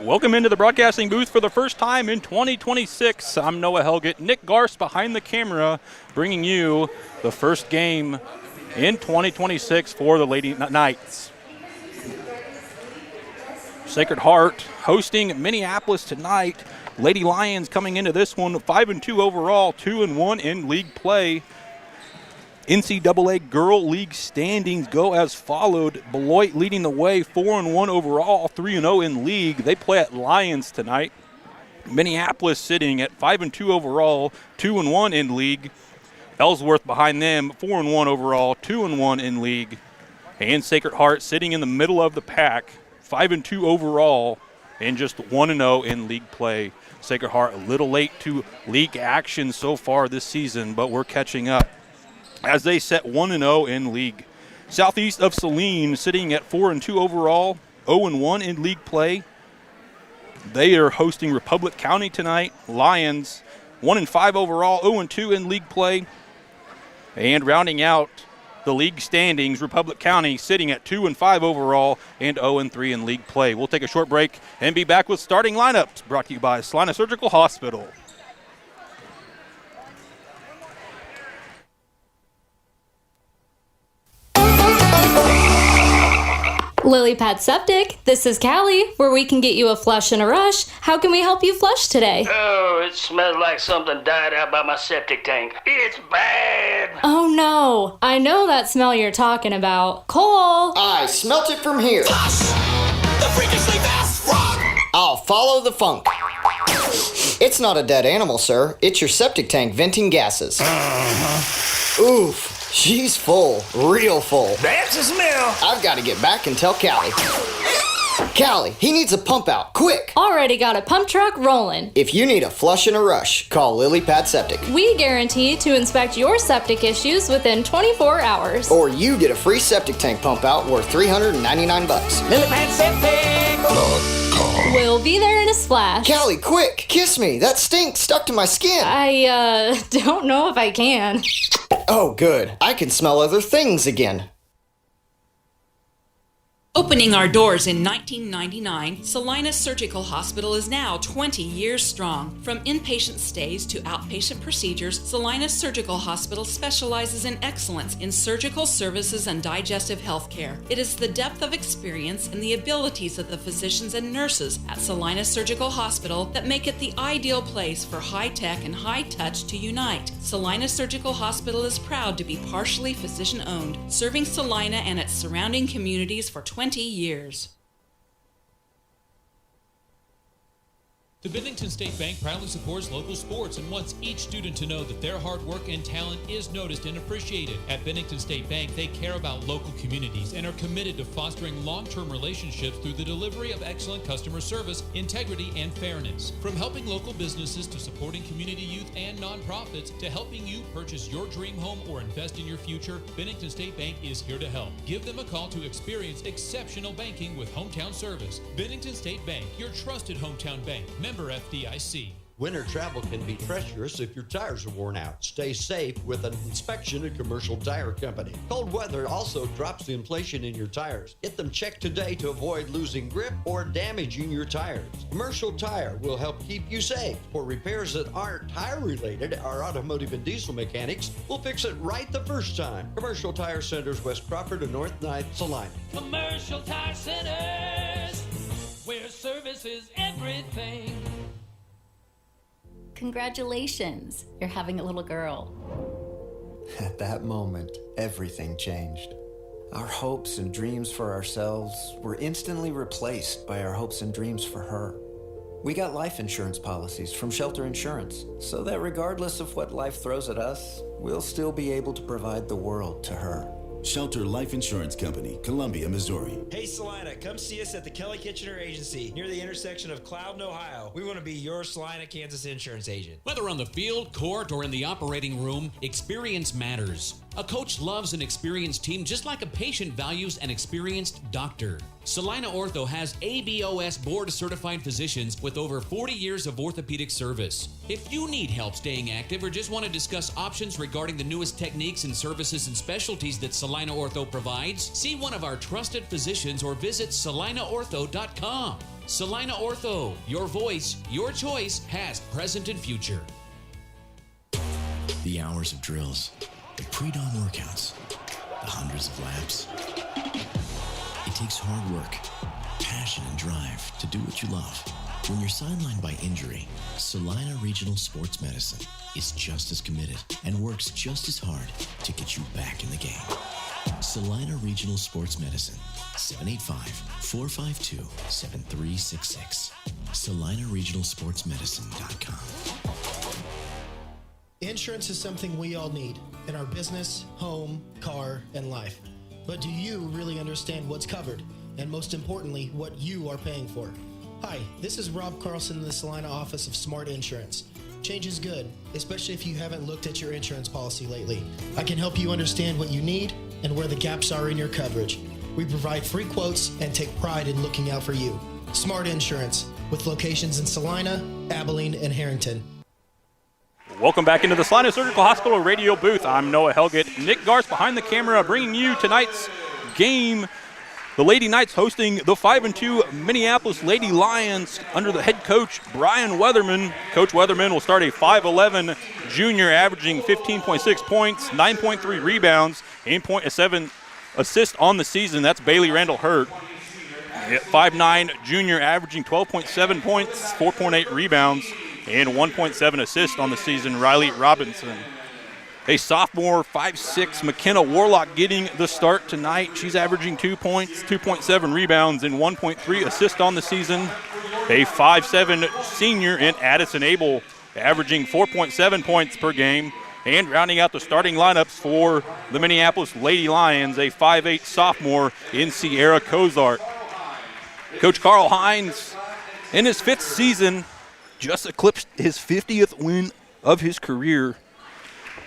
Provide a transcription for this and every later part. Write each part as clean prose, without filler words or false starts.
Welcome into the broadcasting booth for the first time in 2026. I'm Noah Helgett. Nick Garst behind the camera, bringing you the first game in 2026 for the Lady Knights. Sacred Heart hosting Minneapolis tonight. Lady Lions coming into this one 5-2 overall, 2-1 in league play. NCAA Girl League standings go as followed. Beloit leading the way, 4-1 overall, 3-0 in league. They play at Lions tonight. Minneapolis sitting at 5-2 overall, 2-1 in league. Ellsworth behind them, 4-1 overall, 2-1 in league. And Sacred Heart sitting in the middle of the pack, 5-2 overall, and just 1-0 in league play. Sacred Heart a little late to league action so far this season, but we're catching up as they set 1-0 in league. Southeast of Salina sitting at 4-2 overall, 0-1 in league play. They are hosting Republic County tonight. Lions 1-5 overall, 0-2 in league play. And rounding out the league standings, Republic County sitting at 2-5 overall and 0-3 in league play. We'll take a short break and be back with starting lineups brought to you by Salina Surgical Hospital. Lily Pad Septic, this is Callie, where we can get you a flush and a rush. How can we help you flush today? Oh, it smells like something died out by my septic tank. It's bad. Oh no, I know that smell you're talking about. Cole! I smelt it from here. Flush, the freakishly fast rock. I'll follow the funk. It's not a dead animal, sir. It's your septic tank venting gases. Oof. She's full, real full. That's the smell. I've got to get back and tell Callie. Callie, he needs a pump out, quick. Already got a pump truck rolling. If you need a flush and a rush, call Lily Pad Septic. We guarantee to inspect your septic issues within 24 hours. Or you get a free septic tank pump out worth $399. Lily Pad Septic. We'll be there in a splash. Callie, quick, kiss me. That stink stuck to my skin. I don't know if I can. Oh, good. I can smell other things again. Opening our doors in 1999, Salina Surgical Hospital is now 20 years strong. From inpatient stays to outpatient procedures, Salina Surgical Hospital specializes in excellence in surgical services and digestive health care. It is the depth of experience and the abilities of the physicians and nurses at Salina Surgical Hospital that make it the ideal place for high-tech and high-touch to unite. Salina Surgical Hospital is proud to be partially physician-owned, serving Salina and its surrounding communities for 20 years. The Bennington State Bank proudly supports local sports and wants each student to know that their hard work and talent is noticed and appreciated. At Bennington State Bank, they care about local communities and are committed to fostering long-term relationships through the delivery of excellent customer service, integrity, and fairness. From helping local businesses to supporting community youth and nonprofits to helping you purchase your dream home or invest in your future, Bennington State Bank is here to help. Give them a call to experience exceptional banking with hometown service. Bennington State Bank, your trusted hometown bank. Member FDIC. Winter travel can be treacherous if your tires are worn out. Stay safe with an inspection at Commercial Tire Company. Cold weather also drops the inflation in your tires. Get them checked today to avoid losing grip or damaging your tires. Commercial Tire will help keep you safe. For repairs that aren't tire related, our automotive and diesel mechanics will fix it right the first time. Commercial Tire Centers, West Crawford and North 9th, Salina. Commercial Tire Centers, where service is everything. Congratulations, you're having a little girl. At that moment, everything changed. Our hopes and dreams for ourselves were instantly replaced by our hopes and dreams for her. We got life insurance policies from Shelter Insurance, so that regardless of what life throws at us, we'll still be able to provide the world to her. Shelter Life Insurance Company, Columbia, Missouri. Hey Salina, come see us at the Kelly Kitchener Agency near the intersection of Cloud and Ohio. We want to be your Salina, Kansas insurance agent. Whether on the field, court, or in the operating room, experience matters. A coach loves an experienced team just like a patient values an experienced doctor. Salina Ortho has ABOS board-certified physicians with over 40 years of orthopedic service. If you need help staying active or just want to discuss options regarding the newest techniques and services and specialties that Salina Ortho provides, see one of our trusted physicians or visit salinaortho.com. Salina Ortho, your voice, your choice, past, present, and future. The hours of drills, the pre-dawn workouts, the hundreds of laps. It takes hard work, passion, and drive to do what you love. When you're sidelined by injury, Salina Regional Sports Medicine is just as committed and works just as hard to get you back in the game. Salina Regional Sports Medicine, 785-452-7366. SalinaRegionalSportsMedicine.com. Insurance is something we all need in our business, home, car, and life. But do you really understand what's covered? And most importantly, what you are paying for? Hi, this is Rob Carlson in the Salina office of Smart Insurance. Change is good, especially if you haven't looked at your insurance policy lately. I can help you understand what you need and where the gaps are in your coverage. We provide free quotes and take pride in looking out for you. Smart Insurance, with locations in Salina, Abilene, and Harrington. Welcome back into the Salina Surgical Hospital radio booth. I'm Noah Helgett. Nick Garst behind the camera bringing you tonight's game. The Lady Knights hosting the 5-2 Minneapolis Lady Lions under the head coach, Brian Weatherman. Coach Weatherman will start a 5'11 junior averaging 15.6 points, 9.3 rebounds, 8.7 assists on the season. That's Bailey Randall Hurt. 5'9 junior averaging 12.7 points, 4.8 rebounds, and 1.7 assists on the season, Riley Robinson. A sophomore, 5'6", McKenna Warlock getting the start tonight. She's averaging 2 points, 2.7 rebounds, and 1.3 assists on the season. A 5'7" senior in Addison Abel, averaging 4.7 points per game. And rounding out the starting lineups for the Minneapolis Lady Lions, a 5'8" sophomore in Sierra Cozart. Coach Carl Hines, in his 5th season, just eclipsed his 50th win of his career.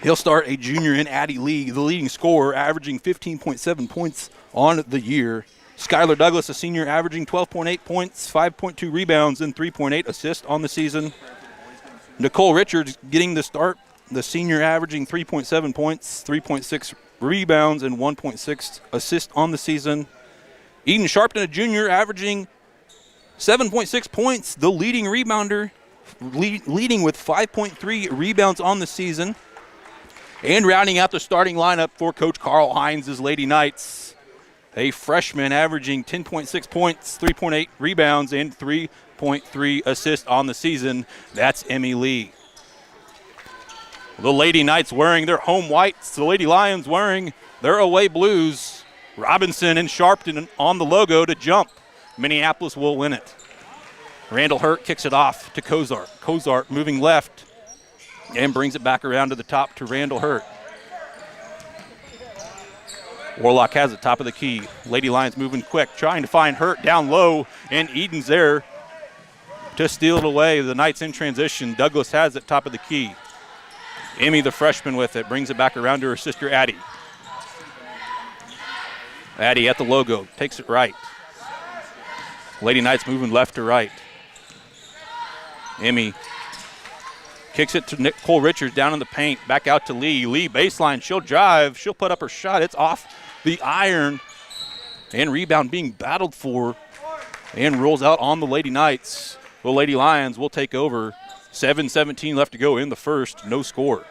He'll start a junior in Addie League, the leading scorer, averaging 15.7 points on the year. Skylar Douglas, a senior, averaging 12.8 points, 5.2 rebounds, and 3.8 assists on the season. Nicole Richards getting the start, the senior, averaging 3.7 points, 3.6 rebounds, and 1.6 assists on the season. Eden Sharpton, a junior, averaging 7.6 points, the leading rebounder, leading with 5.3 rebounds on the season. And rounding out the starting lineup for Coach Carl Hines' Lady Knights, a freshman averaging 10.6 points, 3.8 rebounds, and 3.3 assists on the season. That's Emmy Lee. The Lady Knights wearing their home whites, the Lady Lions wearing their away blues. Robinson and Sharpton on the logo to jump. Minneapolis will win it. Randall Hurt kicks it off to Cozart. Cozart moving left and brings it back around to the top to Randall Hurt. Warlock has it, top of the key. Lady Lions moving quick, trying to find Hurt down low, and Eden's there to steal it away. The Knights in transition. Douglas has it, top of the key. Emmy, the freshman, with it, brings it back around to her sister Addie. Addie at the logo, takes it right. Lady Knights moving left to right. Emmy kicks it to Nicole Richards down in the paint, back out to Lee. Lee baseline, she'll drive, she'll put up her shot. It's off the iron, and rebound being battled for, and rolls out on the Lady Knights. The Lady Lions will take over. 7:17 left to go in the first, no score.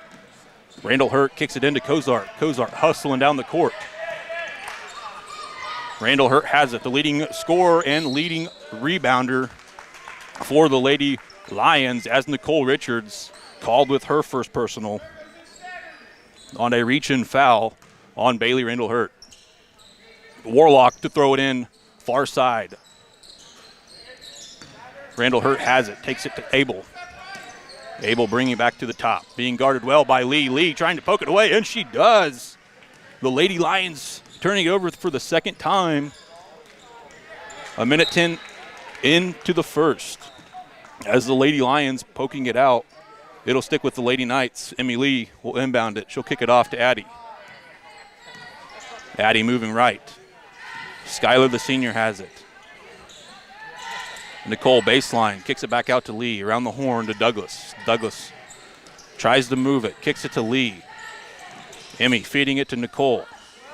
Randall Hurt kicks it into Cozart. Cozart hustling down the court. Randall Hurt has it, the leading scorer and leading rebounder for the Lady Lions, as Nicole Richards called with her first personal on a reach-in foul on Bailey Randall Hurt. Warlock to throw it in far side. Randall Hurt has it, takes it to Abel. Abel bringing it back to the top, being guarded well by Lee. Lee trying to poke it away, and she does. The Lady Lions turning it over for the second time. 1:10 into the first. As the Lady Lions poking it out, it'll stick with the Lady Knights. Emmy Lee will inbound it. She'll kick it off to Addie. Addie moving right. Skylar, the senior, has it. Nicole baseline, kicks it back out to Lee, around the horn to Douglas. Douglas tries to move it, kicks it to Lee. Emmy feeding it to Nicole.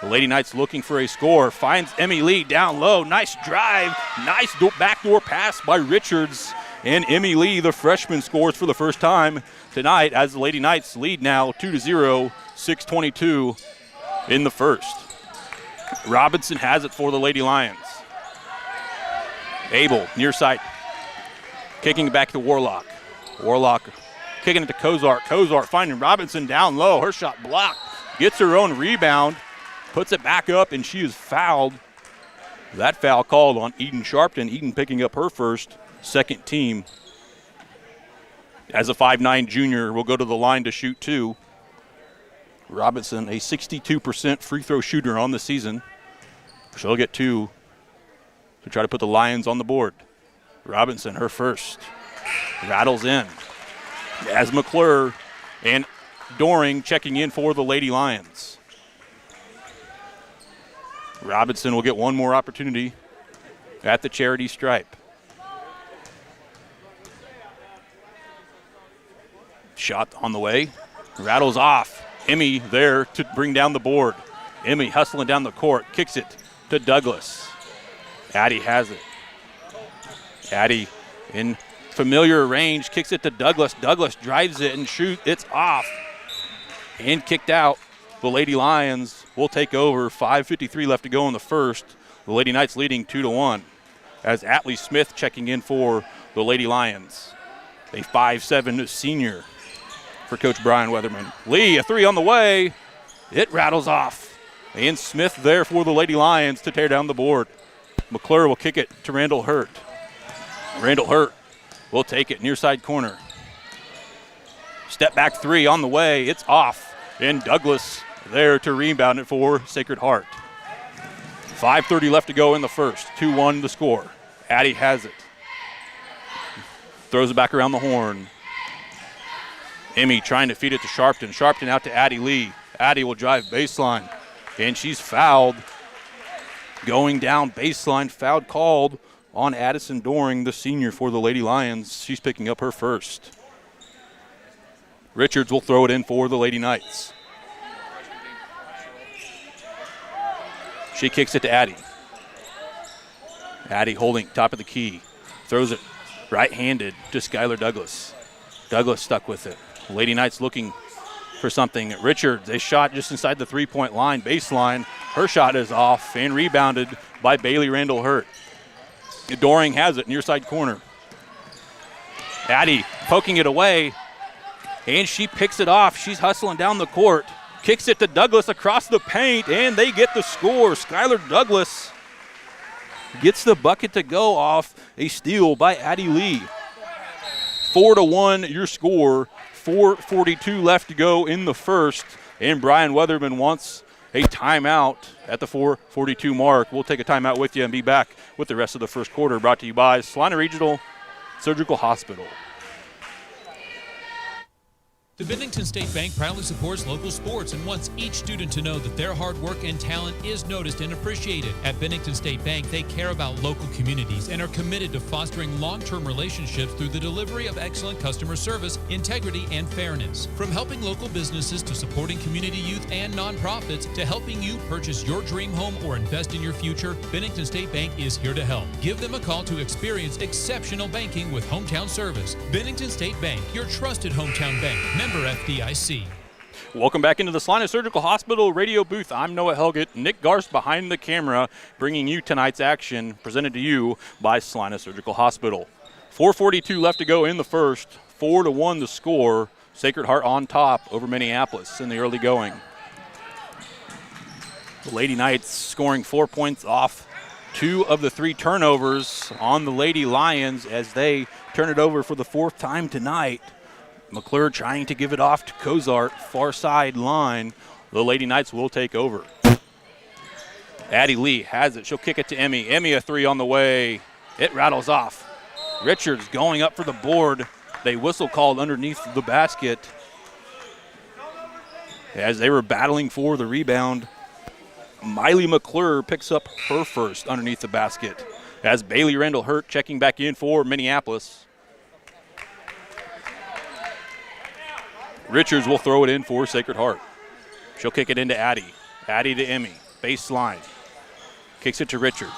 The Lady Knights looking for a score. Finds Emmy Lee down low. Nice drive. Nice backdoor pass by Richards. And Emmy Lee, the freshman, scores for the first time tonight as the Lady Knights lead now 2-0, 6:22 in the first. Robinson has it for the Lady Lions. Abel, near side. Kicking it back to Warlock. Warlock kicking it to Kozart. Kozart finding Robinson down low. Her shot blocked. Gets her own rebound. Puts it back up, and she is fouled. That foul called on Eden Sharpton. Eden picking up her first, second team. As a 5'9 junior, will go to the line to shoot two. Robinson, a 62% free throw shooter on the season. She'll get two to try to put the Lions on the board. Robinson, her first. Rattles in. As McClure and Doring checking in for the Lady Lions. Robinson will get one more opportunity at the charity stripe. Shot on the way. Rattles off. Emmy there to bring down the board. Emmy hustling down the court. Kicks it to Douglas. Addie has it. Addie in familiar range. Kicks it to Douglas. Douglas drives it and shoots. It's off. And kicked out. The Lady Lions will take over. 5:53 left to go in the first. The Lady Knights leading 2-1. As Atlee Smith checking in for the Lady Lions. A 5'7 senior for Coach Brian Weatherman. Lee, a three on the way. It rattles off. And Smith there for the Lady Lions to tear down the board. McClure will kick it to Randall Hurt. Randall Hurt will take it near side corner. Step back three on the way. It's off. And Douglas there to rebound it for Sacred Heart. 5:30 left to go in the first. 2-1 the score. Addie has it. Throws it back around the horn. Emmy trying to feed it to Sharpton. Sharpton out to Addie Lee. Addie will drive baseline. And she's fouled. Going down baseline. Foul called on Addison Doring, the senior for the Lady Lions. She's picking up her first. Richards will throw it in for the Lady Knights. She kicks it to Addie. Addie holding top of the key. Throws it right-handed to Skylar Douglas. Douglas stuck with it. Lady Knights looking for something. Richards, a shot just inside the three-point line, baseline. Her shot is off and rebounded by Bailey Randall Hurt. Doring has it near side corner. Addie poking it away, and she picks it off. She's hustling down the court. Kicks it to Douglas across the paint, and they get the score. Skylar Douglas gets the bucket to go off a steal by Addie Lee. 4-1 your score. 4:42 left to go in the first, and Brian Weatherman wants a timeout at the 4:42 mark. We'll take a timeout with you and be back with the rest of the first quarter, brought to you by Salina Regional Surgical Hospital. The Bennington State Bank proudly supports local sports and wants each student to know that their hard work and talent is noticed and appreciated. At Bennington State Bank, they care about local communities and are committed to fostering long-term relationships through the delivery of excellent customer service, integrity, and fairness. From helping local businesses to supporting community youth and nonprofits to helping you purchase your dream home or invest in your future, Bennington State Bank is here to help. Give them a call to experience exceptional banking with hometown service. Bennington State Bank, your trusted hometown bank. Member FDIC. Welcome back into the Salina Surgical Hospital radio booth. I'm Noah Helgett. Nick Garst behind the camera, bringing you tonight's action, presented to you by Salina Surgical Hospital. 4:42 left to go in the first. 4-1 the score. Sacred Heart on top over Minneapolis in the early going. The Lady Knights scoring 4 points off 2 of the 3 turnovers on the Lady Lions as they turn it over for the 4th time tonight. McClure trying to give it off to Kozart, far side line. The Lady Knights will take over. Addie Lee has it. She'll kick it to Emmy. Emmy a 3 on the way. It rattles off. Richards going up for the board. They whistle called underneath the basket as they were battling for the rebound. Miley McClure picks up her first underneath the basket as Bailey Randall Hurt checking back in for Minneapolis. Richards will throw it in for Sacred Heart. She'll kick it into Addie. Addie to Emmy. baseline. Kicks it to Richards.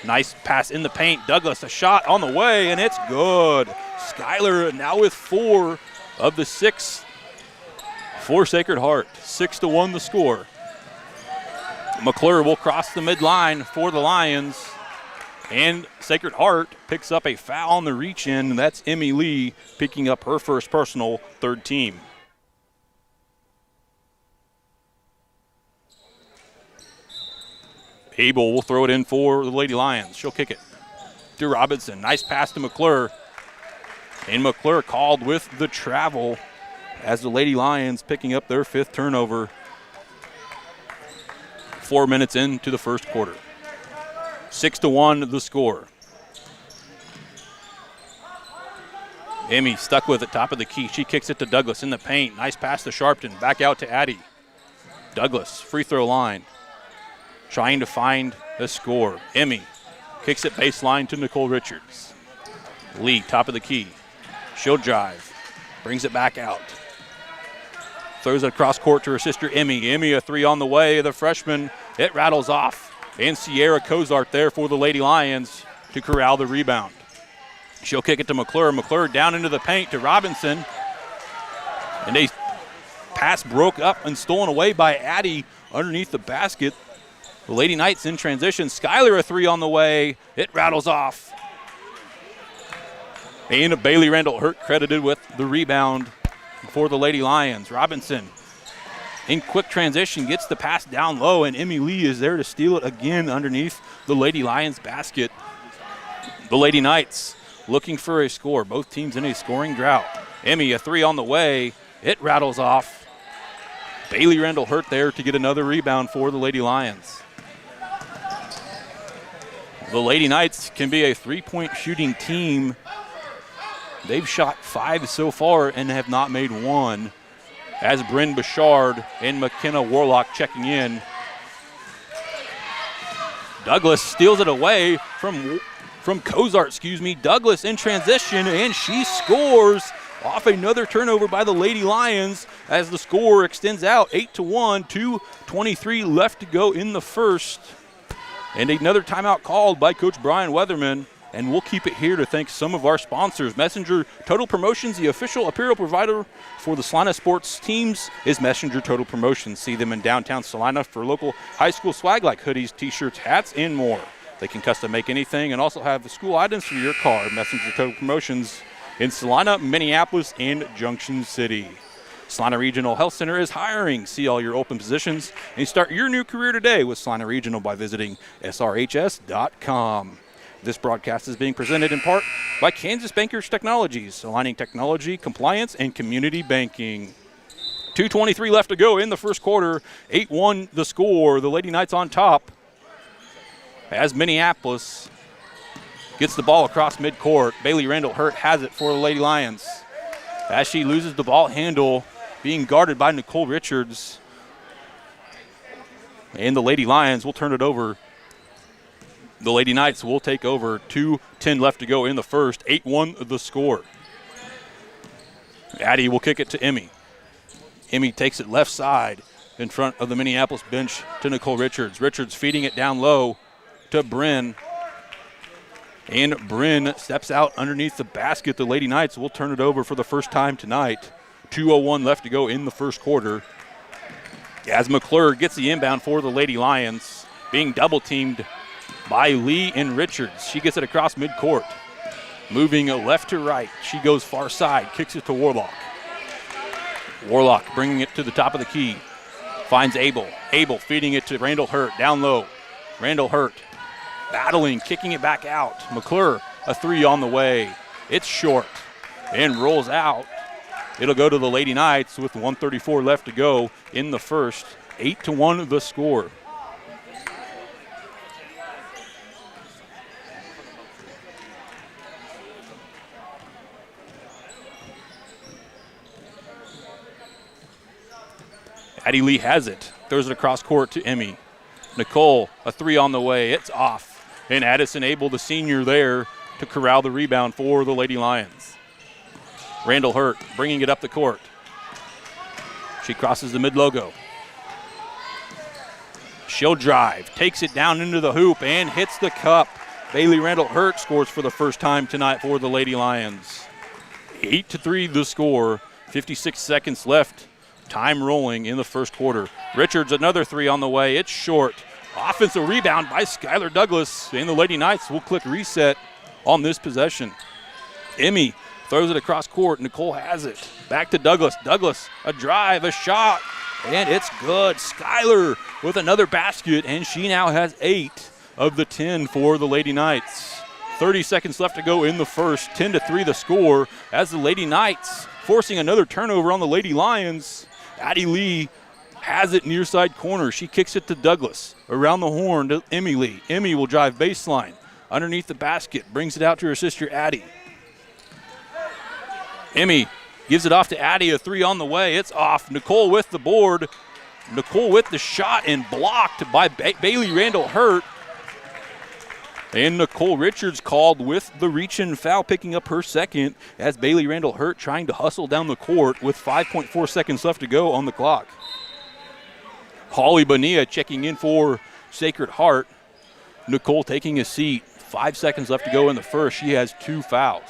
Nice pass in the paint. Douglas, a shot on the way, and it's good. Skyler now with 4 of the 6 for Sacred Heart. 6-1 the score. McClure will cross the midline for the Lions. And Sacred Heart picks up a foul on the reach-in, and that's Emmy Lee picking up her first personal, 3rd team. Abel will throw it in for the Lady Lions. She'll kick it to Robinson. Nice pass to McClure. And McClure called with the travel as the Lady Lions picking up their 5th turnover 4 minutes into the first quarter. 6-1 the score. Emmy stuck with it, top of the key. She kicks it to Douglas in the paint. Nice pass to Sharpton. Back out to Addie. Douglas, free throw line. Trying to find a score. Emmy kicks it baseline to Nicole Richards. Lee, top of the key. She'll drive. Brings it back out. Throws it across court to her sister Emmy. Emmy a 3 on the way. The freshman, it rattles off. And Sierra Cozart there for the Lady Lions to corral the rebound. She'll kick it to McClure. McClure down into the paint to Robinson. And a pass broke up and stolen away by Addie underneath the basket. The Lady Knights in transition. Skyler a 3 on the way. It rattles off. And Bailey Randall Hurt credited with the rebound for the Lady Lions. Robinson in quick transition gets the pass down low, and Emmy Lee is there to steal it again underneath the Lady Lions basket. The Lady Knights looking for a score. Both teams in a scoring drought. Emmy a 3 on the way. It rattles off. Bailey Randall Hurt there to get another rebound for the Lady Lions. The Lady Knights can be a 3-point shooting team. They've shot 5 so far and have not made 1. As Bryn Bouchard and McKenna Warlock checking in. Douglas steals it away from Cozart, Douglas in transition, and she scores off another turnover by the Lady Lions as the score extends out 8-1, 2:23 left to go in the first. And another timeout called by Coach Brian Weatherman. And we'll keep it here to thank some of our sponsors. Messenger Total Promotions, the official apparel provider for the Salina sports teams, is Messenger Total Promotions. See them in downtown Salina for local high school swag like hoodies, t-shirts, hats, and more. They can custom make anything and also have the school items for your car. Messenger Total Promotions in Salina, Minneapolis, and Junction City. Salina Regional Health Center is hiring. See all your open positions and start your new career today with Salina Regional by visiting srhs.com. This broadcast is being presented in part by Kansas Bankers Technologies, aligning technology, compliance, and community banking. 2:23 left to go in the first quarter. 8-1 the score. The Lady Knights on top as Minneapolis gets the ball across midcourt. Bailey Randall Hurt has it for the Lady Lions as she loses the ball handle, being guarded by Nicole Richards. And the Lady Lions will turn it over. The Lady Knights will take over. 2:10 left to go in the first. 8-1 the score. Addie will kick it to Emmy. Emmy takes it left side in front of the Minneapolis bench to Nicole Richards. Richards feeding it down low to Bryn. And Bryn steps out underneath the basket. The Lady Knights will turn it over for the first time tonight. 2:01 left to go in the first quarter. As McClure gets the inbound for the Lady Lions, being double teamed by Lee and Richards. She gets it across midcourt. Moving left to right. She goes far side, kicks it to Warlock. Warlock bringing it to the top of the key. Finds Abel. Abel feeding it to Randall Hurt down low. Randall Hurt battling, kicking it back out. McClure, a 3 on the way. It's short and rolls out. It'll go to the Lady Knights with 1:34 left to go in the first. 8-1 the score. Addie Lee has it. Throws it across court to Emmy. Nicole, a 3 on the way. It's off. And Addison Abel, the senior, there to corral the rebound for the Lady Lions. Randall Hurt bringing it up the court. She crosses the mid-logo. She'll drive, takes it down into the hoop, and hits the cup. Bailey Randall-Hurt scores for the first time tonight for the Lady Lions. 8-3 the score, 56 seconds left. Time rolling in the first quarter. Richards, another three on the way. It's short. Offensive rebound by Skylar Douglas, and the Lady Knights will click reset on this possession. Emmy throws it across court. Nicole has it. Back to Douglas. Douglas, a drive, a shot, and it's good. Skylar with another basket, and she now has 8 of the 10 for the Lady Knights. 30 seconds left to go in the first. 10-3 the score as the Lady Knights forcing another turnover on the Lady Lions. Addie Lee has it near side corner. She kicks it to Douglas. Around the horn to Emmy Lee. Emmy will drive baseline. Underneath the basket. Brings it out to her sister Addie. Emmy gives it off to Addie. A three on the way. It's off. Nicole with the board. Nicole with the shot and blocked by Bailey Randall-Hurt. And Nicole Richards called with the reach-in foul, picking up her second as Bailey Randall-Hurt trying to hustle down the court with 5.4 seconds left to go on the clock. Holly Bonilla checking in for Sacred Heart. Nicole taking a seat. 5 seconds left to go in the first. She has 2 fouls.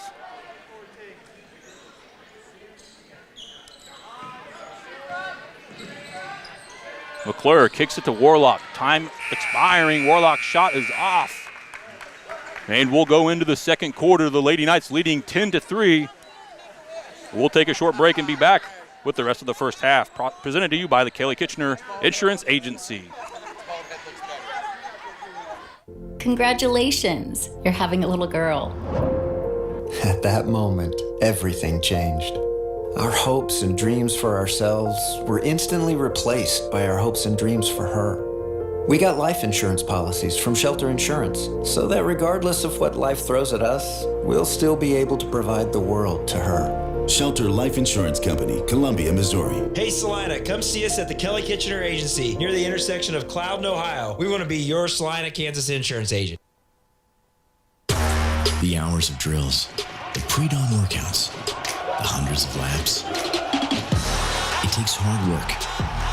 McClure kicks it to Warlock. Time expiring. Warlock's shot is off. And we'll go into the second quarter. The Lady Knights leading 10-3. We'll take a short break and be back with the rest of the first half. Presented to you by the Kelly Kitchener Insurance Agency. Congratulations, you're having a little girl. At that moment, everything changed. Our hopes and dreams for ourselves were instantly replaced by our hopes and dreams for her. We got life insurance policies from Shelter Insurance, so that regardless of what life throws at us, we'll still be able to provide the world to her. Shelter Life Insurance Company, Columbia, Missouri. Hey Salina, come see us at the Kelly Kitchener Agency near the intersection of Cloud and Ohio. We want to be your Salina, Kansas insurance agent. The hours of drills, the pre-dawn workouts, the hundreds of laps. It takes hard work,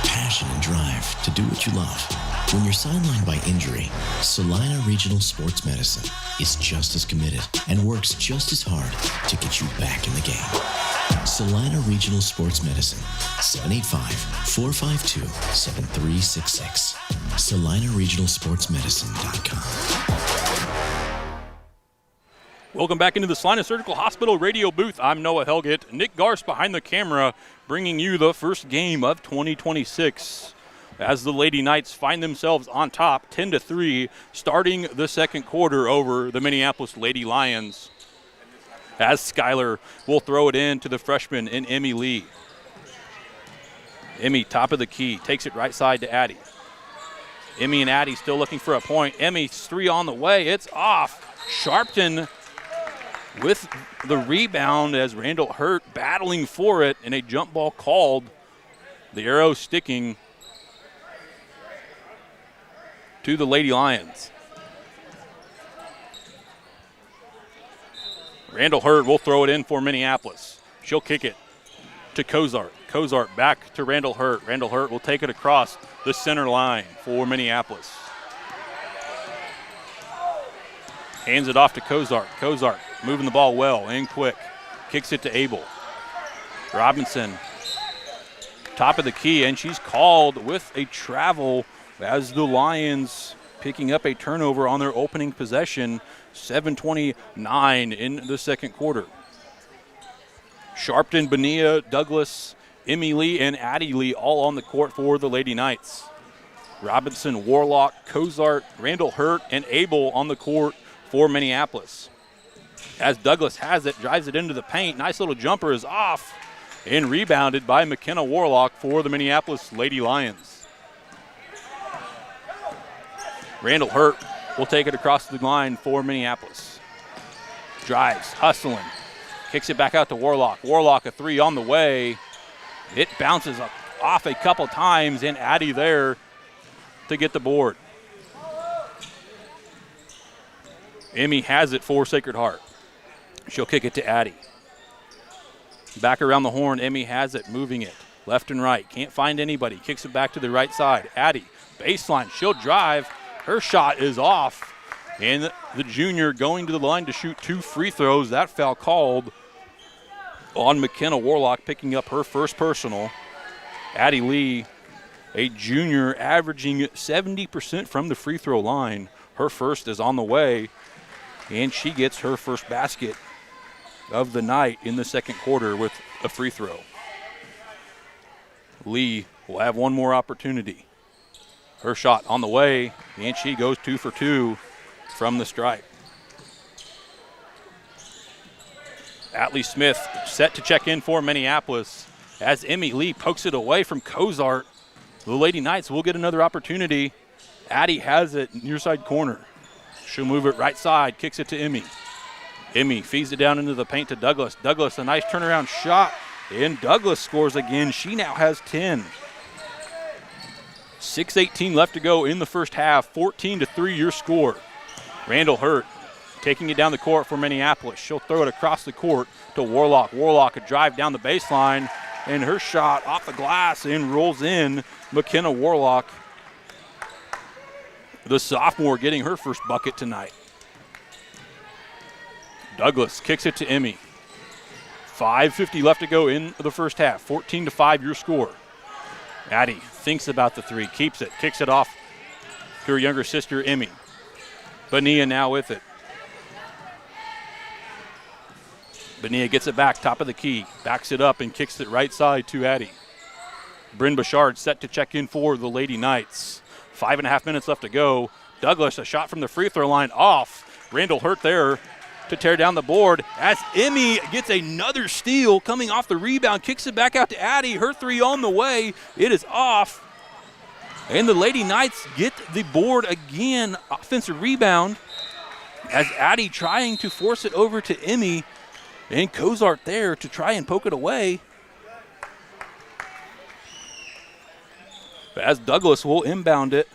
passion, and drive to do what you love. When you're sidelined by injury, Salina Regional Sports Medicine is just as committed and works just as hard to get you back in the game. Salina Regional Sports Medicine, 785-452-7366. SalinaRegionalSportsMedicine.com. Welcome back into the Salina Surgical Hospital radio booth. I'm Noah Helgett. Nick Garst behind the camera, bringing you the first game of 2026. As the Lady Knights find themselves on top, 10-3, starting the second quarter over the Minneapolis Lady Lions. As Skylar will throw it in to the freshman in Emmy Lee. Emmy, top of the key, takes it right side to Addie. Emmy and Addie still looking for a point. Emmy's three on the way. It's off. Sharpton with the rebound as Randall-Hurt battling for it, and a jump ball called. The arrow sticking to the Lady Lions. Randall-Hurt will throw it in for Minneapolis. She'll kick it to Cozart. Cozart back to Randall-Hurt. Randall-Hurt will take it across the center line for Minneapolis. Hands it off to Cozart. Cozart moving the ball well and quick. Kicks it to Abel. Robinson, top of the key, and she's called with a travel as the Lions picking up a turnover on their opening possession. 7:29 in the second quarter. Sharpton, Bonilla, Douglas, Emmy Lee, and Addie Lee all on the court for the Lady Knights. Robinson, Warlock, Cozart, Randall-Hurt, and Abel on the court for Minneapolis. As Douglas has it, drives it into the paint. Nice little jumper is off and rebounded by McKenna Warlock for the Minneapolis Lady Lions. Randall-Hurt will take it across the line for Minneapolis. Drives, hustling, kicks it back out to Warlock. Warlock a three on the way. It bounces off a couple times, and Addie there to get the board. Emmy has it for Sacred Heart. She'll kick it to Addie. Back around the horn, Emmy has it, moving it. left and right. Can't find anybody. Kicks it back to the right side. Addie, baseline. She'll drive. Her shot is off. And the junior going to the line to shoot 2 free throws. That foul called on McKenna Warlock, picking up her first personal. Addie Lee, a junior, averaging 70% from the free throw line. Her first is on the way, and she gets her first basket of the night in the second quarter with a free throw. Lee will have one more opportunity. Her shot on the way, and she goes 2 for 2 from the stripe. Atlee Smith set to check in for Minneapolis as Emmy Lee pokes it away from Cozart. The Lady Knights will get another opportunity. Addie has it near side corner. She'll move it right side, kicks it to Emmy. Emmy feeds it down into the paint to Douglas. Douglas, a nice turnaround shot, and Douglas scores again. She now has 10. 6:18 left to go in the first half. 14-3 your score. Randall Hurt taking it down the court for Minneapolis. She'll throw it across the court to Warlock. Warlock a drive down the baseline, and her shot off the glass and rolls in. McKenna Warlock, the sophomore, getting her first bucket tonight. Douglas kicks it to Emmy. 5:50 left to go in the first half. 14-5 your score. Addie thinks about the three, keeps it, kicks it off to her younger sister, Emmy. Bonilla now with it. Bonilla gets it back, top of the key, backs it up and kicks it right side to Addie. Bryn Bouchard set to check in for the Lady Knights. 5.5 minutes left to go. Douglas, a shot from the free throw line off. Randall Hurt there to tear down the board as Emmy gets another steal coming off the rebound, kicks it back out to Addie. Her three on the way. It is off. And the Lady Knights get the board again. Offensive rebound as Addie trying to force it over to Emmy. And Cozart there to try and poke it away. As Douglas will inbound it.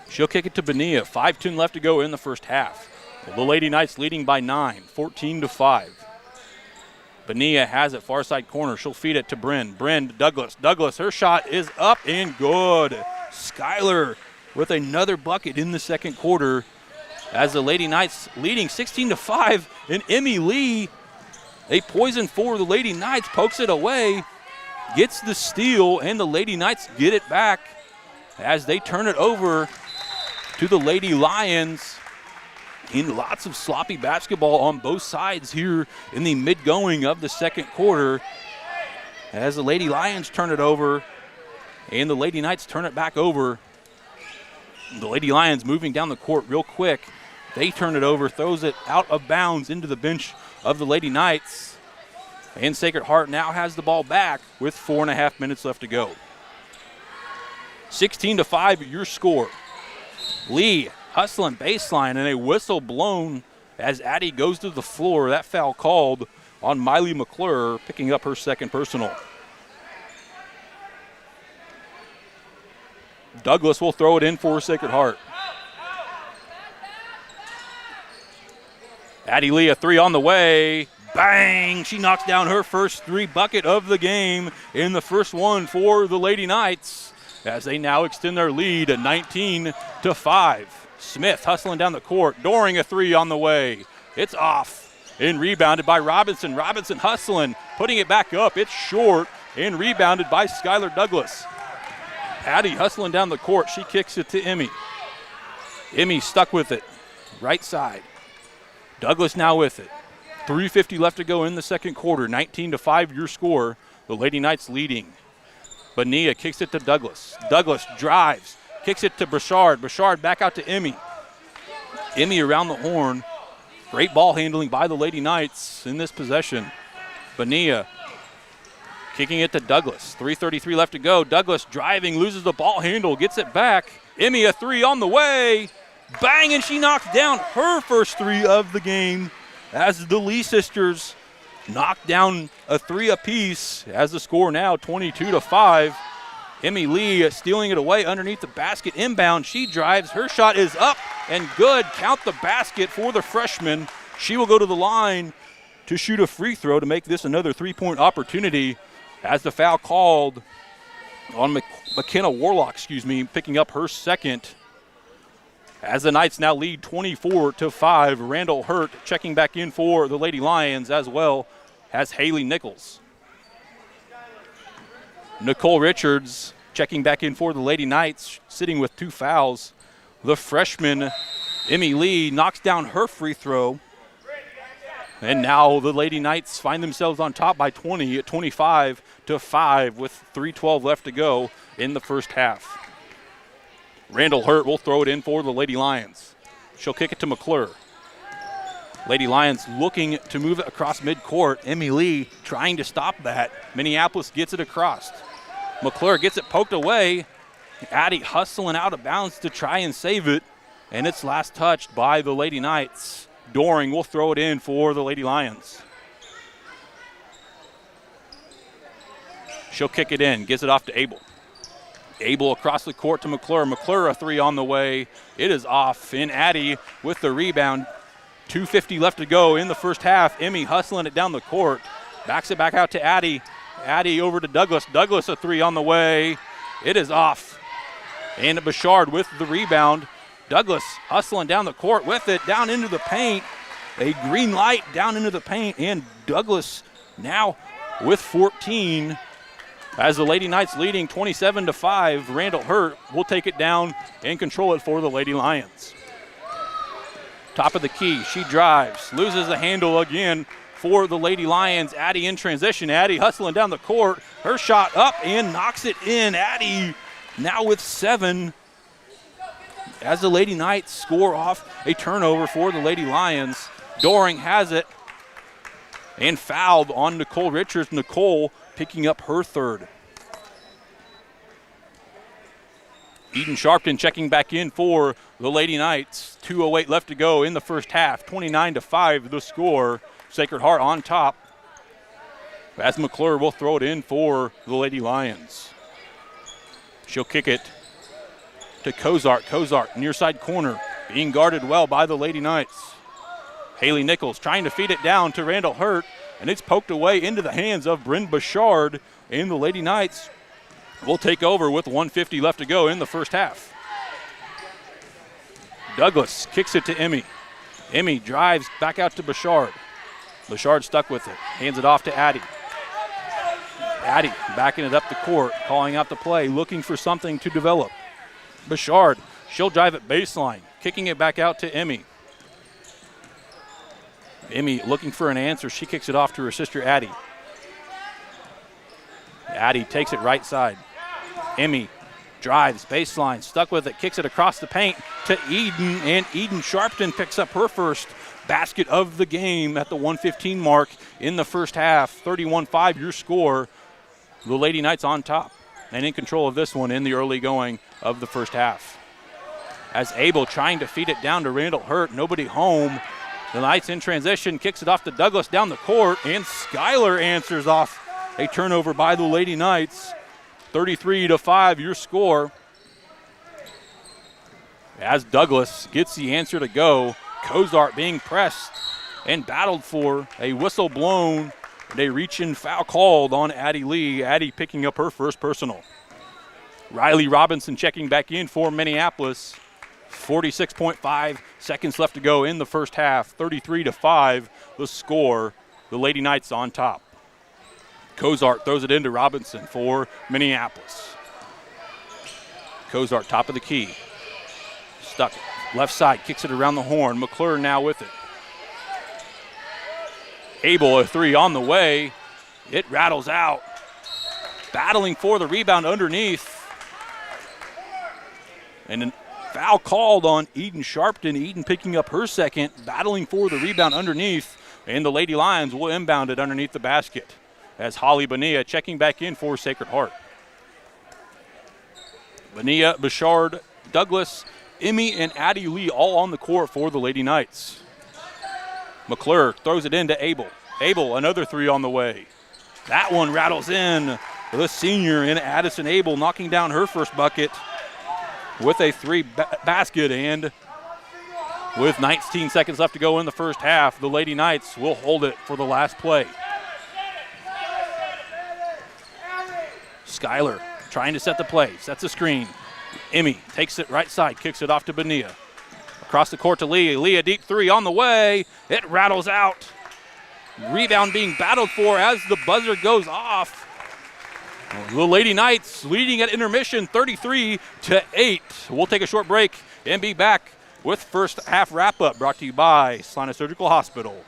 She'll kick it to Bonilla. 5:10 left to go in the first half. The Lady Knights leading by 9, 14-5. Bonilla has it far side corner. She'll feed it to Bryn. Bryn to Douglas. Douglas, her shot is up and good. Skylar with another bucket in the second quarter as the Lady Knights leading 16-5. And Emmy Lee, a poison for the Lady Knights, pokes it away, gets the steal, and the Lady Knights get it back as they turn it over to the Lady Lions. In lots of sloppy basketball on both sides here in the mid-going of the second quarter as the Lady Lions turn it over and the Lady Knights turn it back over. The Lady Lions moving down the court real quick. They turn it over, throws it out of bounds into the bench of the Lady Knights. And Sacred Heart now has the ball back with 4.5 minutes left to go. 16-5 your score. Lee hustling baseline and a whistle blown as Addie goes to the floor. That foul called on Miley McClure, picking up her second personal. Douglas will throw it in for Sacred Heart. Addie Lee, a three on the way. Bang! She knocks down her first three bucket of the game in the first one for the Lady Knights as they now extend their lead at 19-5. Smith hustling down the court. Doring a three on the way. It's off and rebounded by Robinson. Robinson hustling, putting it back up. It's short and rebounded by Skylar Douglas. Addie hustling down the court. She kicks it to Emmy. Emmy stuck with it. Right side. Douglas now with it. 3:50 left to go in the second quarter. 19-5 your score. The Lady Knights leading. Bonilla kicks it to Douglas. Douglas drives. Kicks it to Bouchard. Bouchard back out to Emmy. Emmy around the horn. Great ball handling by the Lady Knights in this possession. Bonilla kicking it to Douglas. 3:33 left to go. Douglas driving, loses the ball handle, gets it back. Emmy, a three on the way. Bang, and she knocks down her first three of the game as the Lee sisters knock down a three apiece as the score now 22-5. Emmy Lee stealing it away underneath the basket. Inbound, she drives. Her shot is up and good. Count the basket for the freshman. She will go to the line to shoot a free throw to make this another three-point opportunity as the foul called on McKenna Warlock, picking up her second. As the Knights now lead 24-5, Randall Hurt checking back in for the Lady Lions, as well as Haley Nichols. Nicole Richards checking back in for the Lady Knights, sitting with 2 fouls. The freshman, Emmy Lee, knocks down her free throw. And now the Lady Knights find themselves on top by 20 at 25-5 with 3:12 left to go in the first half. Randall Hurt will throw it in for the Lady Lions. She'll kick it to McClure. Lady Lions looking to move it across midcourt. Emmy Lee trying to stop that. Minneapolis gets it across. McClure gets it poked away. Addie hustling out of bounds to try and save it. And it's last touched by the Lady Knights. Doring will throw it in for the Lady Lions. She'll kick it in, gets it off to Abel. Abel across the court to McClure. McClure a 3 on the way. It is off, and Addie with the rebound. 2:50 left to go in the first half. Emmy hustling it down the court. Backs it back out to Addie. Addie over to Douglas. Douglas a 3 on the way. It is off. And Bouchard with the rebound. Douglas hustling down the court with it, down into the paint. A green light down into the paint, and Douglas now with 14. As the Lady Knights leading 27-5, Randall Hurt will take it down and control it for the Lady Lions. Top of the key, she drives, loses the handle again for the Lady Lions. Addie in transition, Addie hustling down the court. Her shot up and knocks it in. Addie now with 7. As the Lady Knights score off a turnover for the Lady Lions. Doring has it and fouled on Nicole Richards. Nicole picking up her third. Eden Sharpton checking back in for the Lady Knights. 2:08 left to go in the first half. 29-5 the score. Sacred Heart on top. As McClure will throw it in for the Lady Lions. She'll kick it to Kozart. Kozart, near side corner, being guarded well by the Lady Knights. Haley Nichols trying to feed it down to Randall Hurt, and it's poked away into the hands of Bryn Bouchard, and the Lady Knights will take over with 1:50 left to go in the first half. Douglas kicks it to Emmy. Emmy drives back out to Bouchard. Bouchard stuck with it, hands it off to Addie. Addie backing it up the court, calling out the play, looking for something to develop. Bouchard, she'll drive it baseline, kicking it back out to Emmy. Emmy looking for an answer. She kicks it off to her sister Addie. Addie takes it right side. Emmy drives baseline, stuck with it, kicks it across the paint to Eden, and Eden Sharpton picks up her first basket of the game at the 1:15 mark in the first half. 31-5 your score. The Lady Knights on top and in control of this one in the early going of the first half. As Abel trying to feed it down to Randall Hurt, nobody home. The Knights in transition, kicks it off to Douglas down the court, and Skyler answers off a turnover by the Lady Knights. 33-5 your score. As Douglas gets the answer to go, Kozart being pressed and battled for, a whistle blown, and a reach-in foul called on Addie Lee. Addie picking up her first personal. Riley Robinson checking back in for Minneapolis. 46.5 seconds left to go in the first half. 33-5 the score. The Lady Knights on top. Kozart throws it into Robinson for Minneapolis. Kozart top of the key. Stuck left side, kicks it around the horn. McClure now with it. Abel a 3 on the way. It rattles out. Battling for the rebound underneath. And a foul called on Eden Sharpton. Eden picking up her second, battling for the rebound underneath. And the Lady Lions will inbound it underneath the basket. As Holly Bonilla checking back in for Sacred Heart. Bonilla, Bouchard, Douglas, Emmy, and Addie Lee all on the court for the Lady Knights. McClure throws it into Abel. Abel, another 3 on the way. That one rattles in. The senior in Addison Abel knocking down her first bucket with a 3 basket, and With 19 seconds left to go in the first half, the Lady Knights will hold it for the last play. Skyler trying to set the play, sets a screen. Emmy takes it right side, kicks it off to Bonilla. Across the court to Lee. Lee, a deep three on the way. It rattles out. Rebound being battled for as the buzzer goes off. The Lady Knights leading at intermission 33-8. We'll take a short break and be back with first half wrap-up brought to you by Salina Surgical Hospital.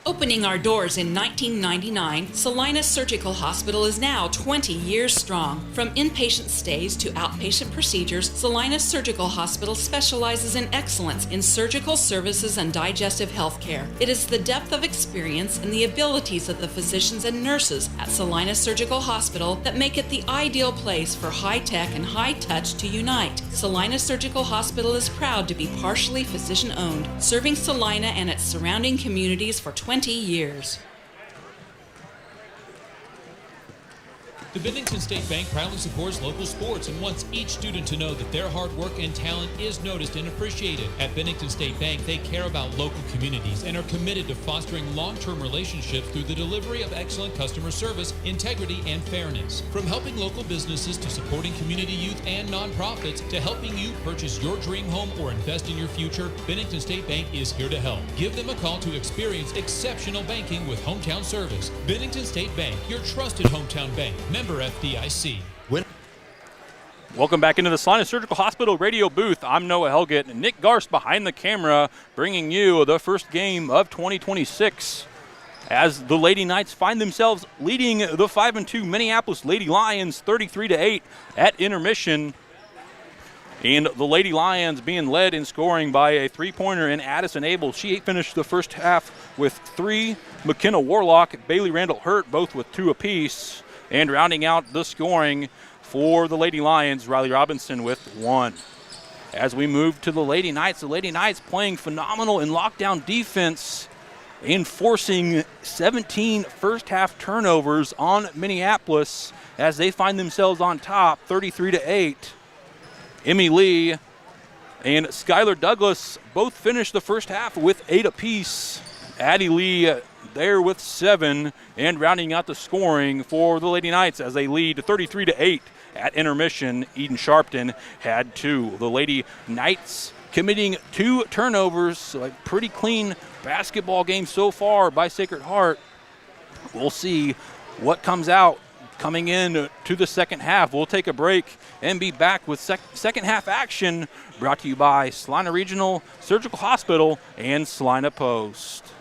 Opening our doors in 1999, Salina Surgical Hospital is now 20 years strong. From inpatient stays to outpatient procedures, Salina Surgical Hospital specializes in excellence in surgical services and digestive health care. It is the depth of experience and the abilities of the physicians and nurses at Salina Surgical Hospital that make it the ideal place for high-tech and high-touch to unite. Salina Surgical Hospital is proud to be partially physician-owned, serving Salina and its surrounding communities for 20 years. The Bennington State Bank proudly supports local sports and wants each student to know that their hard work and talent is noticed and appreciated. At Bennington State Bank, they care about local communities and are committed to fostering long-term relationships through the delivery of excellent customer service, integrity, and fairness. From helping local businesses to supporting community youth and nonprofits to helping you purchase your dream home or invest in your future, Bennington State Bank is here to help. Give them a call to experience exceptional banking with hometown service. Bennington State Bank, your trusted hometown bank. Member FDIC. Welcome back into the Salina Surgical Hospital radio booth. I'm Noah Helgett and Nick Garst behind the camera, bringing you the first game of 2026 as the Lady Knights find themselves leading the 5-2 Minneapolis Lady Lions 33-8 at intermission. And the Lady Lions being led in scoring by a three-pointer in Addison Abel. She finished the first half with 3. McKenna Warlock, Bailey Randall Hurt, both with 2 apiece. And rounding out the scoring for the Lady Lions, Riley Robinson with 1. As we move to the Lady Knights playing phenomenal in lockdown defense and forcing 17 first-half turnovers on Minneapolis as they find themselves on top, 33-8. Emmy Lee and Skylar Douglas both finished the first half with 8 apiece. Addie Lee there with 7, and rounding out the scoring for the Lady Knights as they lead 33-8 at intermission. Eden Sharpton had 2. The Lady Knights committing 2 turnovers, so a pretty clean basketball game so far by Sacred Heart. We'll see what comes out coming in to the second half. We'll take a break and be back with second half action brought to you by Salina Regional Surgical Hospital and Salina Post.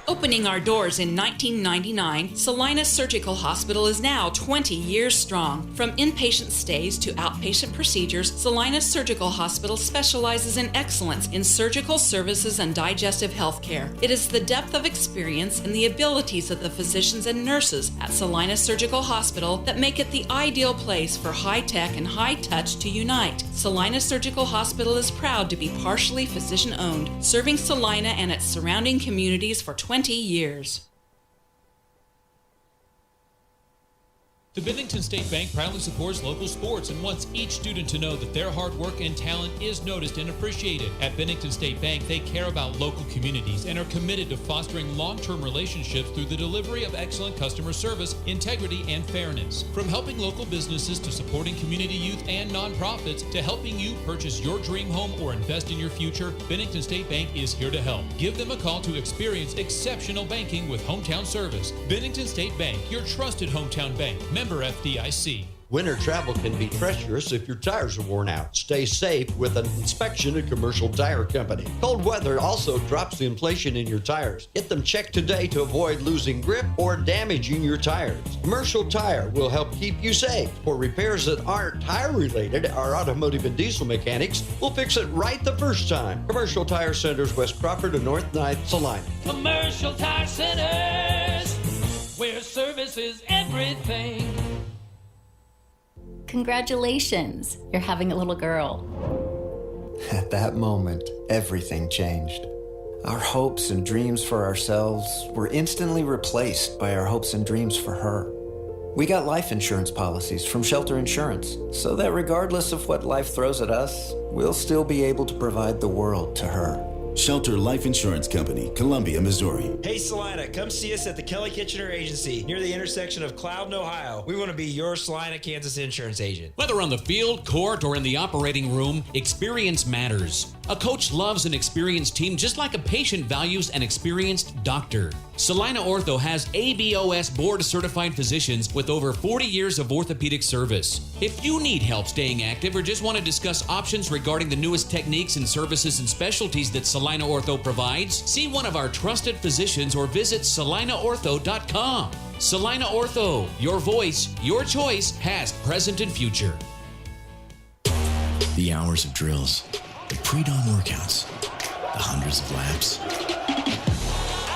Opening our doors in 1999, Salina Surgical Hospital is now 20 years strong. From inpatient stays to outpatient procedures, Salina Surgical Hospital specializes in excellence in surgical services and digestive health care. It is the depth of experience and the abilities of the physicians and nurses at Salina Surgical Hospital that make it the ideal place for high-tech and high-touch to unite. Salina Surgical Hospital is proud to be partially physician-owned, serving Salina and its surrounding communities for 20 years. The Bennington State Bank proudly supports local sports and wants each student to know that their hard work and talent is noticed and appreciated. At Bennington State Bank, they care about local communities and are committed to fostering long-term relationships through the delivery of excellent customer service, integrity, and fairness. From helping local businesses to supporting community youth and nonprofits to helping you purchase your dream home or invest in your future, Bennington State Bank is here to help. Give them a call to experience exceptional banking with hometown service. Bennington State Bank, your trusted hometown bank. Member FDIC. Winter travel can be treacherous if your tires are worn out. Stay safe with an inspection at Commercial Tire Company. Cold weather also drops the inflation in your tires. Get them checked today to avoid losing grip or damaging your tires. Commercial Tire will help keep you safe. For repairs that aren't tire related, our automotive and diesel mechanics will fix it right the first time. Commercial Tire Centers, West Crawford and North 9th, Salina. Commercial Tire Centers, where service is everything. Congratulations, you're having a little girl. At that moment, everything changed. Our hopes and dreams for ourselves were instantly replaced by our hopes and dreams for her. We got life insurance policies from Shelter Insurance, so that regardless of what life throws at us, we'll still be able to provide the world to her. Shelter Life Insurance Company, Columbia, Missouri. Hey Salina, come see us at the Kelly Kitchener Agency near the intersection of Cloud and Ohio. We want to be your Salina, Kansas insurance agent. Whether on the field, court, or in the operating room, experience matters. A coach loves an experienced team just like a patient values an experienced doctor. Salina Ortho has ABOS board-certified physicians with over 40 years of orthopedic service. If you need help staying active or just want to discuss options regarding the newest techniques and services and specialties that Salina Ortho provides, see one of our trusted physicians or visit salinaortho.com. Salina Ortho, your voice, your choice, past, present, and future. The hours of drills, the pre-dawn workouts, the hundreds of laps.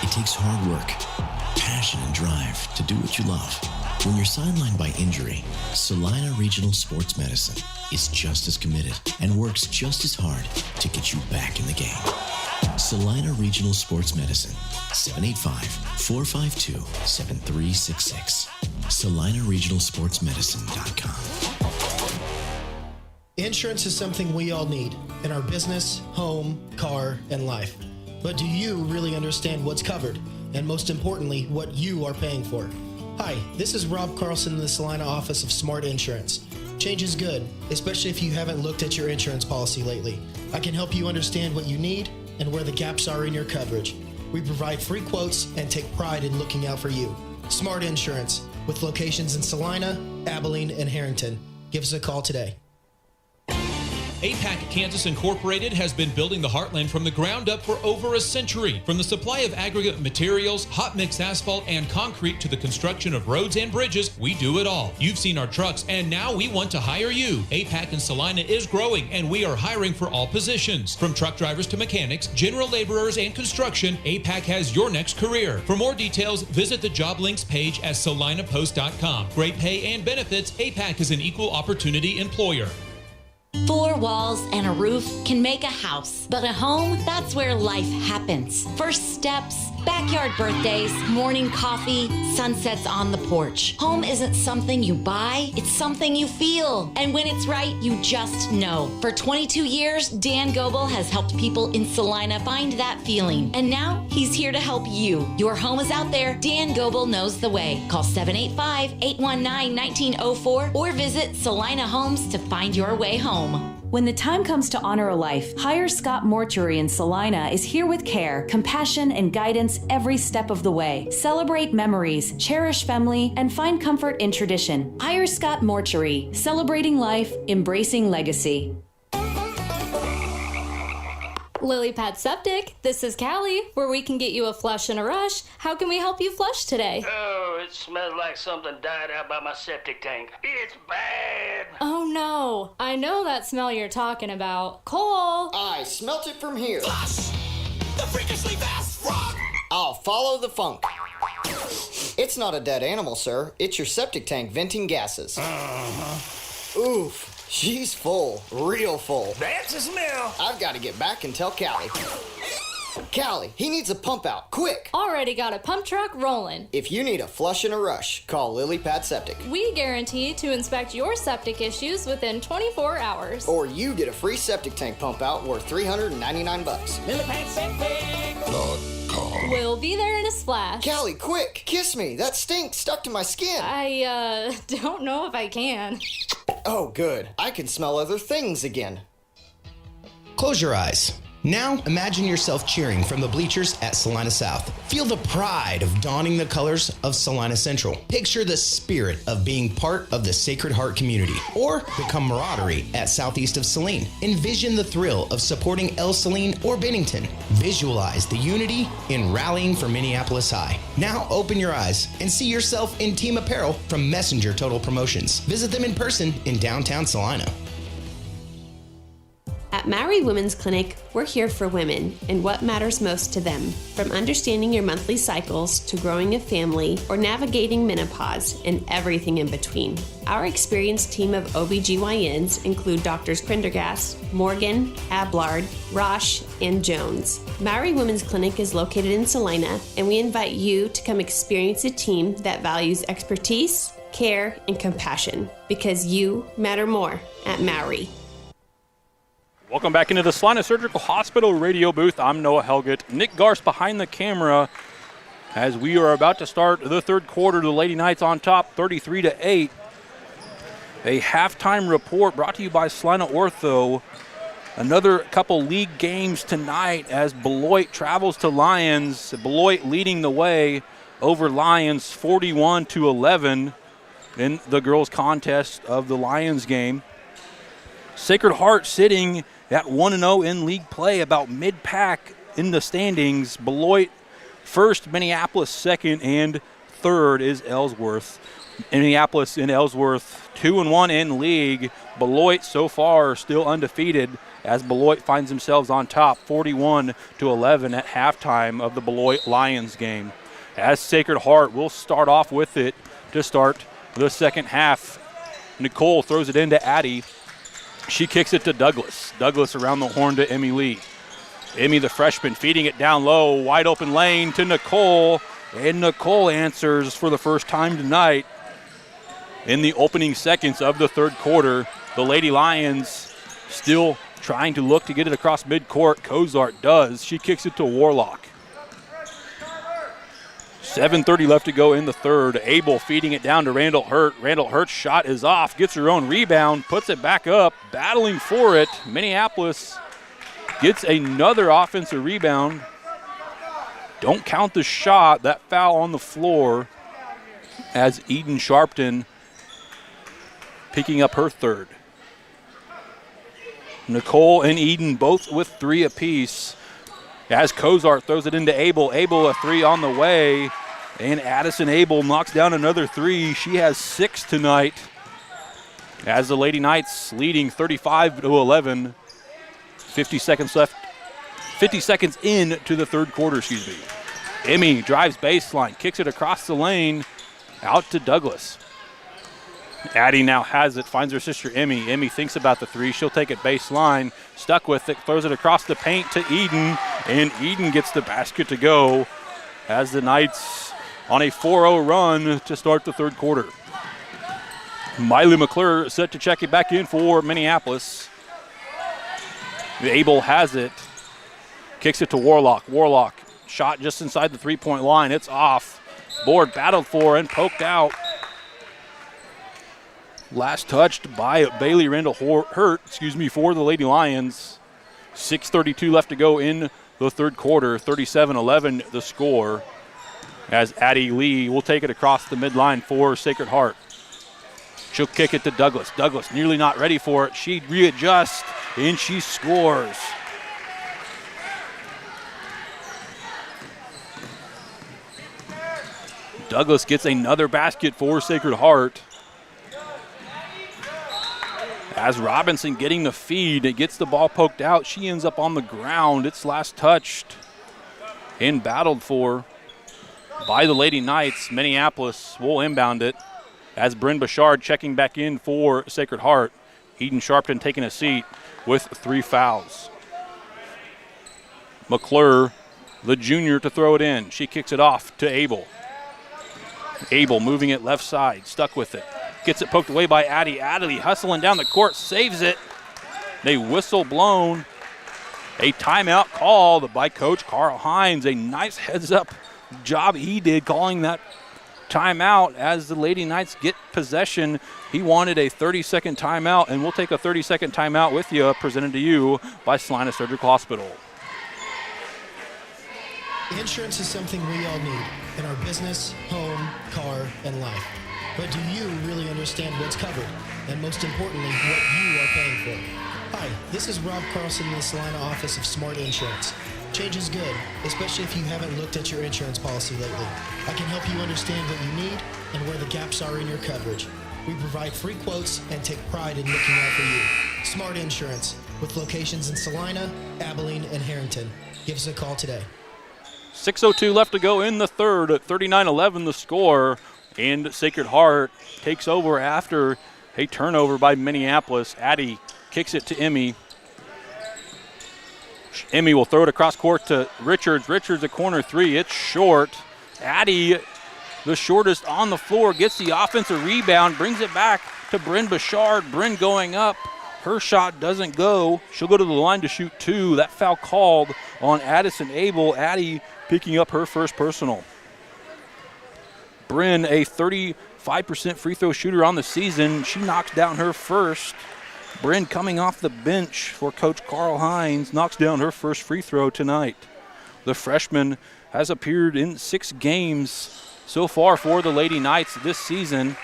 It takes hard work, passion, and drive to do what you love. When you're sidelined by injury, Salina Regional Sports Medicine is just as committed and works just as hard to get you back in the game. Salina Regional Sports Medicine, 785-452-7366. SalinaRegionalSportsMedicine.com. Insurance is something we all need in our business, home, car, and life. But do you really understand what's covered? And most importantly, what you are paying for? Hi, this is Rob Carlson in the Salina office of Smart Insurance. Change is good, especially if you haven't looked at your insurance policy lately. I can help you understand what you need and where the gaps are in your coverage. We provide free quotes and take pride in looking out for you. Smart Insurance, with locations in Salina, Abilene, and Harrington. Give us a call today. APAC Kansas Incorporated has been building the Heartland from the ground up for over a century. From the supply of aggregate materials, hot mix asphalt, and concrete to the construction of roads and bridges, we do it all. You've seen our trucks, and now we want to hire you. APAC in Salina is growing, and we are hiring for all positions. From truck drivers to mechanics, general laborers, and construction, APAC has your next career. For more details, visit the job links page at salinapost.com. Great pay and benefits, APAC is an equal opportunity employer. 4 walls and a roof can make a house, but a home, that's where life happens. First steps, backyard birthdays, morning coffee, sunsets on the porch. Home isn't something you buy, it's something you feel. And when it's right, you just know. For 22 years, Dan Goebel has helped people in Salina find that feeling. And now, he's here to help you. Your home is out there, Dan Goebel knows the way. Call 785-819-1904 or visit Salina Homes to find your way home. When the time comes to honor a life, Hire Scott Mortuary in Salina is here with care, compassion, and guidance every step of the way. Celebrate memories, cherish family, and find comfort in tradition. Hire Scott Mortuary, celebrating life, embracing legacy. Lily Pad Septic, this is Callie, where we can get you a flush in a rush. How can we help you flush today? Oh, it smells like something died out by my septic tank. It's bad. Oh no, I know that smell you're talking about. Cole! I smelt it from here. Flush! The freakishly fast frog! I'll follow the funk. It's not a dead animal, sir. It's your septic tank venting gases. Oof. She's full, real full. That's the smell. I've got to get back and tell Callie. Callie, he needs a pump out, quick. Already got a pump truck rolling. If you need a flush and a rush, call Lily Pad Septic. We guarantee to inspect your septic issues within 24 hours. Or you get a free septic tank pump out worth $399. Lily Pad Septic! We'll be there in a splash. Callie, quick, kiss me. That stink stuck to my skin. I don't know if I can. Oh, good. I can smell other things again. Close your eyes. Now, imagine yourself cheering from the bleachers at Salina South. Feel the pride of donning the colors of Salina Central. Picture the spirit of being part of the Sacred Heart community, or the camaraderie at Southeast of Saline. Envision the thrill of supporting El Saline or Bennington. Visualize the unity in rallying for Minneapolis High. Now, open your eyes and see yourself in team apparel from Messenger Total Promotions. Visit them in person in downtown Salina. At Maori Women's Clinic, we're here for women and what matters most to them. From understanding your monthly cycles to growing a family or navigating menopause and everything in between. Our experienced team of OBGYNs include Drs. Prendergast, Morgan, Ablard, Rosh, and Jones. Maori Women's Clinic is located in Salina, and we invite you to come experience a team that values expertise, care, and compassion, because you matter more at Maori. Welcome back into the Salina Surgical Hospital radio booth. I'm Noah Helgett. Nick Garst behind the camera as we are about to start the third quarter. The Lady Knights on top, 33-8. A halftime report brought to you by Salina Ortho. Another couple league games tonight as Beloit travels to Lions. Beloit leading the way over Lions 41-11 in the girls' contest of the Lions game. Sacred Heart sitting at 1-0 in league play, about mid-pack in the standings. Beloit first, Minneapolis second, and third is Ellsworth. Minneapolis and Ellsworth 2-1 in league. Beloit so far still undefeated as Beloit finds themselves on top 41-11 at halftime of the Beloit Lions game. As Sacred Heart will start off with it to start the second half. Nicole throws it into Addie. She kicks it to Douglas. Douglas around the horn to Emmy Lee. Emmy, the freshman, feeding it down low. Wide open lane to Nicole. And Nicole answers for the first time tonight. In the opening seconds of the third quarter, the Lady Lions still trying to look to get it across midcourt. Cozart does. She kicks it to Warlock. 7:30 left to go in the third. Abel feeding it down to Randall Hurt. Randall Hurt's shot is off, gets her own rebound, puts it back up, battling for it. Minneapolis gets another offensive rebound. Don't count the shot. That foul on the floor as Eden Sharpton picking up her third. Nicole and Eden both with three apiece. As Cozart throws it into Abel. Abel a three on the way. And Addison Abel knocks down another three. She has 6 tonight. As the Lady Knights leading 35-11. 50 seconds left. 50 seconds into the third quarter, excuse me. Emmy drives baseline, kicks it across the lane, out to Douglas. Addie now has it, finds her sister Emmy. Emmy thinks about the three. She'll take it baseline, stuck with it, throws it across the paint to Eden, and Eden gets the basket to go as the Knights on a 4-0 run to start the third quarter. Miley McClure set to check it back in for Minneapolis. Abel has it, kicks it to Warlock. Warlock, shot just inside the three-point line. It's off. Board battled for and poked out. Last touched by Bailey Randall Hurt, for the Lady Lions. 6:32 left to go in the third quarter. 37-11 the score. As Addie Lee will take it across the midline for Sacred Heart. She'll kick it to Douglas. Douglas nearly not ready for it. She readjusts and she scores. Douglas gets another basket for Sacred Heart. As Robinson getting the feed, it gets the ball poked out. She ends up on the ground. It's last touched and battled for by the Lady Knights. Minneapolis will inbound it as Bryn Bouchard checking back in for Sacred Heart. Eden Sharpton taking a seat with 3 fouls. McClure, the junior, to throw it in. She kicks it off to Abel. Abel moving it left side, stuck with it. Gets it poked away by Addie. Addie hustling down the court, saves it. A whistle blown. A timeout called by Coach Carl Hines. A nice heads-up job he did calling that timeout as the Lady Knights get possession. He wanted a 30-second timeout, and we'll take a 30-second timeout with you, presented to you by Salina Surgical Hospital. Insurance is something we all need in our business, home, car, and life. But do you really understand what's covered? And most importantly, what you are paying for? Hi, this is Rob Carlson in the Salina office of Smart Insurance. Change is good, especially if you haven't looked at your insurance policy lately. I can help you understand what you need and where the gaps are in your coverage. We provide free quotes and take pride in looking out for you. Smart Insurance, with locations in Salina, Abilene, and Harrington. Give us a call today. 6:02 left to go in the third. At 39-11 the score. And Sacred Heart takes over after a turnover by Minneapolis. Addie kicks it to Emmy. Emmy will throw it across court to Richards. Richards a corner three. It's short. Addie the shortest on the floor, gets the offensive rebound, brings it back to Bryn Bouchard. Bryn going up. Her shot doesn't go. She'll go to the line to shoot 2. That foul called on Addison Abel. Addie picking up her first personal. Bryn, a 35% free throw shooter on the season. She knocks down her first. Bryn coming off the bench for Coach Carl Hines, knocks down her first free throw tonight. The freshman has appeared in 6 games so far for the Lady Knights this season,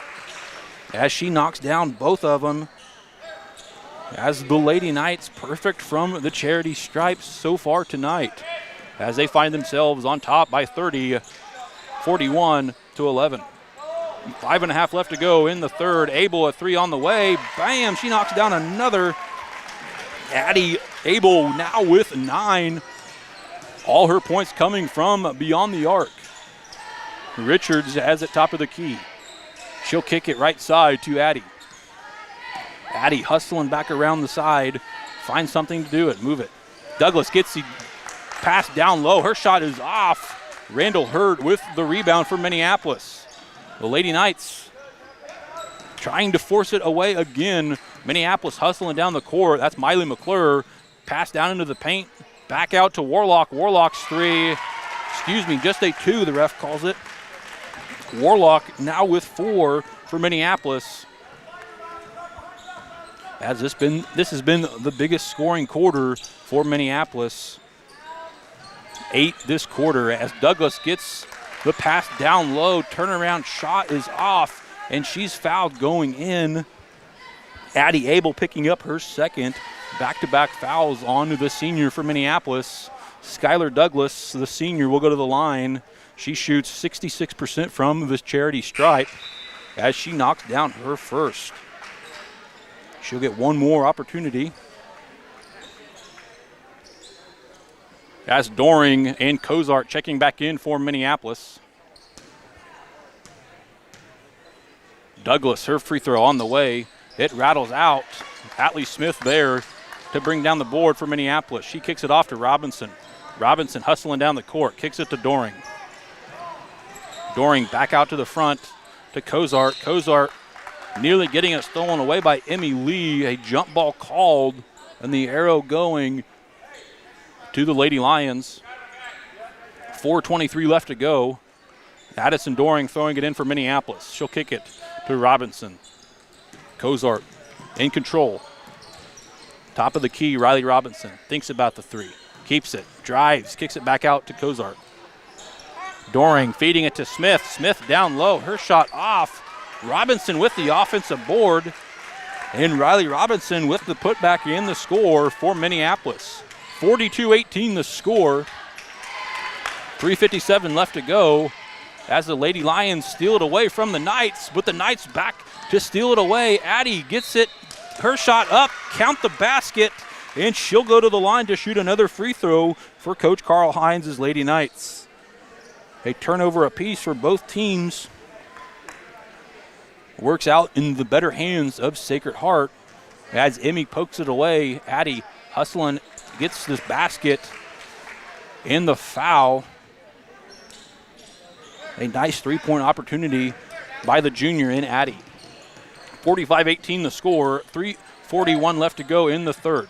as she knocks down both of them. As the Lady Knights perfect from the charity stripes so far tonight, as they find themselves on top by 30, 41-11. 5.5 left to go in the third. Abel, a 3 on the way. Bam, she knocks down another. Addie Abel now with 9. All her points coming from beyond the arc. Richards has it top of the key. She'll kick it right side to Addie. Addie hustling back around the side. Finds something to do it. Move it. Douglas gets the pass down low. Her shot is off. Randall Hurd with the rebound for Minneapolis. The Lady Knights trying to force it away again. Minneapolis hustling down the court. That's Miley McClure. Pass down into the paint. Back out to Warlock. Warlock's 3. Just a 2, the ref calls it. Warlock now with 4 for Minneapolis. As this has been the biggest scoring quarter for Minneapolis. 8 this quarter, as Douglas gets the pass down low. Turnaround shot is off, and she's fouled going in. Addie Abel picking up her second. Back-to-back fouls on to the senior for Minneapolis. Skylar Douglas, the senior, will go to the line. She shoots 66% from this charity stripe as she knocks down her first. She'll get one more opportunity. As Doring and Cozart checking back in for Minneapolis. Douglas, her free throw on the way. It rattles out. Atlee Smith there to bring down the board for Minneapolis. She kicks it off to Robinson. Robinson hustling down the court, kicks it to Doring. Doring back out to the front to Cozart. Cozart nearly getting it stolen away by Emmy Lee. A jump ball called, and the arrow going to the Lady Lions. 4:23 left to go. Addison Doring throwing it in for Minneapolis. She'll kick it to Robinson. Cozart in control. Top of the key, Riley Robinson thinks about the 3. Keeps it, drives, kicks it back out to Cozart. Doring feeding it to Smith. Smith down low, her shot off. Robinson with the offensive board. And Riley Robinson with the putback in the score for Minneapolis. 42-18 the score. 3:57 left to go as the Lady Lions steal it away from the Knights, but the Knights back to steal it away. Addie gets it, her shot up, count the basket, and she'll go to the line to shoot another free throw for Coach Carl Hines' Lady Knights. A turnover apiece for both teams. Works out in the better hands of Sacred Heart as Emmy pokes it away. Addie hustling, gets this basket and the foul. A nice three-point opportunity by the junior in Addie. 45-18 the score, 3:41 left to go in the third.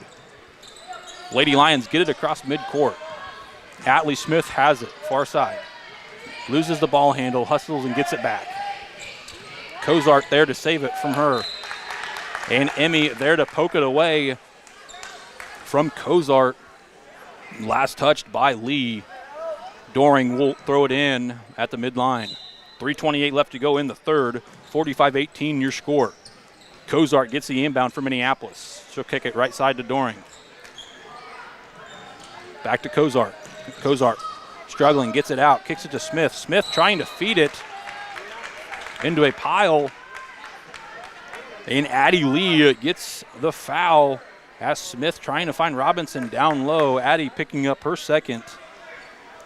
Lady Lions get it across midcourt. Atlee Smith has it, far side. Loses the ball handle, hustles and gets it back. Cozart there to save it from her. And Emmy there to poke it away from Cozart. Last touched by Lee. Doring will throw it in at the midline. 3:28 left to go in the third. 45-18 your score. Cozart gets the inbound for Minneapolis. She'll kick it right side to Doring. Back to Cozart. Cozart struggling, gets it out, kicks it to Smith. Smith trying to feed it into a pile. And Addie Lee gets the foul as Smith trying to find Robinson down low. Addie picking up her second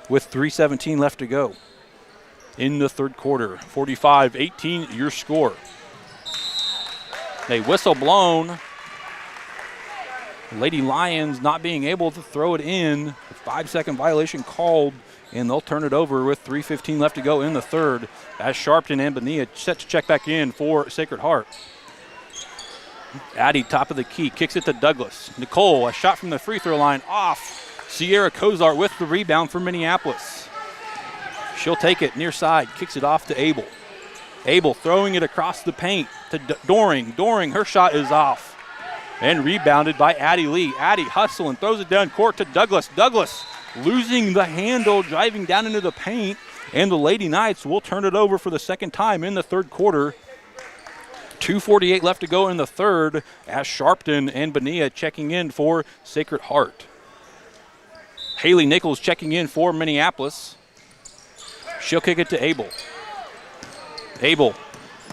with 3:17 left to go in the third quarter. 45-18 your score. A whistle blown. Lady Lions not being able to throw it in. A 5-second violation called and they'll turn it over with 3:15 left to go in the third as Sharpton and Bonilla set to check back in for Sacred Heart. Addie, top of the key, kicks it to Douglas. Nicole, a shot from the free throw line off. Sierra Kozart with the rebound for Minneapolis. She'll take it near side, kicks it off to Abel. Abel throwing it across the paint to Doring. Doring, her shot is off and rebounded by Addie Lee. Addie hustling, throws it down court to Douglas. Douglas losing the handle, driving down into the paint, and the Lady Knights will turn it over for the second time in the third quarter. 2:48 left to go in the third as Sharpton and Bonilla checking in for Sacred Heart. Haley Nichols checking in for Minneapolis. She'll kick it to Abel. Abel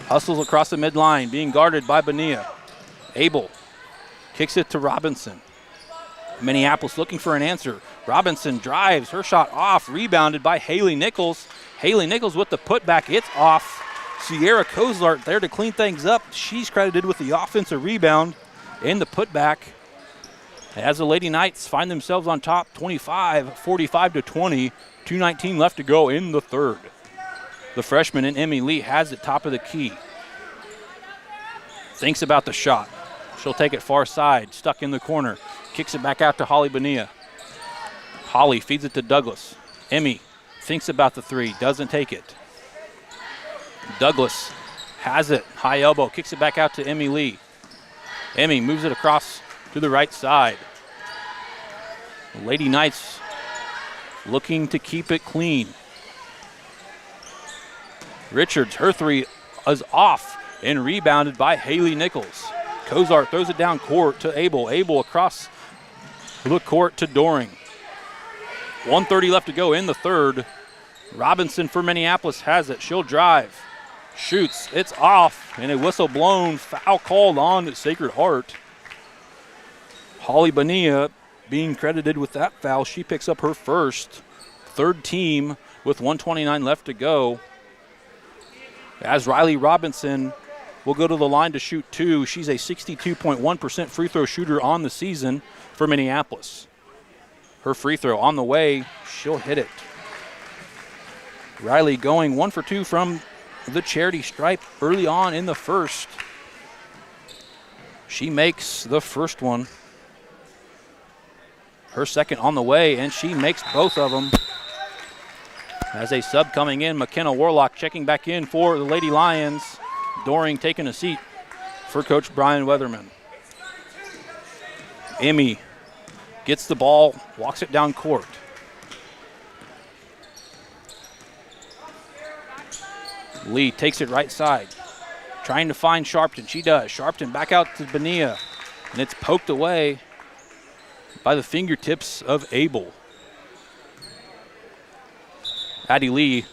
hustles across the midline, being guarded by Bonilla. Abel kicks it to Robinson. Minneapolis looking for an answer. Robinson drives, her shot off, rebounded by Haley Nichols. Haley Nichols with the putback, it's off. Sierra Kozart there to clean things up. She's credited with the offensive rebound and the putback as the Lady Knights find themselves on top 45-20. 2:19 left to go in the third. The freshman in Emmy Lee has it top of the key. Thinks about the shot. She'll take it far side, stuck in the corner. Kicks it back out to Holly Bonilla. Holly feeds it to Douglas. Emmy thinks about the three, doesn't take it. Douglas has it, high elbow, kicks it back out to Emmy Lee. Emmy moves it across to the right side. Lady Knights looking to keep it clean. Richards, her three is off and rebounded by Haley Nichols. Kozart throws it down court to Abel. Abel across the court to Doring. 1:30 left to go in the third. Robinson for Minneapolis has it. She'll drive. Shoots. It's off. And a whistle blown. Foul called on Sacred Heart. Holly Bonilla being credited with that foul. She picks up her first. Third team with 1:29 left to go. As Riley Robinson will go to the line to shoot two. She's a 62.1% free throw shooter on the season for Minneapolis. Her free throw on the way. She'll hit it. Riley going 1 for 2 from the charity stripe early on in the first. She makes the first one. Her second on the way, and she makes both of them. As a sub coming in, McKenna Warlock checking back in for the Lady Lions. Doring taking a seat for Coach Brian Weatherman. Emmy gets the ball, walks it down court. Lee takes it right side, trying to find Sharpton. She does. Sharpton back out to Bonilla, and it's poked away by the fingertips of Abel. Addie Lee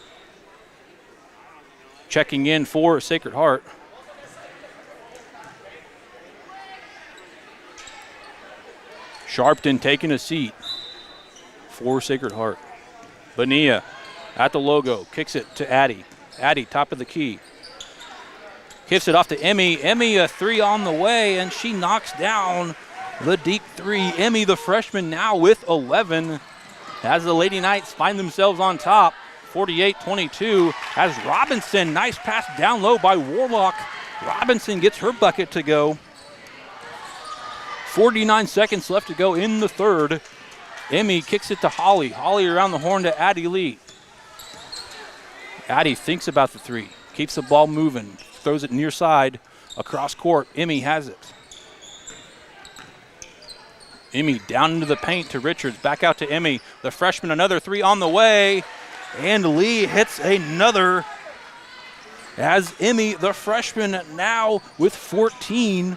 checking in for Sacred Heart. Sharpton taking a seat for Sacred Heart. Bonilla at the logo, kicks it to Addie. Addie, top of the key. Kicks it off to Emmy. Emmy, a three on the way, and she knocks down the deep three. Emmy, the freshman, now with 11. As the Lady Knights find themselves on top, 48-22. As Robinson, nice pass down low by Warlock. Robinson gets her bucket to go. 49 seconds left to go in the third. Emmy kicks it to Holly. Holly around the horn to Addie Lee. Addie thinks about the three, keeps the ball moving, throws it near side, across court. Emmy has it. Emmy down into the paint to Richards, back out to Emmy. The freshman, another three on the way, and Lee hits another. As Emmy, the freshman, now with 14.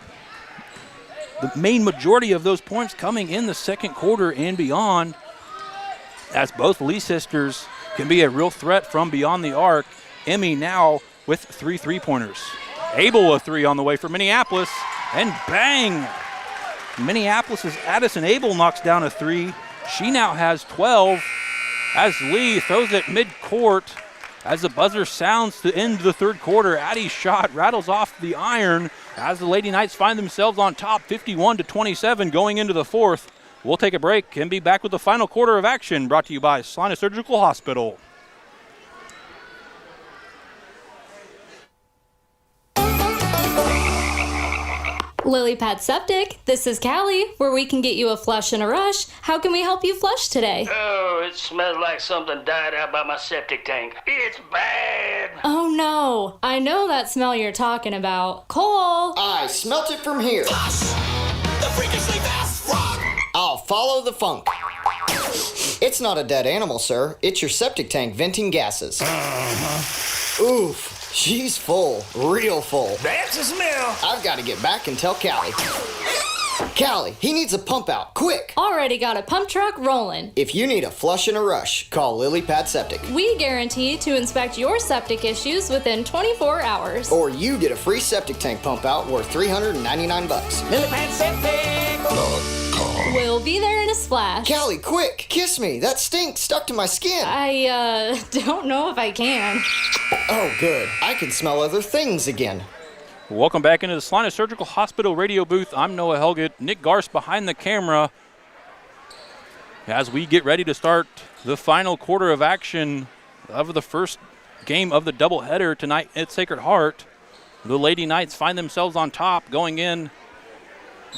The main majority of those points coming in the second quarter and beyond, as both Lee sisters can be a real threat from beyond the arc. Emmy now with 3 3-pointers. Abel a three on the way for Minneapolis, and bang! Minneapolis' Addison Abel knocks down a three. She now has 12 as Lee throws it mid-court. As the buzzer sounds to end the third quarter, Addie's shot rattles off the iron as the Lady Knights find themselves on top 51-27 going into the fourth. We'll take a break and be back with the final quarter of action, brought to you by Salina Surgical Hospital. Lily Pad Septic, this is Callie, where we can get you a flush in a rush. How can we help you flush today? Oh, it smells like something died out by my septic tank. It's bad. Oh no, I know that smell you're talking about. Cole! I smelt it from here. The freakishly fast frog! I'll follow the funk. It's not a dead animal, sir. It's your septic tank venting gases. Oof. She's full, real full. That's a smell. I've got to get back and tell Callie. Callie, he needs a pump out, quick. Already got a pump truck rolling. If you need a flush and a rush, call Lily Pad Septic. We guarantee to inspect your septic issues within 24 hours. Or you get a free septic tank pump out worth $399. Lily Pad Septic. We'll be there in a splash. Callie, quick, kiss me. That stink stuck to my skin. I don't know if I can. Oh, good. I can smell other things again. Welcome back into the Salina Surgical Hospital radio booth. I'm Noah Helget. Nick Garst behind the camera as we get ready to start the final quarter of action of the first game of the doubleheader tonight at Sacred Heart. The Lady Knights find themselves on top going in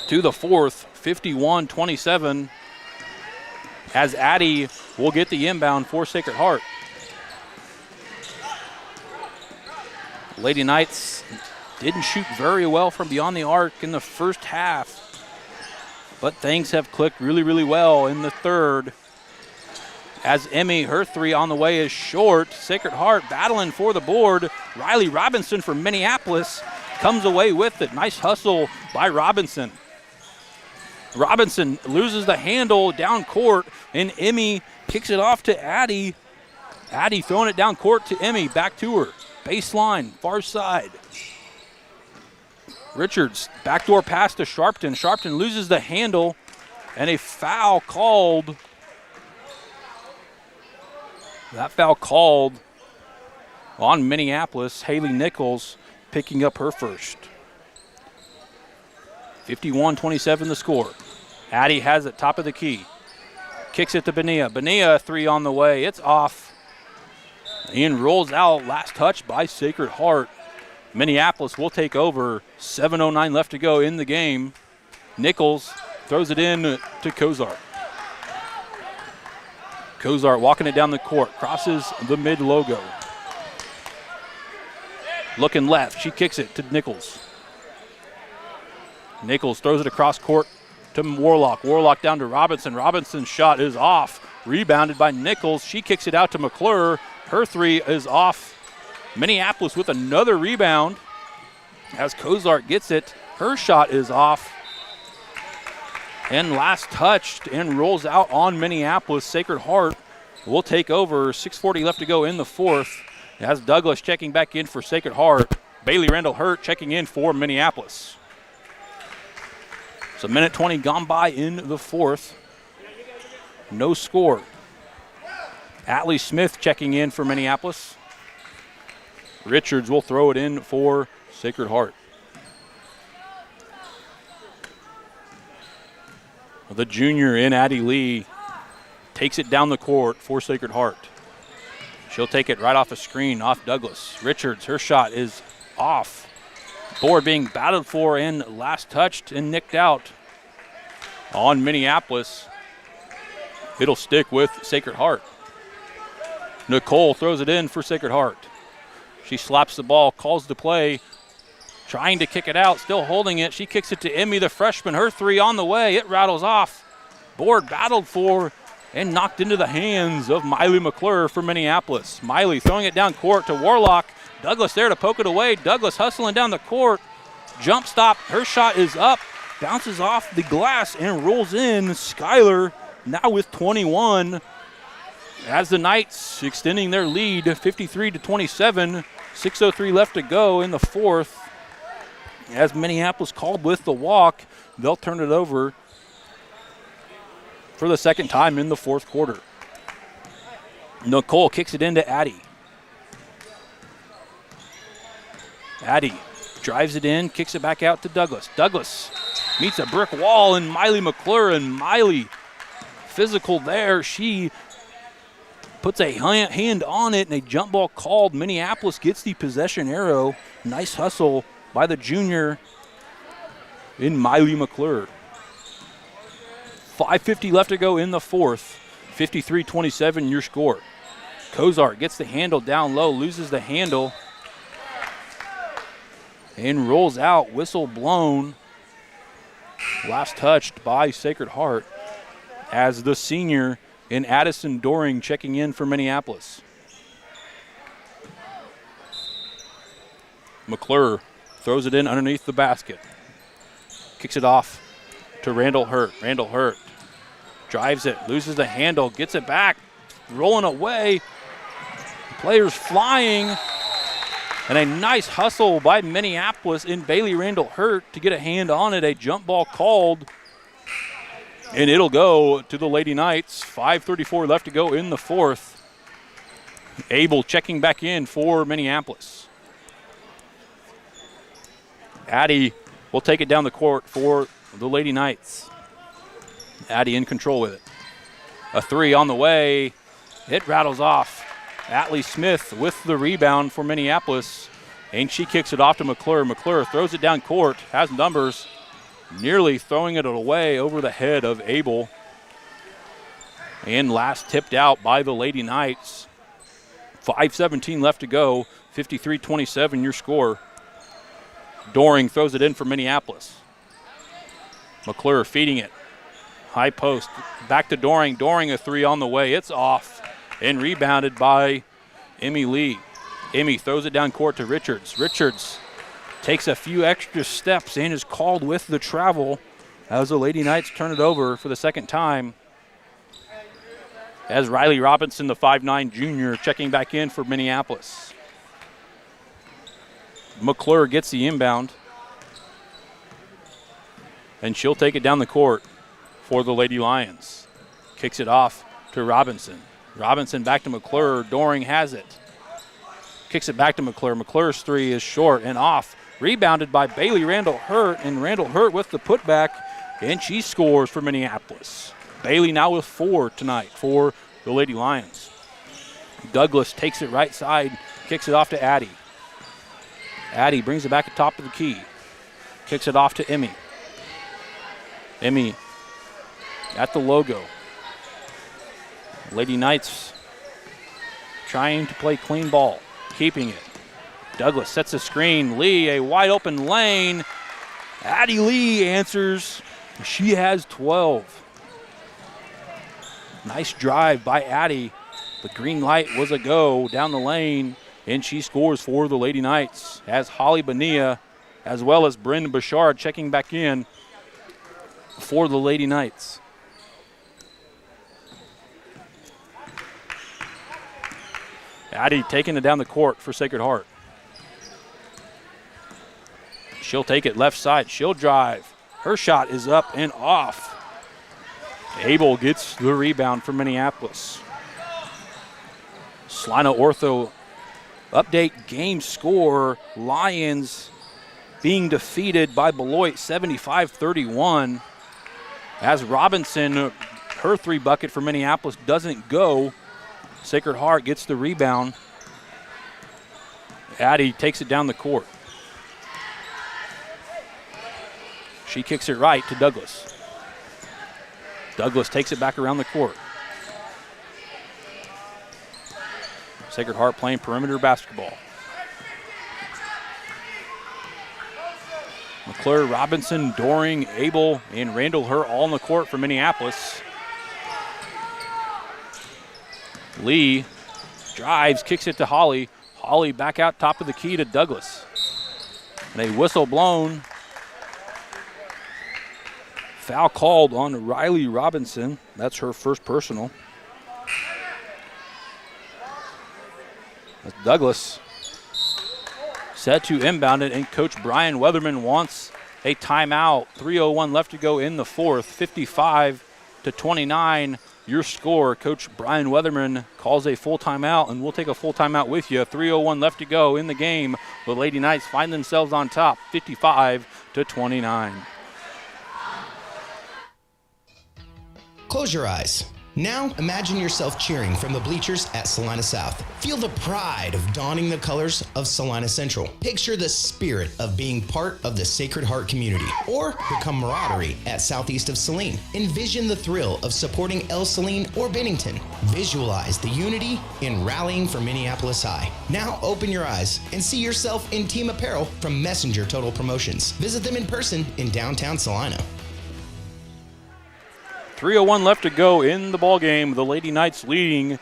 to the fourth, 51-27, as Addie will get the inbound for Sacred Heart. Lady Knights didn't shoot very well from beyond the arc in the first half, but things have clicked really, really well in the third. As Emmy, her three on the way is short. Sacred Heart battling for the board. Riley Robinson from Minneapolis comes away with it. Nice hustle by Robinson. Robinson loses the handle down court, and Emmy kicks it off to Addie. Addie throwing it down court to Emmy, back to her. Baseline, far side. Richards, backdoor pass to Sharpton. Sharpton loses the handle, and a foul called. That foul called on Minneapolis. Haley Nichols picking up her first. 51-27 the score. Addie has it top of the key. Kicks it to Bonilla. Bonilla, three on the way. It's off. And rolls out. Last touch by Sacred Heart. Minneapolis will take over. 7:09 left to go in the game. Nichols throws it in to Kozart. Kozart walking it down the court. Crosses the mid logo. Looking left. She kicks it to Nichols. Nichols throws it across court to Warlock. Warlock down to Robinson. Robinson's shot is off. Rebounded by Nichols. She kicks it out to McClure. Her three is off. Minneapolis with another rebound as Kozart gets it. Her shot is off. And last touched and rolls out on Minneapolis. Sacred Heart will take over. 6:40 left to go in the fourth. As Douglas checking back in for Sacred Heart. Bailey Randall Hurt checking in for Minneapolis. So minute 20 gone by in the fourth. No score. Atlee Smith checking in for Minneapolis. Richards will throw it in for Sacred Heart. The junior in Addie Lee takes it down the court for Sacred Heart. She'll take it right off a screen, off Douglas. Richards, her shot is off. Board being battled for and last touched and nicked out on Minneapolis. It'll stick with Sacred Heart. Nicole throws it in for Sacred Heart. She slaps the ball, calls the play, trying to kick it out, still holding it. She kicks it to Emmy, the freshman. Her three on the way. It rattles off. Board battled for and knocked into the hands of Miley McClure for Minneapolis. Miley throwing it down court to Warlock. Douglas there to poke it away. Douglas hustling down the court. Jump stop. Her shot is up. Bounces off the glass and rolls in. Skylar now with 21. As the Knights extending their lead 53-27. 6:03 left to go in the fourth. As Minneapolis called with the walk, they'll turn it over for the second time in the fourth quarter. Nicole kicks it into Addie. Addie drives it in, kicks it back out to Douglas. Douglas meets a brick wall, and Miley McClure, and Miley physical there. She puts a hand on it, and a jump ball called. Minneapolis gets the possession arrow. Nice hustle by the junior in Miley McClure. 5:50 left to go in the fourth. 53-27 your score. Kozart gets the handle down low, loses the handle, and rolls out. Whistle blown. Last touched by Sacred Heart as the senior in Addison Doring checking in for Minneapolis. McClure throws it in underneath the basket. Kicks it off to Randall Hurt. Randall Hurt drives it, loses the handle, gets it back, rolling away. Players flying. And a nice hustle by Minneapolis in Bailey Randall Hurt to get a hand on it. A jump ball called. And it'll go to the Lady Knights. 5:34 left to go in the fourth. Abel checking back in for Minneapolis. Addie will take it down the court for the Lady Knights. Addie in control with it. A three on the way. It rattles off. Atlee Smith with the rebound for Minneapolis. And she kicks it off to McClure. McClure throws it down court. Has numbers. Nearly throwing it away over the head of Abel. And last tipped out by the Lady Knights. 5:17 left to go. 53-27 your score. Doring throws it in for Minneapolis. McClure feeding it. High post. Back to Doring. Doring a three on the way. It's off. And rebounded by Emmy Lee. Emmy throws it down court to Richards. Richards takes a few extra steps and is called with the travel as the Lady Knights turn it over for the second time. As Riley Robinson, the 5'9 junior, checking back in for Minneapolis. McClure gets the inbound. And she'll take it down the court for the Lady Lions. Kicks it off to Robinson. Robinson back to McClure. Doring has it. Kicks it back to McClure. McClure's three is short and off. Rebounded by Bailey Randall Hurt, and Randall Hurt with the putback, and she scores for Minneapolis. Bailey now with 4 tonight for the Lady Lions. Douglas takes it right side, kicks it off to Addie. Addie brings it back at top of the key. Kicks it off to Emmy. Emmy at the logo. Lady Knights trying to play clean ball, keeping it. Douglas sets a screen. Lee, a wide open lane. Addie Lee answers. She has 12. Nice drive by Addie. The green light was a go down the lane, and she scores for the Lady Knights as Holly Bonilla as well as Bryn Bouchard checking back in for the Lady Knights. Addie taking it down the court for Sacred Heart. She'll take it left side. She'll drive. Her shot is up and off. Abel gets the rebound for Minneapolis. Salina Ortho update game score. Lions being defeated by Beloit 75-31. As Robinson, her three bucket for Minneapolis doesn't go. Sacred Heart gets the rebound. Addie takes it down the court. She kicks it right to Douglas. Douglas takes it back around the court. Sacred Heart playing perimeter basketball. McClure, Robinson, Doring, Abel, and Randall Hurt all on the court for Minneapolis. Lee drives, kicks it to Holly. Holly back out top of the key to Douglas. And a whistle blown. Foul called on Riley Robinson. That's her first personal. That's Douglas set to inbound it, and Coach Brian Weatherman wants a timeout. 3:01 left to go in the fourth. 55-29. Your score. Coach Brian Weatherman calls a full timeout, and we'll take a full timeout with you. 3:01 left to go in the game. The Lady Knights find themselves on top, 55-29. Close your eyes. Now imagine yourself cheering from the bleachers at Salina South. Feel the pride of donning the colors of Salina Central. Picture the spirit of being part of the Sacred Heart community or the camaraderie at southeast of Saline. Envision the thrill of supporting El Saline or Bennington. Visualize the unity in rallying for Minneapolis High. Now open your eyes and see yourself in team apparel from Messenger Total Promotions. Visit them in person in downtown Salina. 3:01 left to go in the ball game. The Lady Knights leading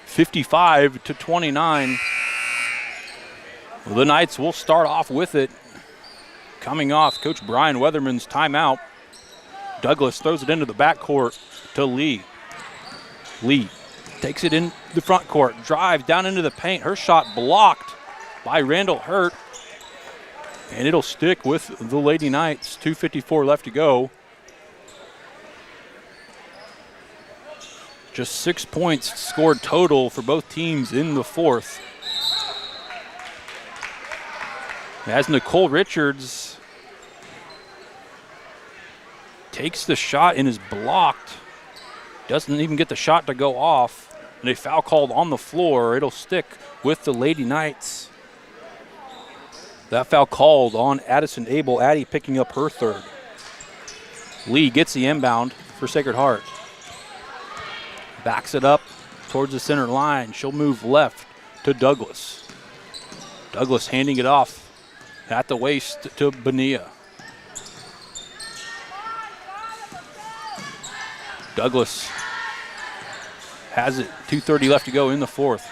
55-29. The Knights will start off with it. Coming off Coach Brian Weatherman's timeout. Douglas throws it into the backcourt to Lee. Lee takes it in the front court, drives down into the paint. Her shot blocked by Randall Hurt. And it'll stick with the Lady Knights. 2:54 left to go. Just 6 points scored total for both teams in the fourth. As Nicole Richards takes the shot and is blocked. Doesn't even get the shot to go off. And a foul called on the floor. It'll stick with the Lady Knights. That foul called on Addison Abel. Addie picking up her third. Lee gets the inbound for Sacred Heart. Backs it up towards the center line. She'll move left to Douglas. Douglas handing it off at the waist to Bonilla. Douglas has it. 2:30 left to go in the fourth.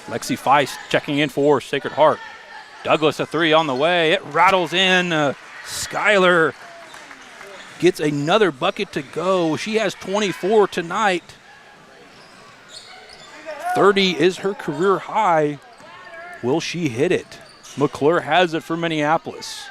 Lexi Feist checking in for Sacred Heart. Douglas a three on the way. It rattles in. Skylar gets another bucket to go. She has 24 tonight. 30 is her career high. Will she hit it? McClure has it for Minneapolis.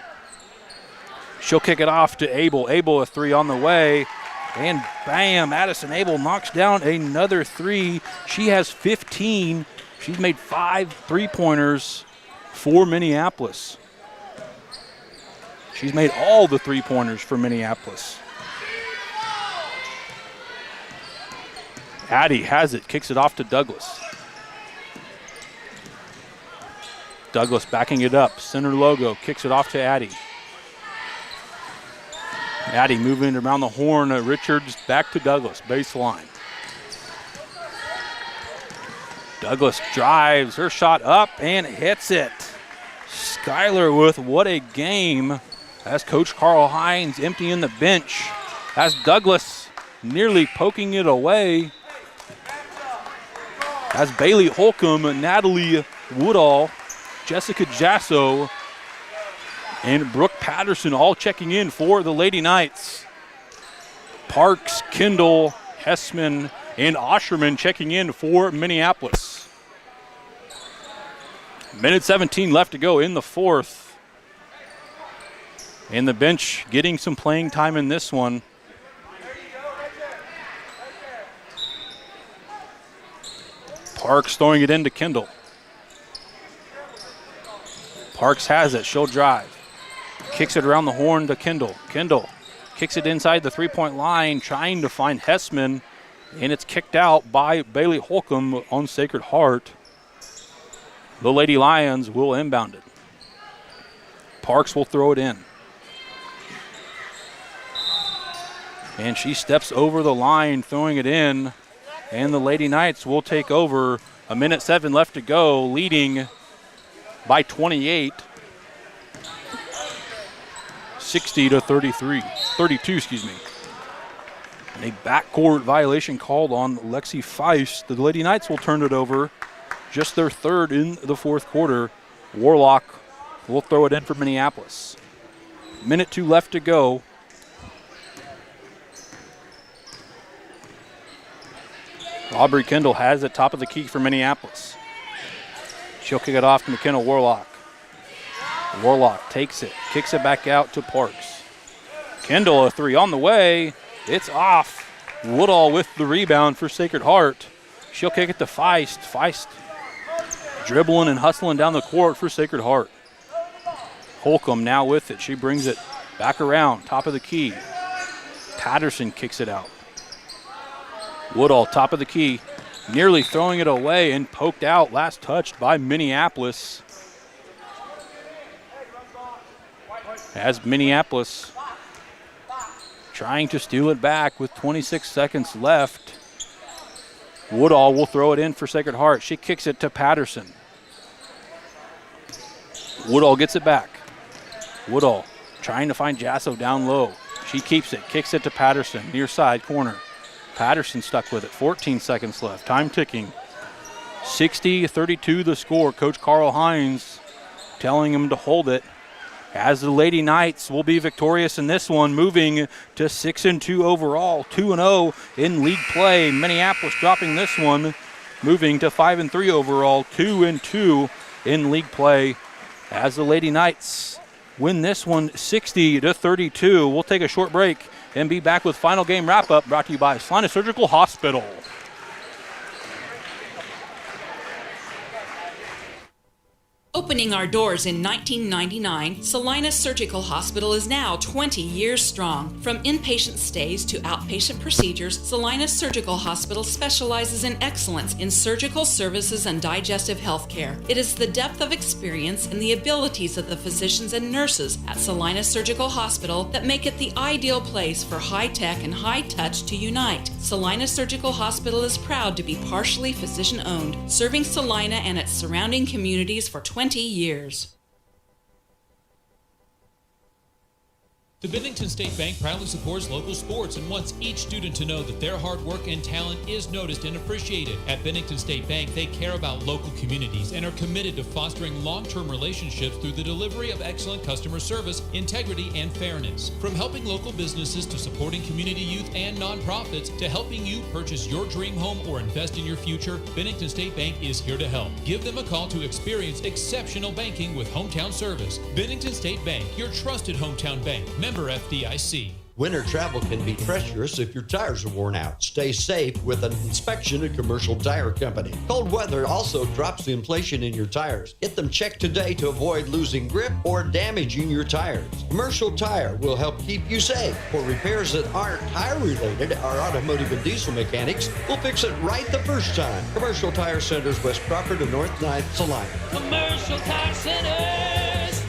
She'll kick it off to Abel. Abel a three on the way. And bam, Addison Abel knocks down another three. She has 15. She's made 5 3-pointers for Minneapolis. She's made all the 3-pointers for Minneapolis. Addie has it, kicks it off to Douglas. Douglas backing it up, center logo, kicks it off to Addie. Addie moving around the horn, Richards back to Douglas, baseline. Douglas drives, her shot up and hits it. Skylar with what a game. As Coach Carl Hines emptying the bench. As Douglas nearly poking it away. As Bailey Holcomb, Natalie Woodall, Jessica Jasso, and Brooke Patterson all checking in for the Lady Knights. Parks, Kendall, Hessman, and Osherman checking in for Minneapolis. Minute 17 left to go in the fourth. And the bench getting some playing time in this one. Parks throwing it into Kendall. Parks has it, she'll drive. Kicks it around the horn to Kendall. Kendall kicks it inside the three-point line, trying to find Hessman. And it's kicked out by Bailey Holcomb on Sacred Heart. The Lady Lions will inbound it. Parks will throw it in. And she steps over the line, throwing it in. And the Lady Knights will take over. 1:07 left to go, leading by 28. 32, excuse me. And a backcourt violation called on Lexi Feist. The Lady Knights will turn it over. Just their third in the fourth quarter. Warlock will throw it in for Minneapolis. 1:02 left to go. Aubrey Kendall has it top of the key for Minneapolis. She'll kick it off to McKenna Warlock. Warlock takes it, kicks it back out to Parks. Kendall a three on the way. It's off. Woodall with the rebound for Sacred Heart. She'll kick it to Feist. Feist dribbling and hustling down the court for Sacred Heart. Holcomb now with it. She brings it back around, top of the key. Patterson kicks it out. Woodall, top of the key, nearly throwing it away and poked out. Last touched by Minneapolis. As Minneapolis trying to steal it back with 26 seconds left. Woodall will throw it in for Sacred Heart. She kicks it to Patterson. Woodall gets it back. Woodall trying to find Jasso down low. She keeps it, kicks it to Patterson, near side corner. Patterson stuck with it, 14 seconds left, time ticking. 60-32 the score. Coach Carl Hines telling him to hold it, as the Lady Knights will be victorious in this one, moving to 6-2 overall, 2-0 in league play. Minneapolis dropping this one, moving to 5-3 overall, 2-2 in league play, as the Lady Knights win this one 60-32. We'll take a short break and be back with final game wrap-up, brought to you by Salina Surgical Hospital. Opening our doors in 1999, Salina Surgical Hospital is now 20 years strong. From inpatient stays to outpatient procedures, Salina Surgical Hospital specializes in excellence in surgical services and digestive health care. It is the depth of experience and the abilities of the physicians and nurses at Salina Surgical Hospital that make it the ideal place for high-tech and high-touch to unite. Salina Surgical Hospital is proud to be partially physician-owned, serving Salina and its surrounding communities for 20 years. The Bennington State Bank proudly supports local sports and wants each student to know that their hard work and talent is noticed and appreciated. At Bennington State Bank, they care about local communities and are committed to fostering long-term relationships through the delivery of excellent customer service, integrity, and fairness. From helping local businesses to supporting community youth and nonprofits to helping you purchase your dream home or invest in your future, Bennington State Bank is here to help. Give them a call to experience exceptional banking with hometown service. Bennington State Bank, your trusted hometown bank. Member FDIC. Winter travel can be treacherous if your tires are worn out. Stay safe with an inspection at Commercial Tire Company. Cold weather also drops the inflation in your tires. Get them checked today to avoid losing grip or damaging your tires. Commercial Tire will help keep you safe. For repairs that aren't tire related, our automotive and diesel mechanics will fix it right the first time. Commercial Tire Centers, West Crawford and North 9th, Salina. Commercial Tire Centers,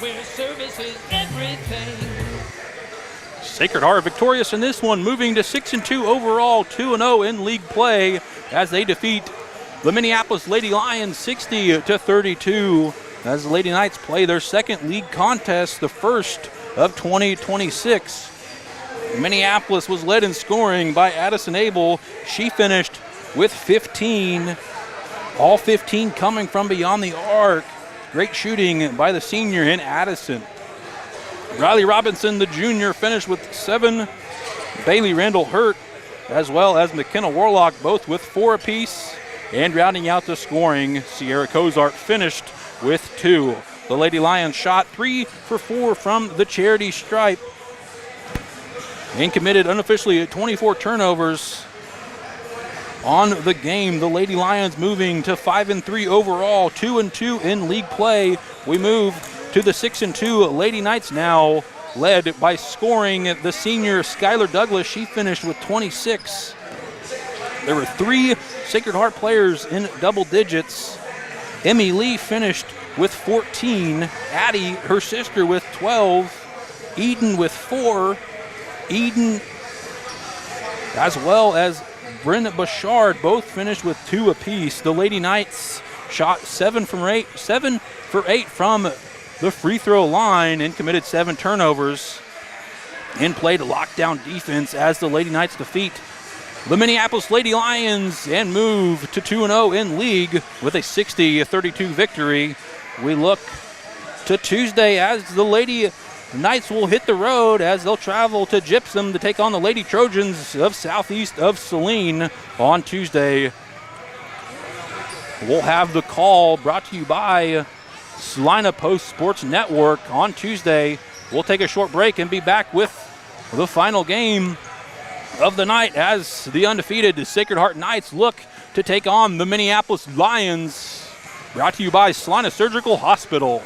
where service is everything. Sacred Heart victorious in this one, moving to 6-2 overall, 2-0 in league play as they defeat the Minneapolis Lady Lions 60-32 as the Lady Knights play their second league contest, the first of 2026. Minneapolis was led in scoring by Addison Abel. She finished with 15, all 15 coming from beyond the arc. Great shooting by the senior in Addison. Riley Robinson, the junior, finished with 7. Bailey Randall Hurt, as well as McKenna Warlock, both with 4 apiece. And rounding out the scoring, Sierra Cozart finished with 2. The Lady Lions shot 3 for 4 from the charity stripe and committed unofficially 24 turnovers on the game. The Lady Lions moving to 5-3 overall, 2-2 in league play. We move to the 6-2 Lady Knights now, led by scoring the senior Skylar Douglas. She finished with 26. There were 3 Sacred Heart players in double digits. Emmy Lee finished with 14. Addie, her sister, with 12. Eden with 4. Eden, as well as Brenda Bouchard, both finished with 2 apiece. The Lady Knights shot 7 for 8 from the free throw line and committed 7 turnovers and played lockdown defense as the Lady Knights defeat the Minneapolis Lady Lions and move to 2-0 in league with a 60-32 victory. We look to Tuesday as the Lady Knights will hit the road as they'll travel to Gypsum to take on the Lady Trojans of southeast of Saline on Tuesday. We'll have the call brought to you by Salina Post Sports Network on Tuesday. We'll take a short break and be back with the final game of the night as the undefeated Sacred Heart Knights look to take on the Minneapolis Lions. Brought to you by Salina Surgical Hospital.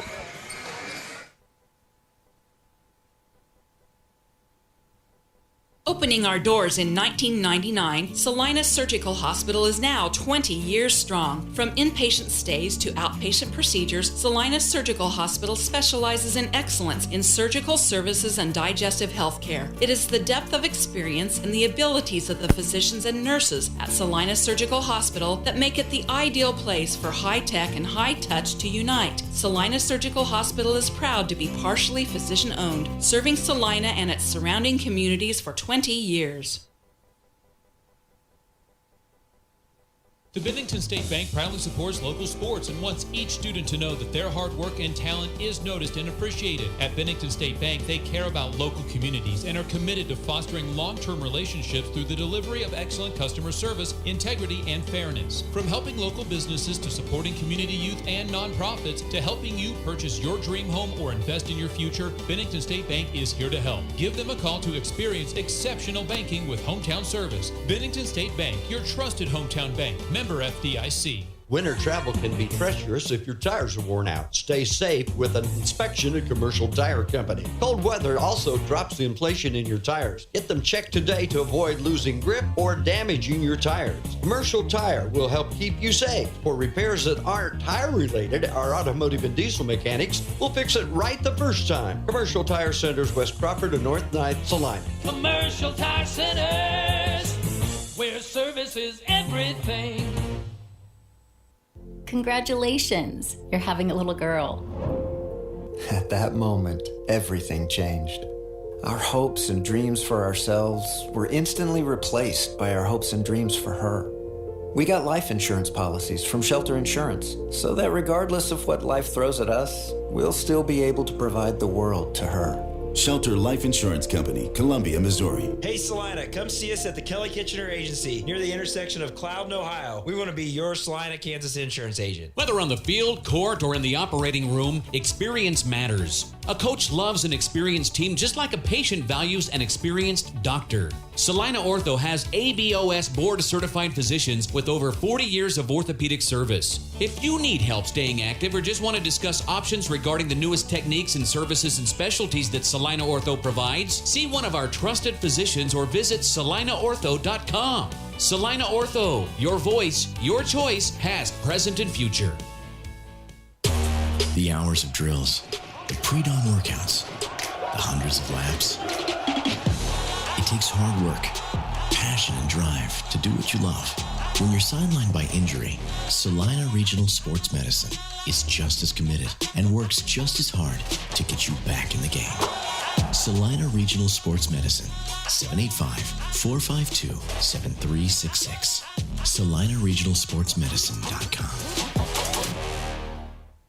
Opening our doors in 1999, Salina Surgical Hospital is now 20 years strong. From inpatient stays to outpatient procedures, Salina Surgical Hospital specializes in excellence in surgical services and digestive health care. It is the depth of experience and the abilities of the physicians and nurses at Salina Surgical Hospital that make it the ideal place for high-tech and high-touch to unite. Salina Surgical Hospital is proud to be partially physician-owned, serving Salina and its surrounding communities for 20 years. The Bennington State Bank proudly supports local sports and wants each student to know that their hard work and talent is noticed and appreciated. At Bennington State Bank, they care about local communities and are committed to fostering long-term relationships through the delivery of excellent customer service, integrity, and fairness. From helping local businesses to supporting community youth and nonprofits to helping you purchase your dream home or invest in your future, Bennington State Bank is here to help. Give them a call to experience exceptional banking with hometown service. Bennington State Bank, your trusted hometown bank. Member FDIC. Winter travel can be treacherous if your tires are worn out. Stay safe with an inspection at Commercial Tire Company. Cold weather also drops the inflation in your tires. Get them checked today to avoid losing grip or damaging your tires. Commercial Tire will help keep you safe. For repairs that aren't tire related, our automotive and diesel mechanics will fix it right the first time. Commercial Tire Centers, West Crawford and North 9th, Salina. Commercial Tire Centers, where service is everything. Congratulations, you're having a little girl. At that moment, everything changed. Our hopes and dreams for ourselves were instantly replaced by our hopes and dreams for her. We got life insurance policies from Shelter Insurance, so that regardless of what life throws at us, we'll still be able to provide the world to her. Shelter Life Insurance Company, Columbia, Missouri. Hey Salina, come see us at the Kelly Kitchener Agency near the intersection of Cloud and Ohio. We want to be your Salina, Kansas insurance agent. Whether on the field, court, or in the operating room, experience matters. A coach loves an experienced team just like a patient values an experienced doctor. Salina Ortho has ABOS board-certified physicians with over 40 years of orthopedic service. If you need help staying active or just want to discuss options regarding the newest techniques and services and specialties that Salina Ortho provides, see one of our trusted physicians or visit salinaortho.com. Salina Ortho, your voice, your choice, past, present, and future. The hours of drills, the pre-dawn workouts, the hundreds of laps. It takes hard work, passion, and drive to do what you love. When you're sidelined by injury, Salina Regional Sports Medicine is just as committed and works just as hard to get you back in the game. Salina Regional Sports Medicine, 785-452-7366. SalinaRegionalSportsMedicine.com.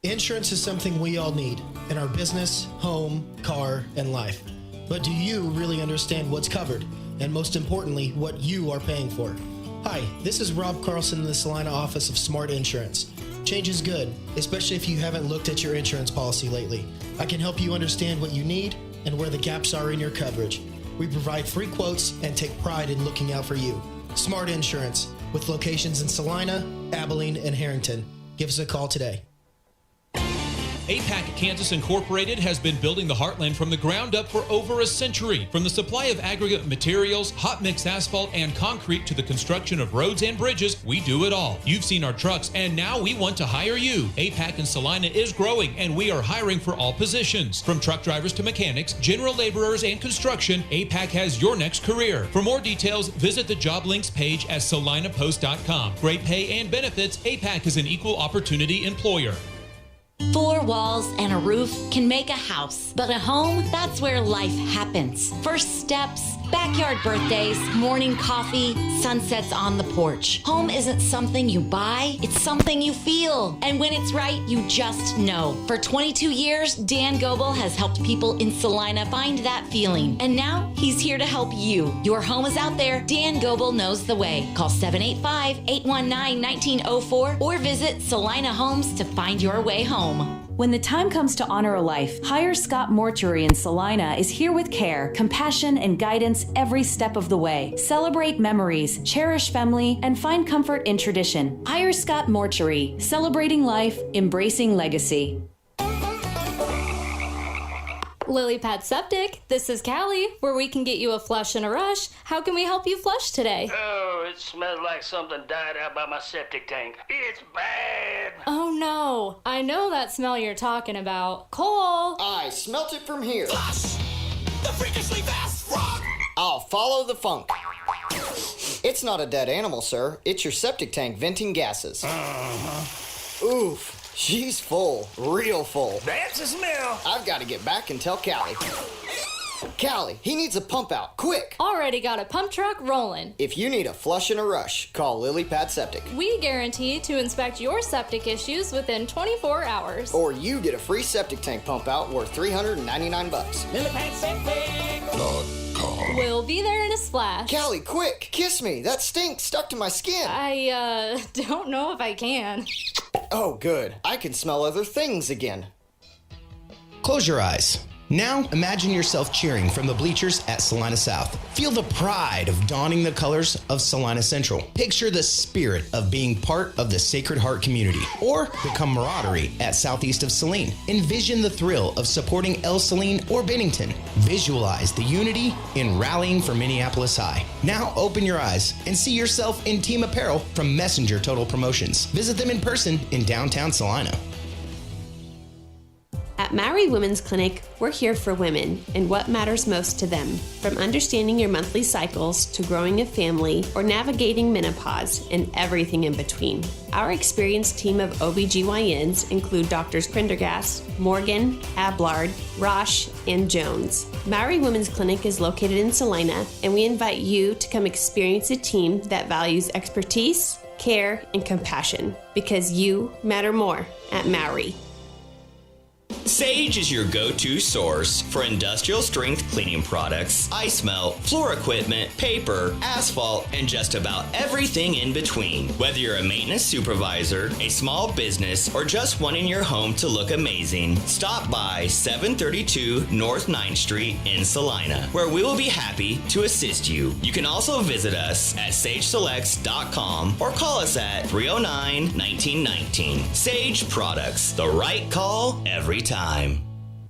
Insurance is something we all need in our business, home, car, and life. But do you really understand what's covered? And most importantly, what you are paying for? Hi, this is Rob Carlson in the Salina office of Smart Insurance. Change is good, especially if you haven't looked at your insurance policy lately. I can help you understand what you need and where the gaps are in your coverage. We provide free quotes and take pride in looking out for you. Smart Insurance, with locations in Salina, Abilene, and Harrington. Give us a call today. APAC Kansas Incorporated has been building the heartland from the ground up for over a century. From the supply of aggregate materials, hot mix asphalt, and concrete to the construction of roads and bridges, we do it all. You've seen our trucks, and now we want to hire you. APAC in Salina is growing, and we are hiring for all positions. From truck drivers to mechanics, general laborers, and construction, APAC has your next career. For more details, visit the job links page at salinapost.com. Great pay and benefits, APAC is an equal opportunity employer. 4 walls and a roof can make a house, but a home, that's where life happens. First steps, backyard birthdays, morning coffee, sunsets on the porch. Home isn't something you buy, it's something you feel. And when it's right, you just know. For 22 years, Dan Goebel has helped people in Salina find that feeling. And now, he's here to help you. Your home is out there, Dan Goebel knows the way. Call 785-819-1904 or visit Salina Homes to find your way home. When the time comes to honor a life, Hire Scott Mortuary in Salina is here with care, compassion, and guidance every step of the way. Celebrate memories, cherish family, and find comfort in tradition. Hire Scott Mortuary, celebrating life, embracing legacy. Lily Pad Septic, this is Callie, where we can get you a flush in a rush. How can we help you flush today? Oh, it smells like something died out by my septic tank. It's bad. Oh no, I know that smell you're talking about. Cole! I smelt it from here. Flush! The freakishly fast rock! I'll follow the funk. It's not a dead animal, sir. It's your septic tank venting gases. Oof. She's full, real full. That's the smell. I've got to get back and tell Callie. Callie, he needs a pump out, quick. Already got a pump truck rolling. If you need a flush in a rush, call Lily Pad Septic. We guarantee to inspect your septic issues within 24 hours. Or you get a free septic tank pump out worth $399. Lily Pad Septic. We'll be there in a splash. Callie, quick, kiss me. That stink stuck to my skin. I don't know if I can. Oh, good. I can smell other things again. Close your eyes. Now, imagine yourself cheering from the bleachers at Salina South. Feel the pride of donning the colors of Salina Central. Picture the spirit of being part of the Sacred Heart community or the camaraderie at southeast of Saline. Envision the thrill of supporting El Saline or Bennington. Visualize the unity in rallying for Minneapolis High. Now open your eyes and see yourself in team apparel from Messenger Total Promotions. Visit them in person in downtown Salina. At Maori Women's Clinic, we're here for women and what matters most to them. From understanding your monthly cycles to growing a family or navigating menopause and everything in between. Our experienced team of OBGYNs include Drs. Prendergast, Morgan, Ablard, Rosh, and Jones. Maori Women's Clinic is located in Salina, and we invite you to come experience a team that values expertise, care, and compassion because you matter more at Maori. Sage is your go-to source for industrial strength cleaning products, ice melt, floor equipment, paper, asphalt, and just about everything in between. Whether you're a maintenance supervisor, a small business, or just wanting your home to look amazing, stop by 732 North 9th Street in Salina, where we will be happy to assist you. You can also visit us at sageselects.com or call us at 309-1919. Sage Products, the right call every time.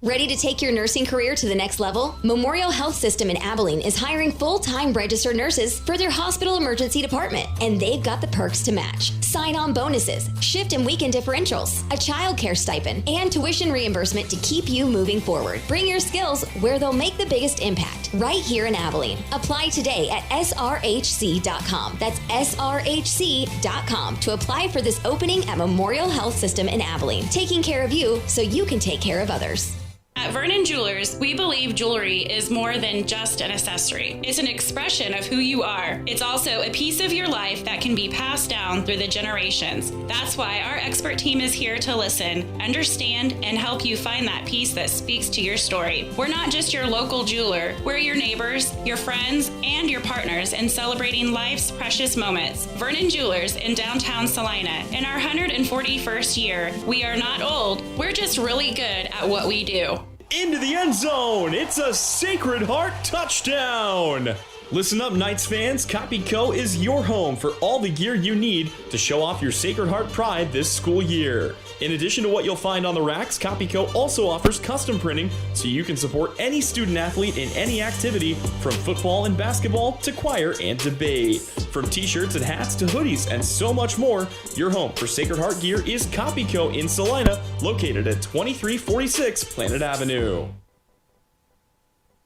Ready to take your nursing career to the next level? Memorial Health System in Abilene is hiring full-time registered nurses for their hospital emergency department, and they've got the perks to match. Sign-on bonuses, shift and weekend differentials, a child care stipend, and tuition reimbursement to keep you moving forward. Bring your skills where they'll make the biggest impact, right here in Abilene. Apply today at srhc.com. That's srhc.com to apply for this opening at Memorial Health System in Abilene, taking care of you so you can take care of others. At Vernon Jewelers, we believe jewelry is more than just an accessory. It's an expression of who you are. It's also a piece of your life that can be passed down through the generations. That's why our expert team is here to listen, understand, and help you find that piece that speaks to your story. We're not just your local jeweler. We're your neighbors, your friends, and your partners in celebrating life's precious moments. Vernon Jewelers in downtown Salina. In our 141st year, we are not old. We're just really good at what we do. Into the end zone! It's a Sacred Heart touchdown! Listen up, Knights fans. Copy Co. is your home for all the gear you need to show off your Sacred Heart pride this school year. In addition to what you'll find on the racks, Copy Co. also offers custom printing so you can support any student athlete in any activity from football and basketball to choir and debate. From t-shirts and hats to hoodies and so much more, your home for Sacred Heart gear is Copy Co. in Salina, located at 2346 Planet Avenue.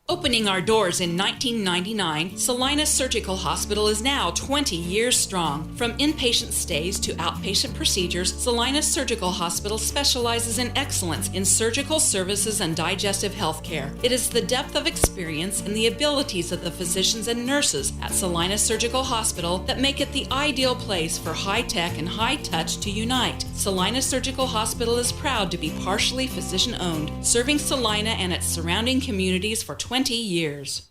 Opening our doors in 1999, Salina Surgical Hospital is now 20 years strong. From inpatient stays to outpatient procedures, Salina Surgical Hospital specializes in excellence in surgical services and digestive health care. It is the depth of experience and the abilities of the physicians and nurses at Salina Surgical Hospital that make it the ideal place for high-tech and high-touch to unite. Salina Surgical Hospital is proud to be partially physician-owned, serving Salina and its surrounding communities for 20 years.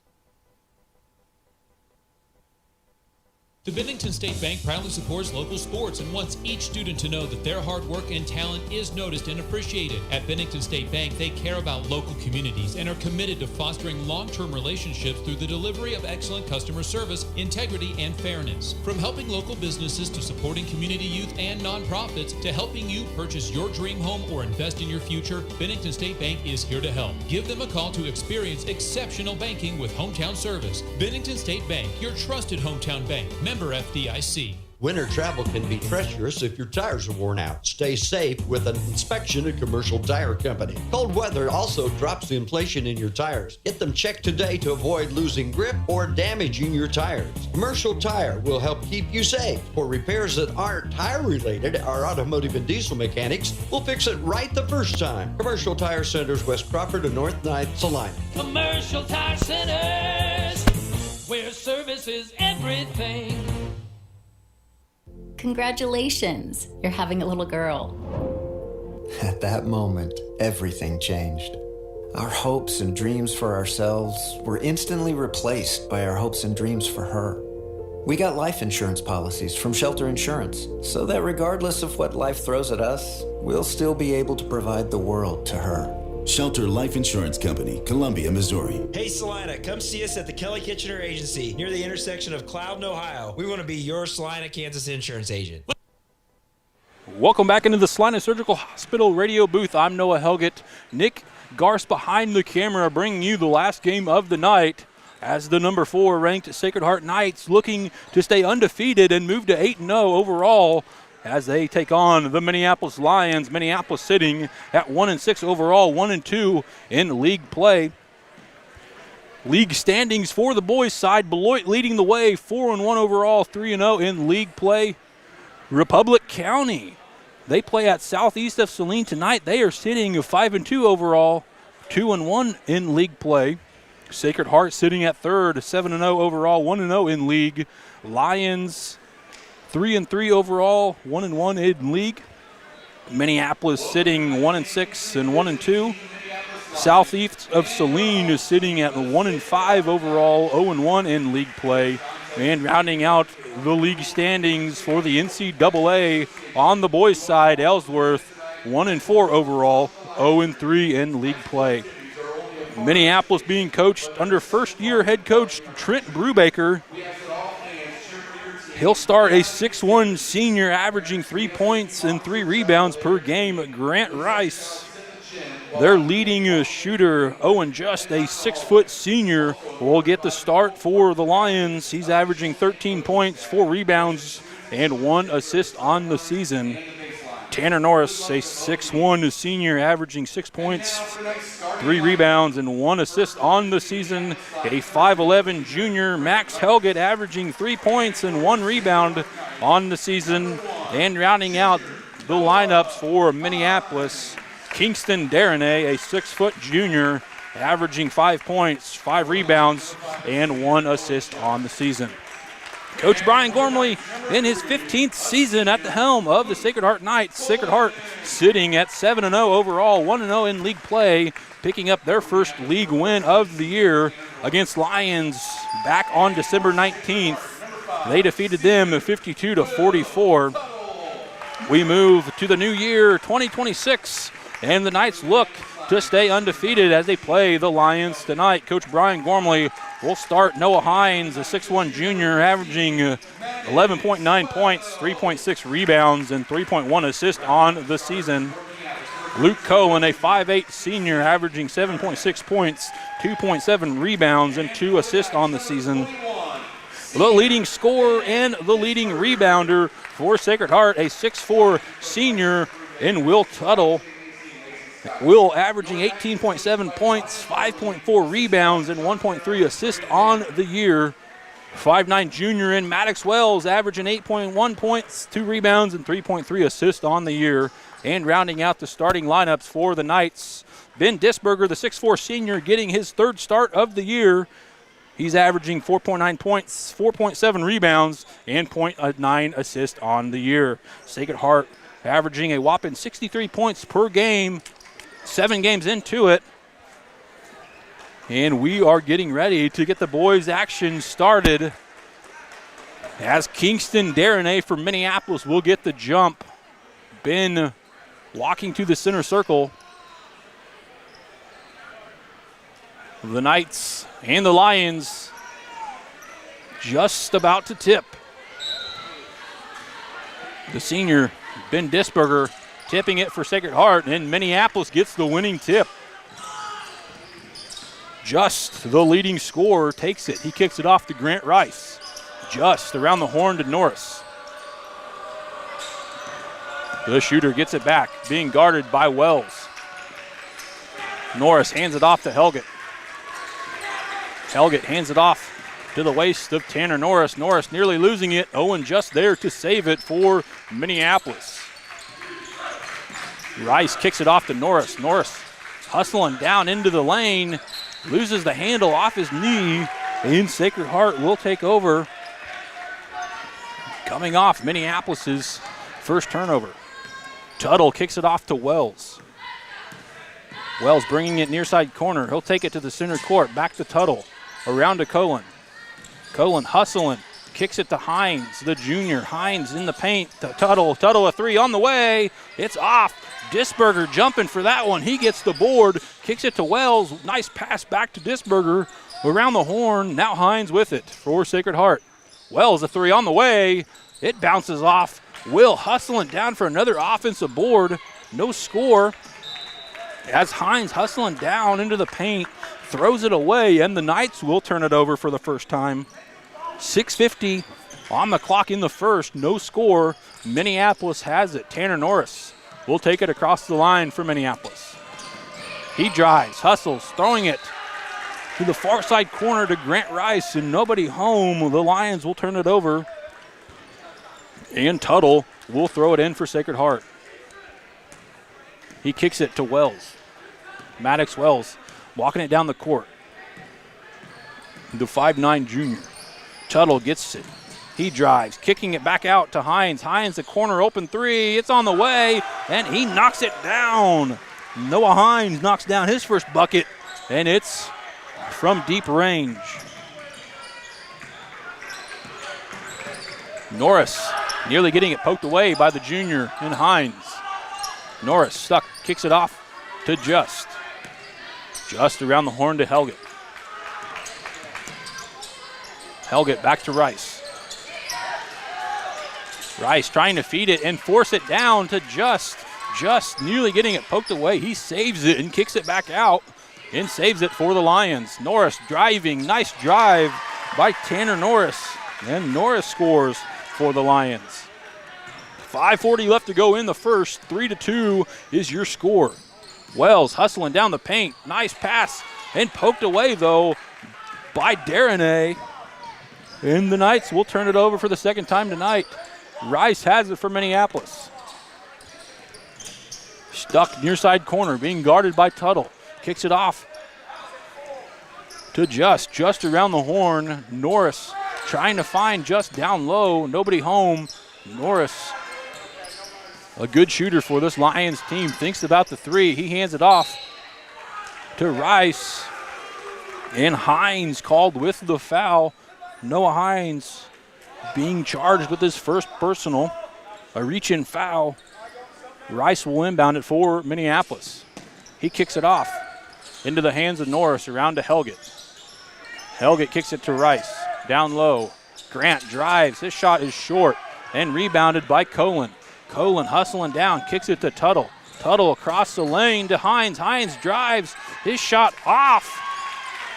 The Bennington State Bank proudly supports local sports and wants each student to know that their hard work and talent is noticed and appreciated. At Bennington State Bank, they care about local communities and are committed to fostering long-term relationships through the delivery of excellent customer service, integrity, and fairness. From helping local businesses to supporting community youth and nonprofits to helping you purchase your dream home or invest in your future, Bennington State Bank is here to help. Give them a call to experience exceptional banking with hometown service. Bennington State Bank, your trusted hometown bank. Member FDIC. Winter travel can be treacherous if your tires are worn out. Stay safe with an inspection at Commercial Tire Company. Cold weather also drops the inflation in your tires. Get them checked today to avoid losing grip or damaging your tires. Commercial Tire will help keep you safe. For repairs that aren't tire related, our automotive and diesel mechanics will fix it right the first time. Commercial Tire Centers, West Crawford and North 9th, Salina. Commercial Tire Centers, where service is everything. Congratulations, you're having a little girl. At that moment, everything changed. Our hopes and dreams for ourselves were instantly replaced by our hopes and dreams for her. We got life insurance policies from Shelter Insurance, so that regardless of what life throws at us, we'll still be able to provide the world to her. Shelter Life Insurance Company, Columbia, Missouri. Hey Salina, come see us at the Kelly Kitchener Agency near the intersection of Cloud and Ohio. We want to be your Salina, Kansas insurance agent. Welcome back into the Salina Surgical Hospital radio booth. I'm Noah Helgett. Nick Garst behind the camera bringing you the last game of the night as the number 4 ranked Sacred Heart Knights looking to stay undefeated and move to 8-0 overall as they take on the Minneapolis Lions. Minneapolis sitting at 1-6 overall, 1-2 in league play. League standings for the boys side, Beloit leading the way, 4-1 overall, 3-0 in league play. Republic County, they play at southeast of Salina tonight. They are sitting 5-2 overall, 2-1 in league play. Sacred Heart sitting at third, 7-0 overall, 1-0 in league. Lions 3-3 overall, 1-1 in league. Minneapolis sitting 1-6 and 1-2. Southeast of Salina is sitting at 1-5 overall, 0-1 in league play. And rounding out the league standings for the NCAA on the boys' side, Ellsworth 1-4 overall, 0-3 in league play. Minneapolis being coached under first-year head coach Trent Brubaker. He'll start a 6'1 senior averaging 3 points and 3 rebounds per game, Grant Rice. Their leading shooter, Owen Just, a 6-foot senior, will get the start for the Lions. He's averaging 13 points, 4 rebounds, and 1 assist on the season. Tanner Norris, a 6'1 senior, averaging 6 points, 3 rebounds, and 1 assist on the season. A 5'11 junior, Max Helgett, averaging 3 points and 1 rebound on the season. And rounding out the lineups for Minneapolis, Kingston Darnay, a 6-foot junior, averaging 5 points, 5 rebounds, and 1 assist on the season. Coach Brian Gormley in his 15th season at the helm of the Sacred Heart Knights. Sacred Heart sitting at 7-0 overall, 1-0 in league play, picking up their first league win of the year against Lions back on December 19th. They defeated them 52-44. We move to the new year, 2026, and the Knights look to stay undefeated as they play the Lions tonight. Coach Brian Gormley will start Noah Hines, a 6'1 junior, averaging 11.9 points, 3.6 rebounds, and 3.1 assists on the season. Luke Cohen, a 5'8 senior, averaging 7.6 points, 2.7 rebounds, and 2 assists on the season. The leading scorer and the leading rebounder for Sacred Heart, a 6'4 senior in Will Tuttle. Will averaging 18.7 points, 5.4 rebounds, and 1.3 assists on the year. 5'9 junior in Maddox Wells, averaging 8.1 points, 2 rebounds, and 3.3 assists on the year. And rounding out the starting lineups for the Knights, Ben Disberger, the 6'4 senior, getting his 3rd start of the year. He's averaging 4.9 points, 4.7 rebounds, and 0.9 assists on the year. Sacred Heart averaging a whopping 63 points per game, 7 games into it. And we are getting ready to get the boys' action started as Kingston Darnay from Minneapolis will get the jump. Ben walking to the center circle. The Knights and the Lions just about to tip. The senior, Ben Disberger, tipping it for Sacred Heart, and Minneapolis gets the winning tip. Just, the leading scorer, takes it. He kicks it off to Grant Rice. Just around the horn to Norris. The shooter gets it back, being guarded by Wells. Norris hands it off to Helgett. Helgett hands it off to the waist of Tanner Norris. Norris nearly losing it. Owen just there to save it for Minneapolis. Rice kicks it off to Norris. Norris hustling down into the lane. Loses the handle off his knee. And Sacred Heart will take over. Coming off Minneapolis's first turnover. Tuttle kicks it off to Wells. Wells bringing it near side corner. He'll take it to the center court. Back to Tuttle. Around to Cohen. Cohen hustling. Kicks it to Hines, the junior. Hines in the paint. Tuttle. Tuttle a three on the way. It's off. Disberger jumping for that one. He gets the board. Kicks it to Wells. Nice pass back to Disberger. Around the horn. Now Hines with it for Sacred Heart. Wells a three on the way. It bounces off. Will hustling down for another offensive board. No score. As Hines hustling down into the paint. Throws it away, and the Knights will turn it over for the first time. 6:50 on the clock in the first. No score. Minneapolis has it. Tanner Norris will take it across the line for Minneapolis. He drives, hustles, throwing it to the far side corner to Grant Rice, and nobody home. The Lions will turn it over. And Tuttle will throw it in for Sacred Heart. He kicks it to Wells. Maddox Wells walking it down the court. The 5'9" junior. Tuttle gets it. He drives, kicking it back out to Hines. Hines, the corner open three. It's on the way, and he knocks it down. Noah Hines knocks down his first bucket, and it's from deep range. Norris nearly getting it poked away by the junior and Hines. Norris stuck, kicks it off to Just. Just around the horn to Helgett. Helgett back to Rice. Rice trying to feed it and force it down to Just. Just nearly getting it poked away. He saves it and kicks it back out and saves it for the Lions. Norris driving. Nice drive by Tanner Norris. And Norris scores for the Lions. 5:40 left to go in the first. 3-2 is your score. Wells hustling down the paint. Nice pass and poked away, though, by Darnay. And the Knights will turn it over for the second time tonight. Rice has it for Minneapolis. Stuck near side corner, being guarded by Tuttle. Kicks it off to Just around the horn. Norris trying to find Just down low. Nobody home. Norris, a good shooter for this Lions team, thinks about the three. He hands it off to Rice. And Hines called with the foul. Noah Hines being charged with his first personal. A reach-in foul. Rice will inbound it for Minneapolis. He kicks it off into the hands of Norris, around to Helgett. Helgett kicks it to Rice. Down low. Grant drives. His shot is short and rebounded by Colin. Colin hustling down, kicks it to Tuttle. Tuttle across the lane to Hines. Hines drives. His shot off.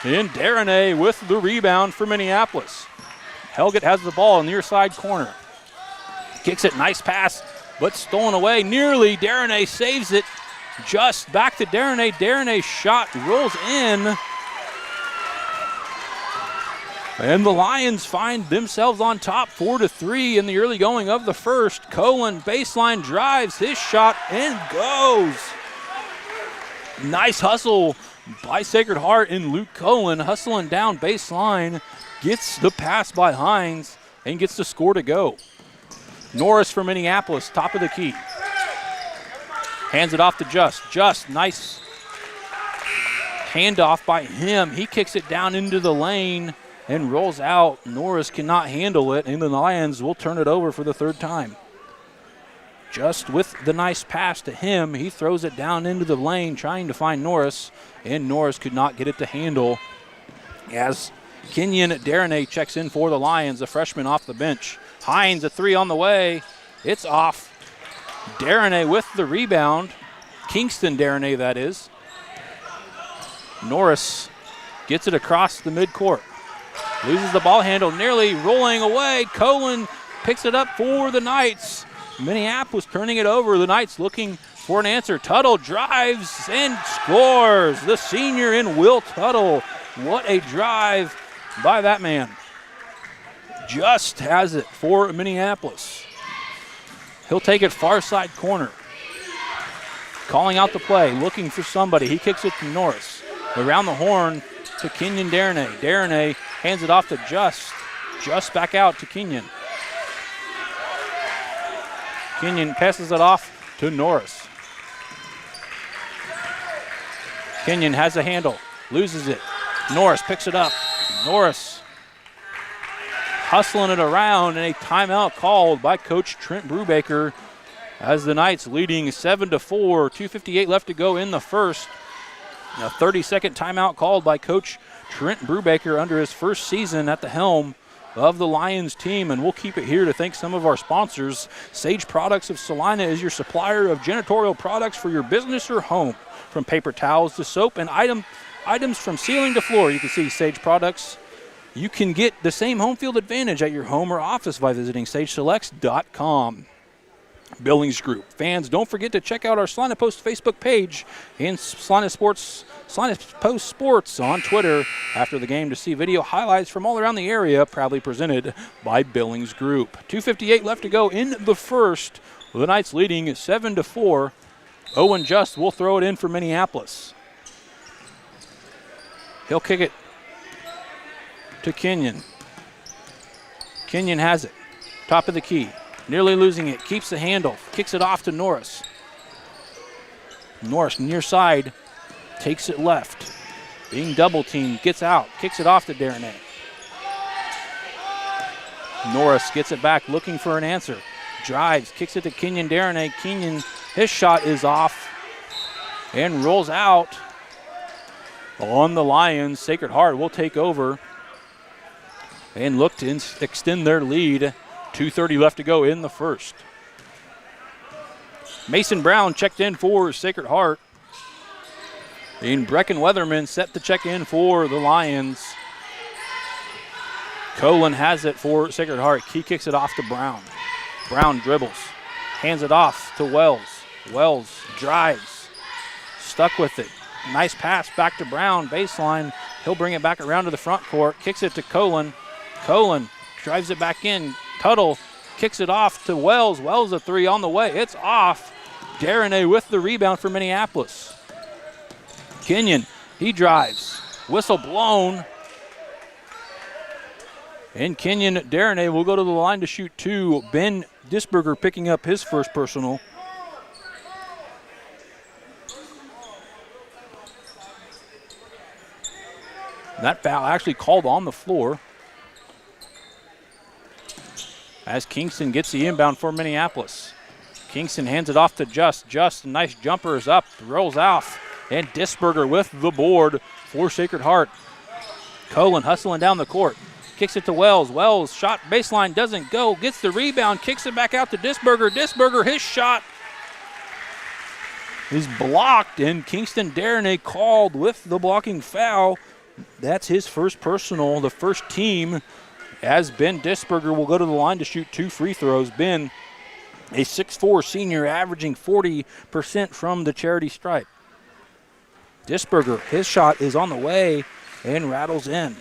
And Darnay with the rebound for Minneapolis. Helgett has the ball near side corner. Kicks it, nice pass, but stolen away. Nearly, Darnay saves it. Just back to Darnay. Darnay's shot rolls in. And the Lions find themselves on top 4-3 in the early going of the first. Colin baseline drives his shot and goes. Nice hustle by Sacred Heart and Luke Colin hustling down baseline. Gets the pass by Hines and gets the score to go. Norris for Minneapolis, top of the key. Hands it off to Just. Just, nice handoff by him. He kicks it down into the lane and rolls out. Norris cannot handle it, and the Lions will turn it over for the third time. Just with the nice pass to him, he throws it down into the lane trying to find Norris, and Norris could not get it to handle as Kenyon Darnay checks in for the Lions, a freshman off the bench. Hines, a three on the way. It's off. Darnay with the rebound. Kingston Darnay, that is. Norris gets it across the midcourt. Loses the ball handle, nearly rolling away. Colin picks it up for the Knights. Minneapolis turning it over. The Knights looking for an answer. Tuttle drives and scores. The senior in Will Tuttle. What a drive by that man. Just has it for Minneapolis. He'll take it far side corner. Calling out the play, looking for somebody. He kicks it to Norris. Around the horn to Kenyon Darnay. Darnay hands it off to Just. Just back out to Kenyon. Kenyon passes it off to Norris. Kenyon has a handle, loses it. Norris picks it up. Norris hustling it around, and a timeout called by Coach Trent Brubaker as the Knights leading 7-4, 2:58 left to go in the first. A 30-second timeout called by Coach Trent Brubaker under his first season at the helm of the Lions team, and we'll keep it here to thank some of our sponsors. Sage Products of Salina is your supplier of janitorial products for your business or home. From paper towels to soap and items from ceiling to floor, you can see Sage Products. You can get the same home field advantage at your home or office by visiting sageselects.com. Billings Group. Fans, don't forget to check out our Salina Post Facebook page and Salina Post Sports on Twitter after the game to see video highlights from all around the area, proudly presented by Billings Group. 2:58 left to go in the first, with the Knights leading 7-4. Owen Just will throw it in for Minneapolis. He'll kick it to Kenyon. Kenyon has it. Top of the key. Nearly losing it. Keeps the handle. Kicks it off to Norris. Norris near side. Takes it left. Being double teamed. Gets out. Kicks it off to Darnay. Norris gets it back looking for an answer. Drives. Kicks it to Kenyon Darnay. Kenyon, his shot is off. And rolls out. On the Lions, Sacred Heart will take over and look to extend their lead. 2:30 left to go in the first. Mason Brown checked in for Sacred Heart. And Brecken Weatherman set to check in for the Lions. Colin has it for Sacred Heart. He kicks it off to Brown. Brown dribbles. Hands it off to Wells. Wells drives. Stuck with it. Nice pass back to Brown. Baseline. He'll bring it back around to the front court. Kicks it to Colin. Colin drives it back in. Tuttle kicks it off to Wells. Wells a three on the way. It's off. Darnay with the rebound for Minneapolis. Kenyon, he drives. Whistle blown. And Kenyon Darnay will go to the line to shoot two. Ben Disberger picking up his first personal. That foul actually called on the floor as Kingston gets the inbound for Minneapolis. Kingston hands it off to Just. Just, a nice jumper is up, rolls off, and Disberger with the board for Sacred Heart. Colin hustling down the court, kicks it to Wells. Wells, shot baseline, doesn't go, gets the rebound, kicks it back out to Disberger. Disberger, his shot is blocked, and Kingston Darnay called with the blocking foul. That's his first personal, the first team, as Ben Disberger will go to the line to shoot two free throws. Ben, a 6'4 senior, averaging 40% from the charity stripe. Disberger, his shot is on the way and rattles in.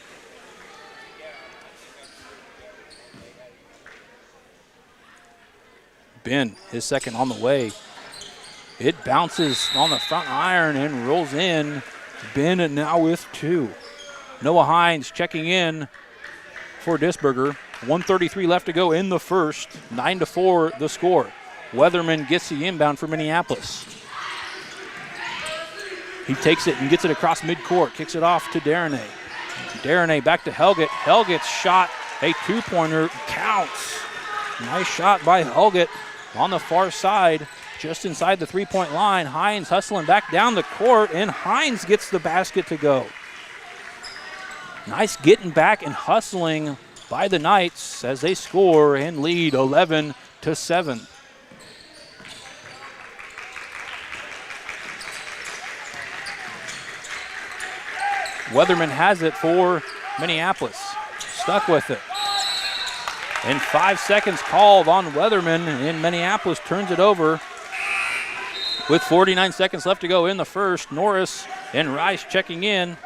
Ben, his second on the way. It bounces on the front iron and rolls in. Ben now with two. Noah Hines checking in for Disberger. 1:33 left to go in the first. 9-4 the score. Weatherman gets the inbound for Minneapolis. He takes it and gets it across midcourt. Kicks it off to Darnay. Darnay back to Helget. Helget's shot, a two-pointer, counts. Nice shot by Helget on the far side, just inside the three-point line. Hines hustling back down the court, and Hines gets the basket to go. Nice getting back and hustling by the Knights as they score and lead 11-7. Weatherman has it for Minneapolis. Stuck with it. And 5 seconds called on Weatherman, and Minneapolis turns it over with 49 seconds left to go in the first. Norris and Rice checking in.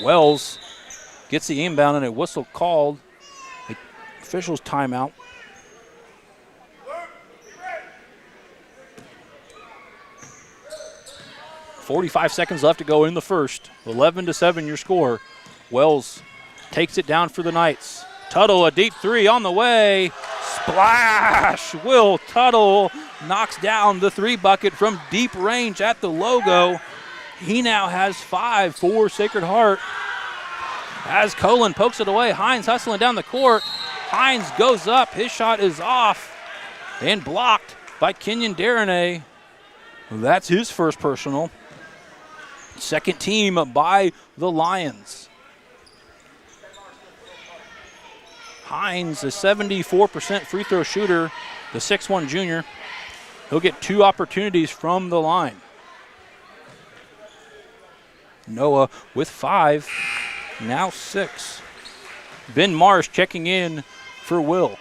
Wells gets the inbound and a whistle called. The officials timeout. .45 seconds left to go in the first. 11-7 your score. Wells takes it down for the Knights. Tuttle, a deep three on the way. Splash! Will Tuttle knocks down the three bucket from deep range at the logo. He now has 5 for Sacred Heart. As Colin pokes it away, Hines hustling down the court. Hines goes up. His shot is off and blocked by Kenyon Darnay. That's his first personal. Second team by the Lions. Hines, a 74% free throw shooter, the 6'1 junior. He'll get 2 opportunities from the line. Noah with 5, now 6. Ben Marsh checking in for Will.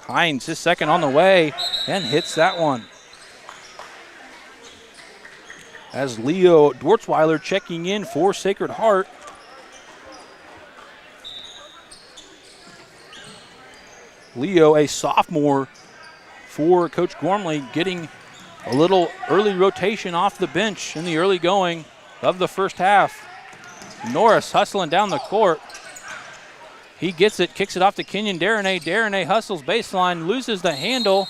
Hines, his second on the way, and hits that one. As Leo Dwartzweiler checking in for Sacred Heart. Leo, a sophomore for Coach Gormley, getting a little early rotation off the bench in the early going of the first half. Norris hustling down the court. He gets it, kicks it off to Kenyon Darnay. Darnay hustles baseline, loses the handle,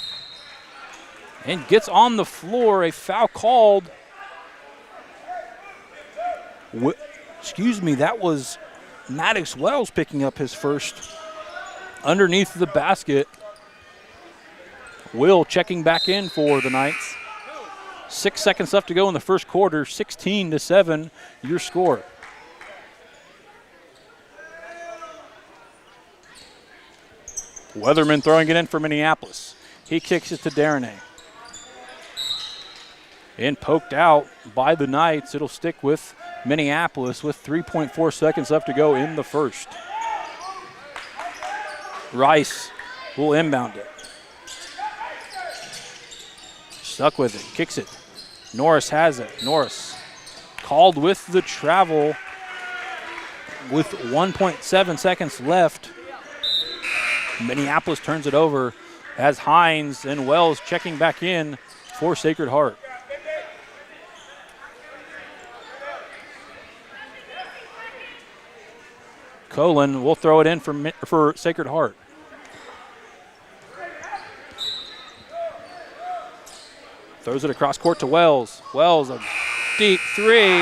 and gets on the floor. A foul called. That was Maddox Wells picking up his first underneath the basket. Will checking back in for the Knights. 6 seconds left to go in the first quarter. 16-7 your score. Weatherman throwing it in for Minneapolis. He kicks it to Darnay. And poked out by the Knights. It'll stick with Minneapolis with 3.4 seconds left to go in the first. Rice will inbound it. Stuck with it, kicks it. Norris has it. Norris called with the travel with 1.7 seconds left. Minneapolis turns it over as Hines and Wells checking back in for Sacred Heart. Colin will throw it in for Sacred Heart. Throws it across court to Wells. Wells, a deep three.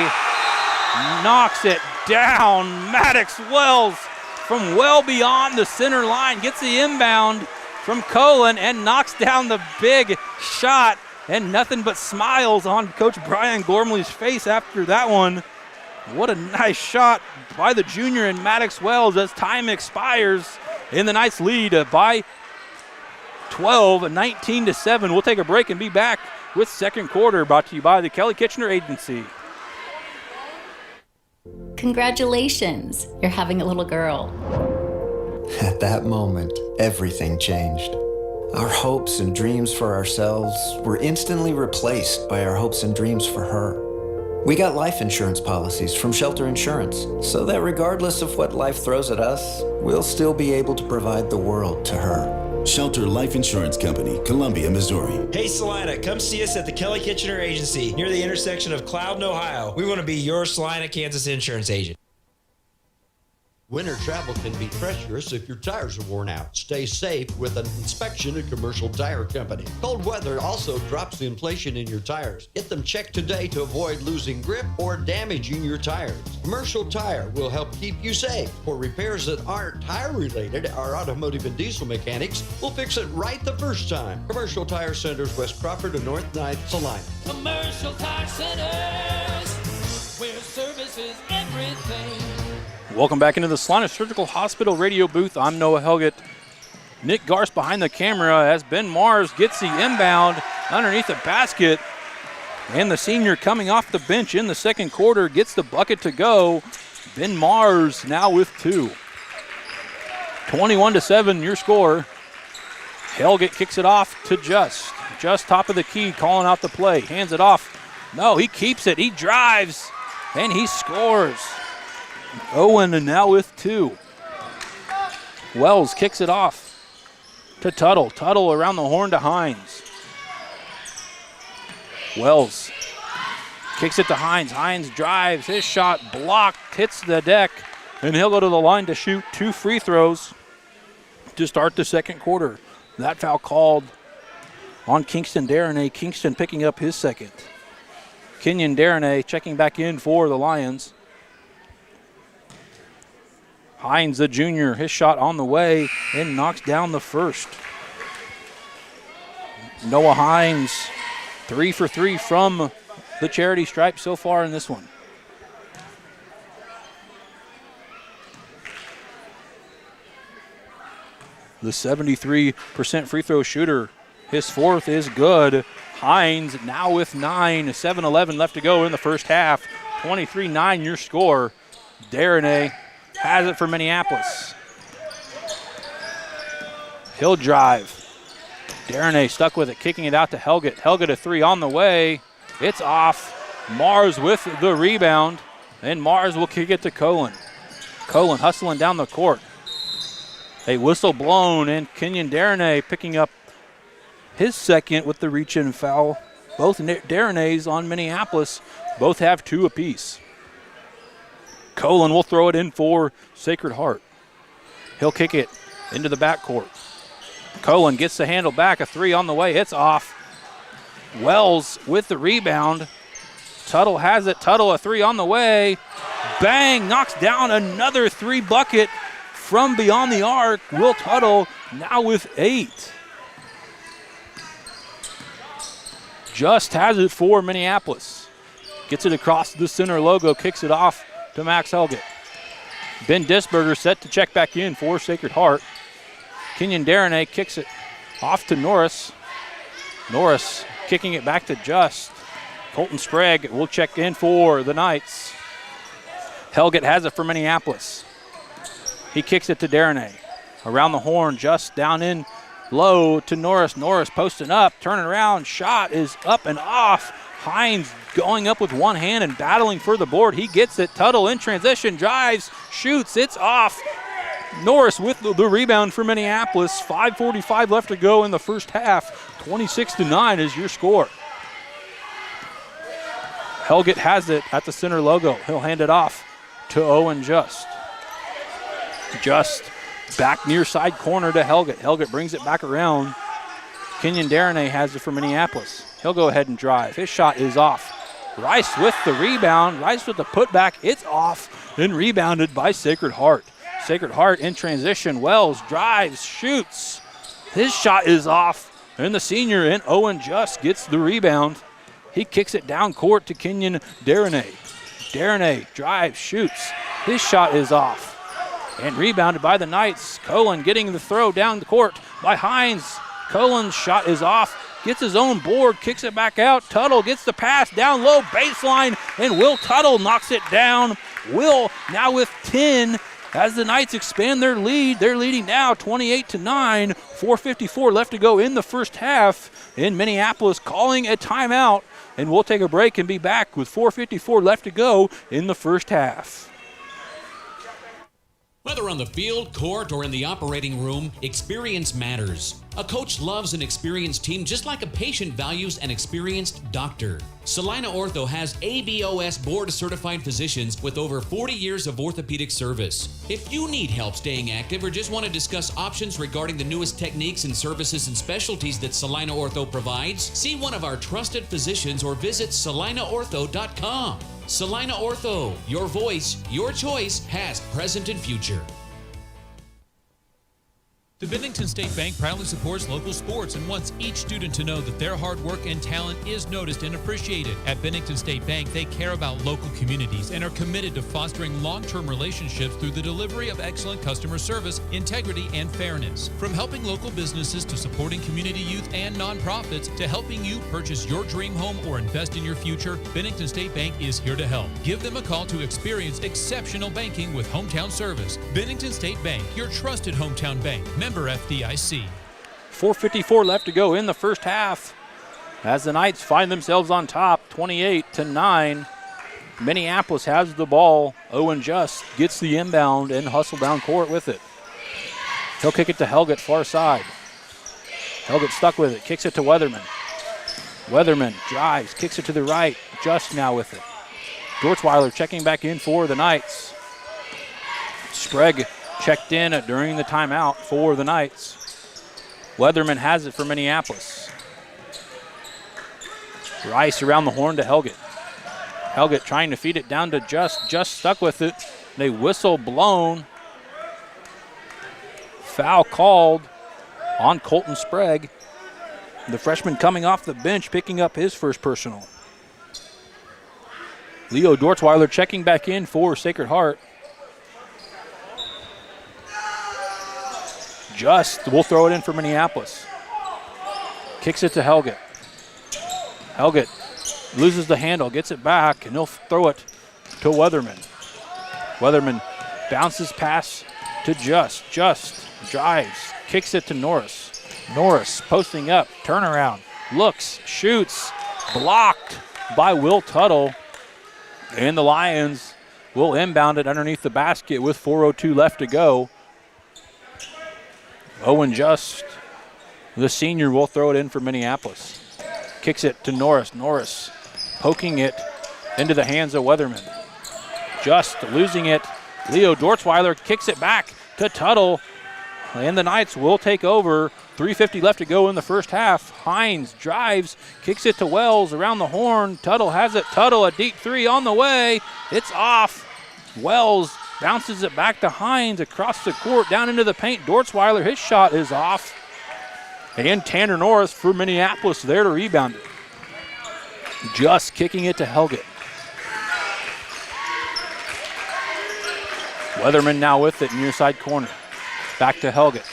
Knocks it down. Maddox Wells from well beyond the center line. Gets the inbound from Colin and knocks down the big shot. And nothing but smiles on Coach Brian Gormley's face after that one. What a nice shot by the junior and Maddox Wells as time expires. In the Knights lead by 12, 19-7. We'll take a break and be back with second quarter, brought to you by the Kelly Kitchener Agency. Congratulations, you're having a little girl. At that moment, everything changed. Our hopes and dreams for ourselves were instantly replaced by our hopes and dreams for her. We got life insurance policies from Shelter Insurance, so that regardless of what life throws at us, we'll still be able to provide the world to her. Shelter Life Insurance Company, Columbia, Missouri. Hey Salina, come see us at the Kelly Kitchener Agency near the intersection of Cloud and Ohio. We want to be your Salina, Kansas insurance agent. Winter travel can be treacherous if your tires are worn out. Stay safe with an inspection at Commercial Tire Company. Cold weather also drops the inflation in your tires. Get them checked today to avoid losing grip or damaging your tires. Commercial Tire will help keep you safe. For repairs that aren't tire related, our automotive and diesel mechanics will fix it right the first time. Commercial Tire Centers, West Crawford and North 9th, Salina. Commercial Tire Centers, where service is everything. Welcome back into the Salina Surgical Hospital radio booth. I'm Noah Helgett. Nick Garst behind the camera as Ben Mars gets the inbound underneath the basket. And the senior coming off the bench in the second quarter gets the bucket to go. Ben Mars now with 2. 21-7 your score. Helgett kicks it off to Just. Just top of the key calling out the play. Hands it off. No, he keeps it. He drives and he scores. Owen and now with 2. Wells kicks it off to Tuttle. Tuttle around the horn to Hines. Wells kicks it to Hines. Hines drives. His shot blocked, hits the deck, and he'll go to the line to shoot 2 free throws to start the second quarter. That foul called on Kingston Darnay. Kingston picking up his second. Kenyon Darnay checking back in for the Lions. Hines, the junior, his shot on the way and knocks down the first. Noah Hines, 3 for 3 from the charity stripe so far in this one. The 73% free throw shooter, his fourth is good. Hines now with 9, 7-11 left to go in the first half. 23-9 your score. Darnay has it for Minneapolis. He'll drive. Darnay stuck with it, kicking it out to Helgett. Helgett a 3 on the way. It's off. Mars with the rebound, and Mars will kick it to Cohen. Cohen hustling down the court. A whistle blown, and Kenyon Darnay picking up his second with the reach-in foul. Both Darnays on Minneapolis both have 2 apiece. Cohen will throw it in for Sacred Heart. He'll kick it into the backcourt. Cohen gets the handle back, a 3 on the way. It's off. Wells with the rebound. Tuttle has it. Tuttle a 3 on the way. Bang, knocks down another 3 bucket from beyond the arc. Will Tuttle now with 8. Just has it for Minneapolis. Gets it across the center logo, kicks it off to Max Helgett. Ben Disberger set to check back in for Sacred Heart. Kenyon Darnay kicks it off to Norris. Norris kicking it back to Just. Colton Sprague will check in for the Knights. Helgett has it for Minneapolis. He kicks it to Darnay. Around the horn, Just down in low to Norris. Norris posting up, turning around. Shot is up and off. Hines going up with one hand and battling for the board. He gets it. Tuttle in transition, drives, shoots. It's off. Norris with the rebound for Minneapolis. 5:45 left to go in the first half. 26-9 is your score. Helgett has it at the center logo. He'll hand it off to Owen Just. Just back near side corner to Helgett. Helgett brings it back around. Kenyon Darnay has it for Minneapolis. He'll go ahead and drive. His shot is off. Rice with the rebound. Rice with the putback. It's off and rebounded by Sacred Heart. Sacred Heart in transition. Wells drives, shoots. His shot is off. And the senior in Owen Just gets the rebound. He kicks it down court to Kenyon Darnay. Darnay drives, shoots. His shot is off. And rebounded by the Knights. Cohen getting the throw down the court by Hines. Cohen's shot is off. Gets his own board, kicks it back out. Tuttle gets the pass down low, baseline, and Will Tuttle knocks it down. Will now with 10 as the Knights expand their lead. They're leading now 28-9. 4:54 left to go in the first half. In Minneapolis calling a timeout, and we'll take a break and be back with 4:54 left to go in the first half. Whether on the field, court, or in the operating room, experience matters. A coach loves an experienced team just like a patient values an experienced doctor. Salina Ortho has ABOS board-certified physicians with over 40 years of orthopedic service. If you need help staying active or just want to discuss options regarding the newest techniques and services and specialties that Salina Ortho provides, see one of our trusted physicians or visit salinaortho.com. Salina Ortho, your voice, your choice, past, present, and future. The Bennington State Bank proudly supports local sports and wants each student to know that their hard work and talent is noticed and appreciated. At Bennington State Bank, they care about local communities and are committed to fostering long-term relationships through the delivery of excellent customer service, integrity, and fairness. From helping local businesses to supporting community youth and nonprofits to helping you purchase your dream home or invest in your future, Bennington State Bank is here to help. Give them a call to experience exceptional banking with hometown service. Bennington State Bank, your trusted hometown bank. Member FDIC. 4:54 left to go in the first half as the Knights find themselves on top 28-9. Minneapolis has the ball. Owen Just gets the inbound and hustle down court with it. He'll kick it to Helgett far side. Helgett stuck with it, kicks it to Weatherman. Weatherman drives, kicks it to the right. Just now with it. Dortzweiler checking back in for the Knights. Sprague checked in during the timeout for the Knights. Weatherman has it for Minneapolis. Rice around the horn to Helgett. Helgett trying to feed it down to Just stuck with it. They whistle blown. Foul called on Colton Sprague. The freshman coming off the bench, picking up his first personal. Leo Dortzweiler checking back in for Sacred Heart. Just will throw it in for Minneapolis. Kicks it to Helgett. Helgett loses the handle, gets it back, and he'll throw it to Weatherman. Weatherman bounces pass to Just. Just drives, kicks it to Norris. Norris posting up, turnaround, looks, shoots, blocked by Will Tuttle. And the Lions will inbound it underneath the basket with 4:02 left to go. Owen Just, the senior, will throw it in for Minneapolis. Kicks it to Norris. Norris poking it into the hands of Weatherman. Just losing it. Leo Dortzweiler kicks it back to Tuttle. And the Knights will take over. 3:50 left to go in the first half. Hines drives, kicks it to Wells around the horn. Tuttle has it. Tuttle, a deep three on the way. It's off. Wells bounces it back to Hines across the court, down into the paint. Dortzweiler, his shot is off. And Tanner Norris for Minneapolis there to rebound it. Just kicking it to Helgett. Weatherman now with it, near side corner. Back to Helgett.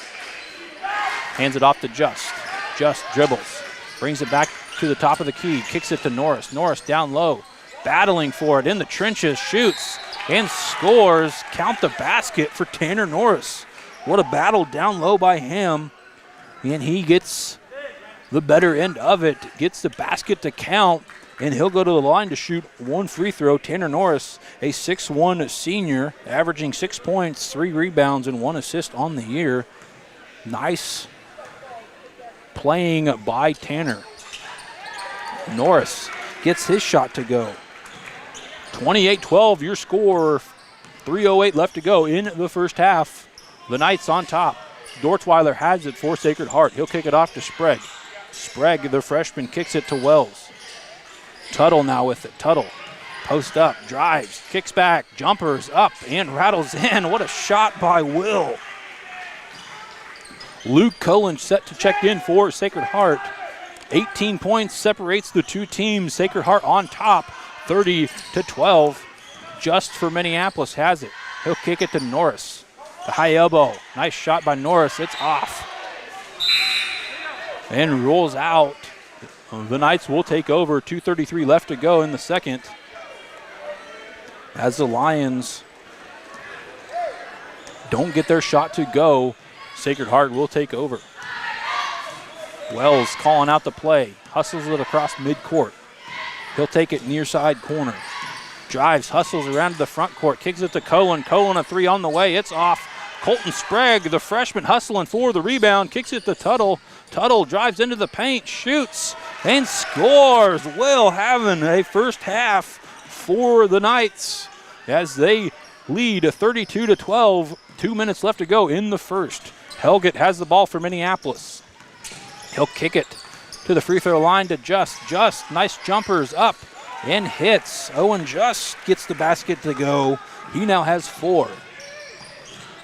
Hands it off to Just. Just dribbles. Brings it back to the top of the key. Kicks it to Norris. Norris down low. Battling for it in the trenches. Shoots and scores. Count the basket for Tanner Norris. What a battle down low by him. And he gets the better end of it. Gets the basket to count. And he'll go to the line to shoot one free throw. Tanner Norris, a 6'1" senior, averaging 6 points, 3 rebounds, and 1 assist on the year. Nice playing by Tanner. Norris gets his shot to go. 28-12, your score. 3:08 left to go in the first half. The Knights on top. Dortzweiler has it for Sacred Heart. He'll kick it off to Sprague. Sprague, the freshman, kicks it to Wells. Tuttle now with it. Tuttle, post up, drives, kicks back, jumpers up, and rattles in. What a shot by Will. Luke Cullen set to check in for Sacred Heart. 18 points separates the two teams. Sacred Heart on top, 30-12. Just for Minneapolis has it. He'll kick it to Norris. The high elbow. Nice shot by Norris. It's off. And rolls out. The Knights will take over. 2:33 left to go in the second. As the Lions don't get their shot to go, Sacred Heart will take over. Wells calling out the play. Hustles it across midcourt. He'll take it near side corner. drives, hustles around to the front court, kicks it to Colin. Colin a three on the way. It's off. Colton Sprague, the freshman, hustling for the rebound, kicks it to Tuttle. Tuttle drives into the paint, shoots, and scores. Will having a first half for the Knights as they lead 32-12. 2 minutes left to go in the first. Helgett has the ball for Minneapolis. He'll kick it to the free throw line to Just. Just, nice jumpers up and hits. Owen Just gets the basket to go. He now has 4.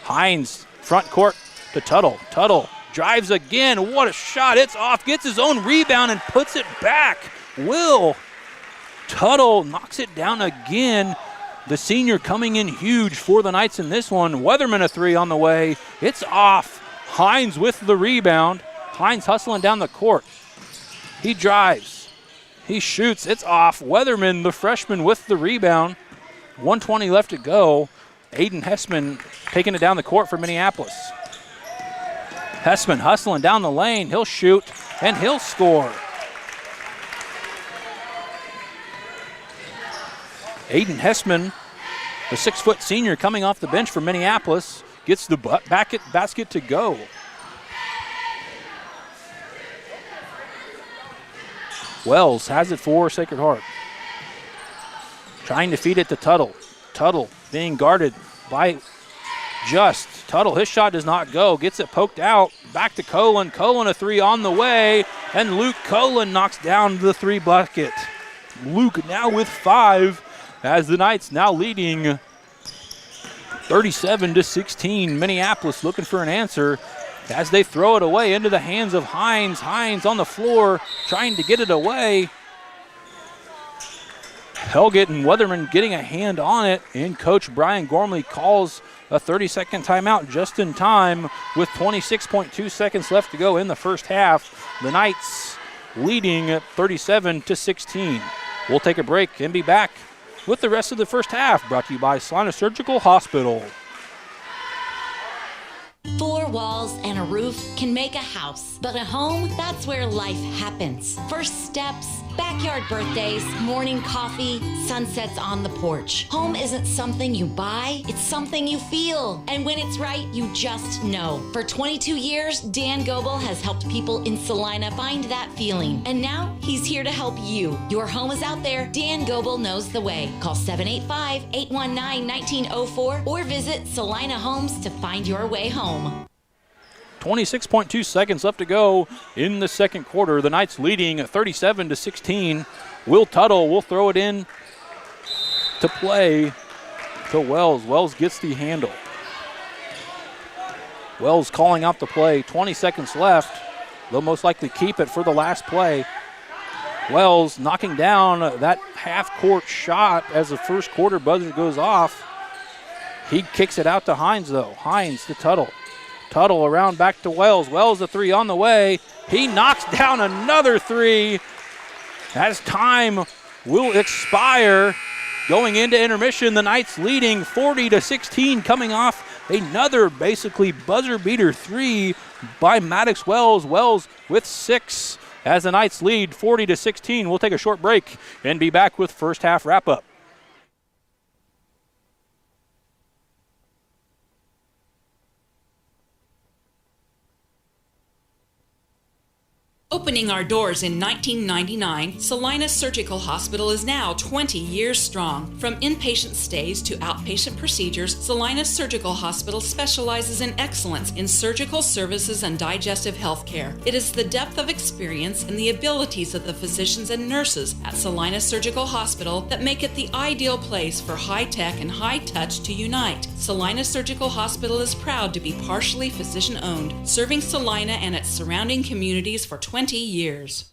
Hines, front court to Tuttle. Tuttle drives again. What a shot. It's off. Gets his own rebound and puts it back. Will Tuttle knocks it down again. The senior coming in huge for the Knights in this one. Weatherman a three on the way. It's off. Hines with the rebound. Hines hustling down the court. He drives. He shoots. It's off. Weatherman, the freshman, with the rebound. 1:20 left to go. Aiden Hessman taking it down the court for Minneapolis. Hessman hustling down the lane. He'll shoot and he'll score. Aiden Hessman, the 6-foot senior coming off the bench for Minneapolis, gets the basket to go. Wells has it for Sacred Heart. Trying to feed it to Tuttle. Tuttle being guarded by Just. Tuttle, his shot does not go. Gets it poked out. Back to Colin. Colin a three on the way. And Luke Colin knocks down the 3 bucket. Luke now with 5 as the Knights now leading 37-16. Minneapolis looking for an answer as they throw it away into the hands of Hines. Hines on the floor trying to get it away. Helgett and Weatherman getting a hand on it, and Coach Brian Gormley calls a 30-second timeout just in time with 26.2 seconds left to go in the first half. The Knights leading 37-16. We'll take a break and be back with the rest of the first half, brought to you by Salina Surgical Hospital. 4 walls and a roof can make a house, but a home, that's where life happens. First steps, backyard birthdays, morning coffee, sunsets on the porch. Home isn't something you buy, it's something you feel. And when it's right, you just know. For 22 years, Dan Goebel has helped people in Salina find that feeling. And now, he's here to help you. Your home is out there, Dan Goebel knows the way. Call 785-819-1904 or visit Salina Homes to find your way home. 26.2 seconds left to go in the second quarter. The Knights leading 37-16. Will Tuttle will throw it in to play to Wells. Wells gets the handle. Wells calling out the play. 20 seconds left. They'll most likely keep it for the last play. Wells knocking down that half-court shot as the first quarter buzzer goes off. He kicks it out to Hines, though. Hines to Tuttle. Tuttle around back to Wells. Wells a three on the way. He knocks down another three as time will expire. Going into intermission, the Knights leading 40-16, coming off another basically buzzer beater three by Maddox Wells. Wells with 6 as the Knights lead 40-16. We'll take a short break and be back with first half wrap up. Opening our doors in 1999, Salina Surgical Hospital is now 20 years strong. From inpatient stays to outpatient procedures, Salina Surgical Hospital specializes in excellence in surgical services and digestive health care. It is the depth of experience and the abilities of the physicians and nurses at Salina Surgical Hospital that make it the ideal place for high-tech and high-touch to unite. Salina Surgical Hospital is proud to be partially physician-owned, serving Salina and its surrounding communities for 20 years.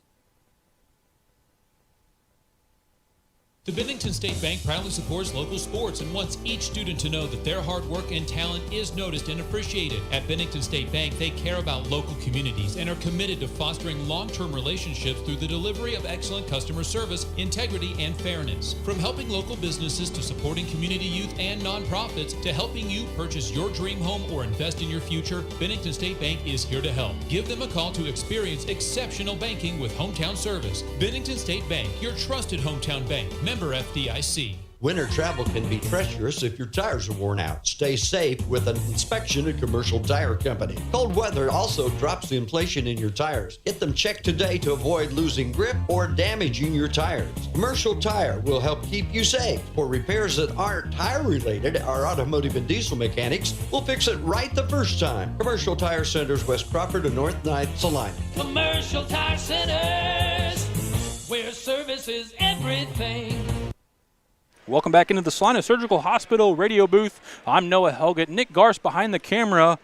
The Bennington State Bank proudly supports local sports and wants each student to know that their hard work and talent is noticed and appreciated. At Bennington State Bank, they care about local communities and are committed to fostering long-term relationships through the delivery of excellent customer service, integrity, and fairness. From helping local businesses to supporting community youth and nonprofits to helping you purchase your dream home or invest in your future, Bennington State Bank is here to help. Give them a call to experience exceptional banking with hometown service. Bennington State Bank, your trusted hometown bank. Member FDIC. Winter travel can be treacherous if your tires are worn out. Stay safe with an inspection at Commercial Tire Company. Cold weather also drops the inflation in your tires. Get them checked today to avoid losing grip or damaging your tires. Commercial Tire will help keep you safe. For repairs that aren't tire related, our automotive and diesel mechanics will fix it right the first time. Commercial Tire Centers, West Crawford and North 9th, Salina. Commercial Tire Centers, where service is everything. Welcome back into the Salina Surgical Hospital radio booth. I'm Noah Helgett. Nick Garst behind the camera.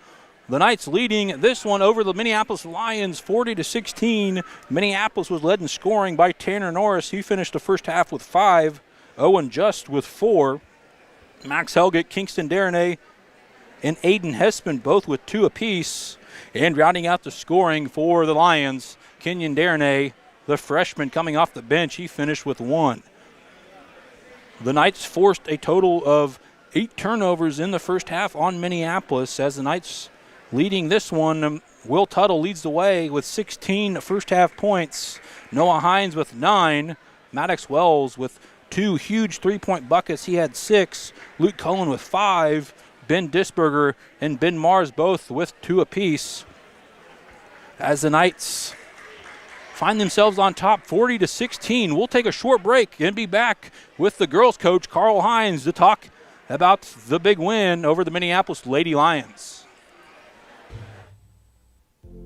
The Knights leading this one over the Minneapolis Lions 40-16. Minneapolis was led in scoring by Tanner Norris. He finished the first half with 5. Owen Just with 4. Max Helgett, Kingston Darnay, and Aiden Hespin both with 2 apiece. And rounding out the scoring for the Lions, Kenyon Darnay, the freshman coming off the bench, he finished with 1. The Knights forced a total of 8 turnovers in the first half on Minneapolis. As the Knights leading this one, Will Tuttle leads the way with 16 first half points. Noah Hines with 9. Maddox Wells with 2 huge 3-point buckets. He had 6. Luke Cullen with 5. Ben Disberger and Ben Mars both with 2 apiece. As the Knights find themselves on top 40-16. We'll take a short break and be back with the girls coach, Carl Hines, to talk about the big win over the Minneapolis Lady Lions.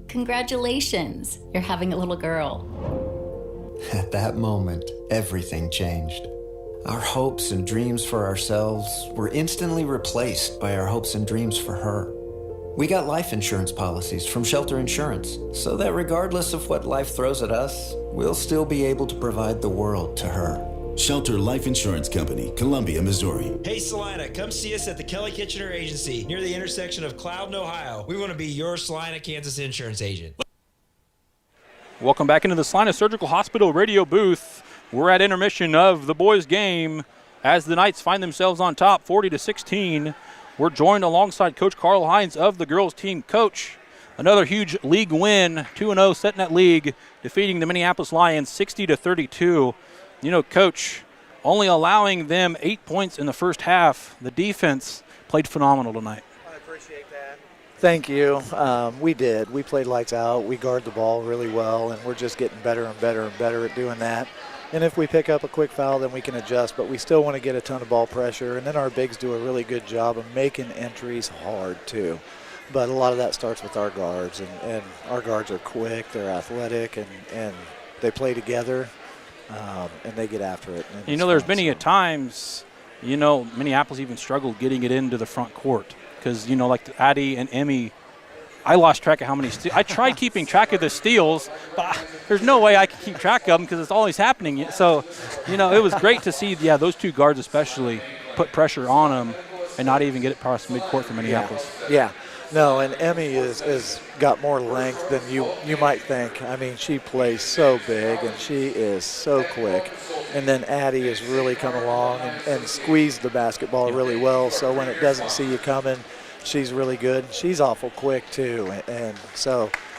Congratulations, you're having a little girl. At that moment, everything changed. Our hopes and dreams for ourselves were instantly replaced by our hopes and dreams for her. We got life insurance policies from Shelter Insurance, so that regardless of what life throws at us, we'll still be able to provide the world to her. Shelter Life Insurance Company, Columbia, Missouri. Hey Salina, come see us at the Kelly Kitchener Agency near the intersection of Cloud and Ohio. We want to be your Salina, Kansas insurance agent. Welcome back into the Salina Surgical Hospital radio booth. We're at intermission of the boys' game as the Knights find themselves on top 40-16. We're joined alongside Coach Carl Hines of the girls team. Coach, another huge league win, 2-0 setting that league, defeating the Minneapolis Lions 60-32. You know, Coach, only allowing them 8 points in the first half. The defense played phenomenal tonight. I appreciate that. Thank you. We did. We played lights out. We guard the ball really well, and we're just getting better and better and better at doing that. And if we pick up a quick foul, then we can adjust, but we still want to get a ton of ball pressure. And then our bigs do a really good job of making entries hard, too. But a lot of that starts with our guards, and our guards are quick, they're athletic, and they play together, and they get after it. You know, there's many times, you know, Minneapolis even struggled getting it into the front court because, you know, like Addie and Emmy, I lost track of how many steals. I tried keeping track of the steals, but there's no way I can keep track of them because it's always happening. So, you know, it was great to see, those 2 guards especially put pressure on them and not even get it past midcourt for Minneapolis. Yeah. No, and Emmy is got more length than you might think. I mean, she plays so big, and she is so quick. And then Addie has really come along and squeezed the basketball really well, so when it doesn't see you coming, she's really good. She's awful quick, too. And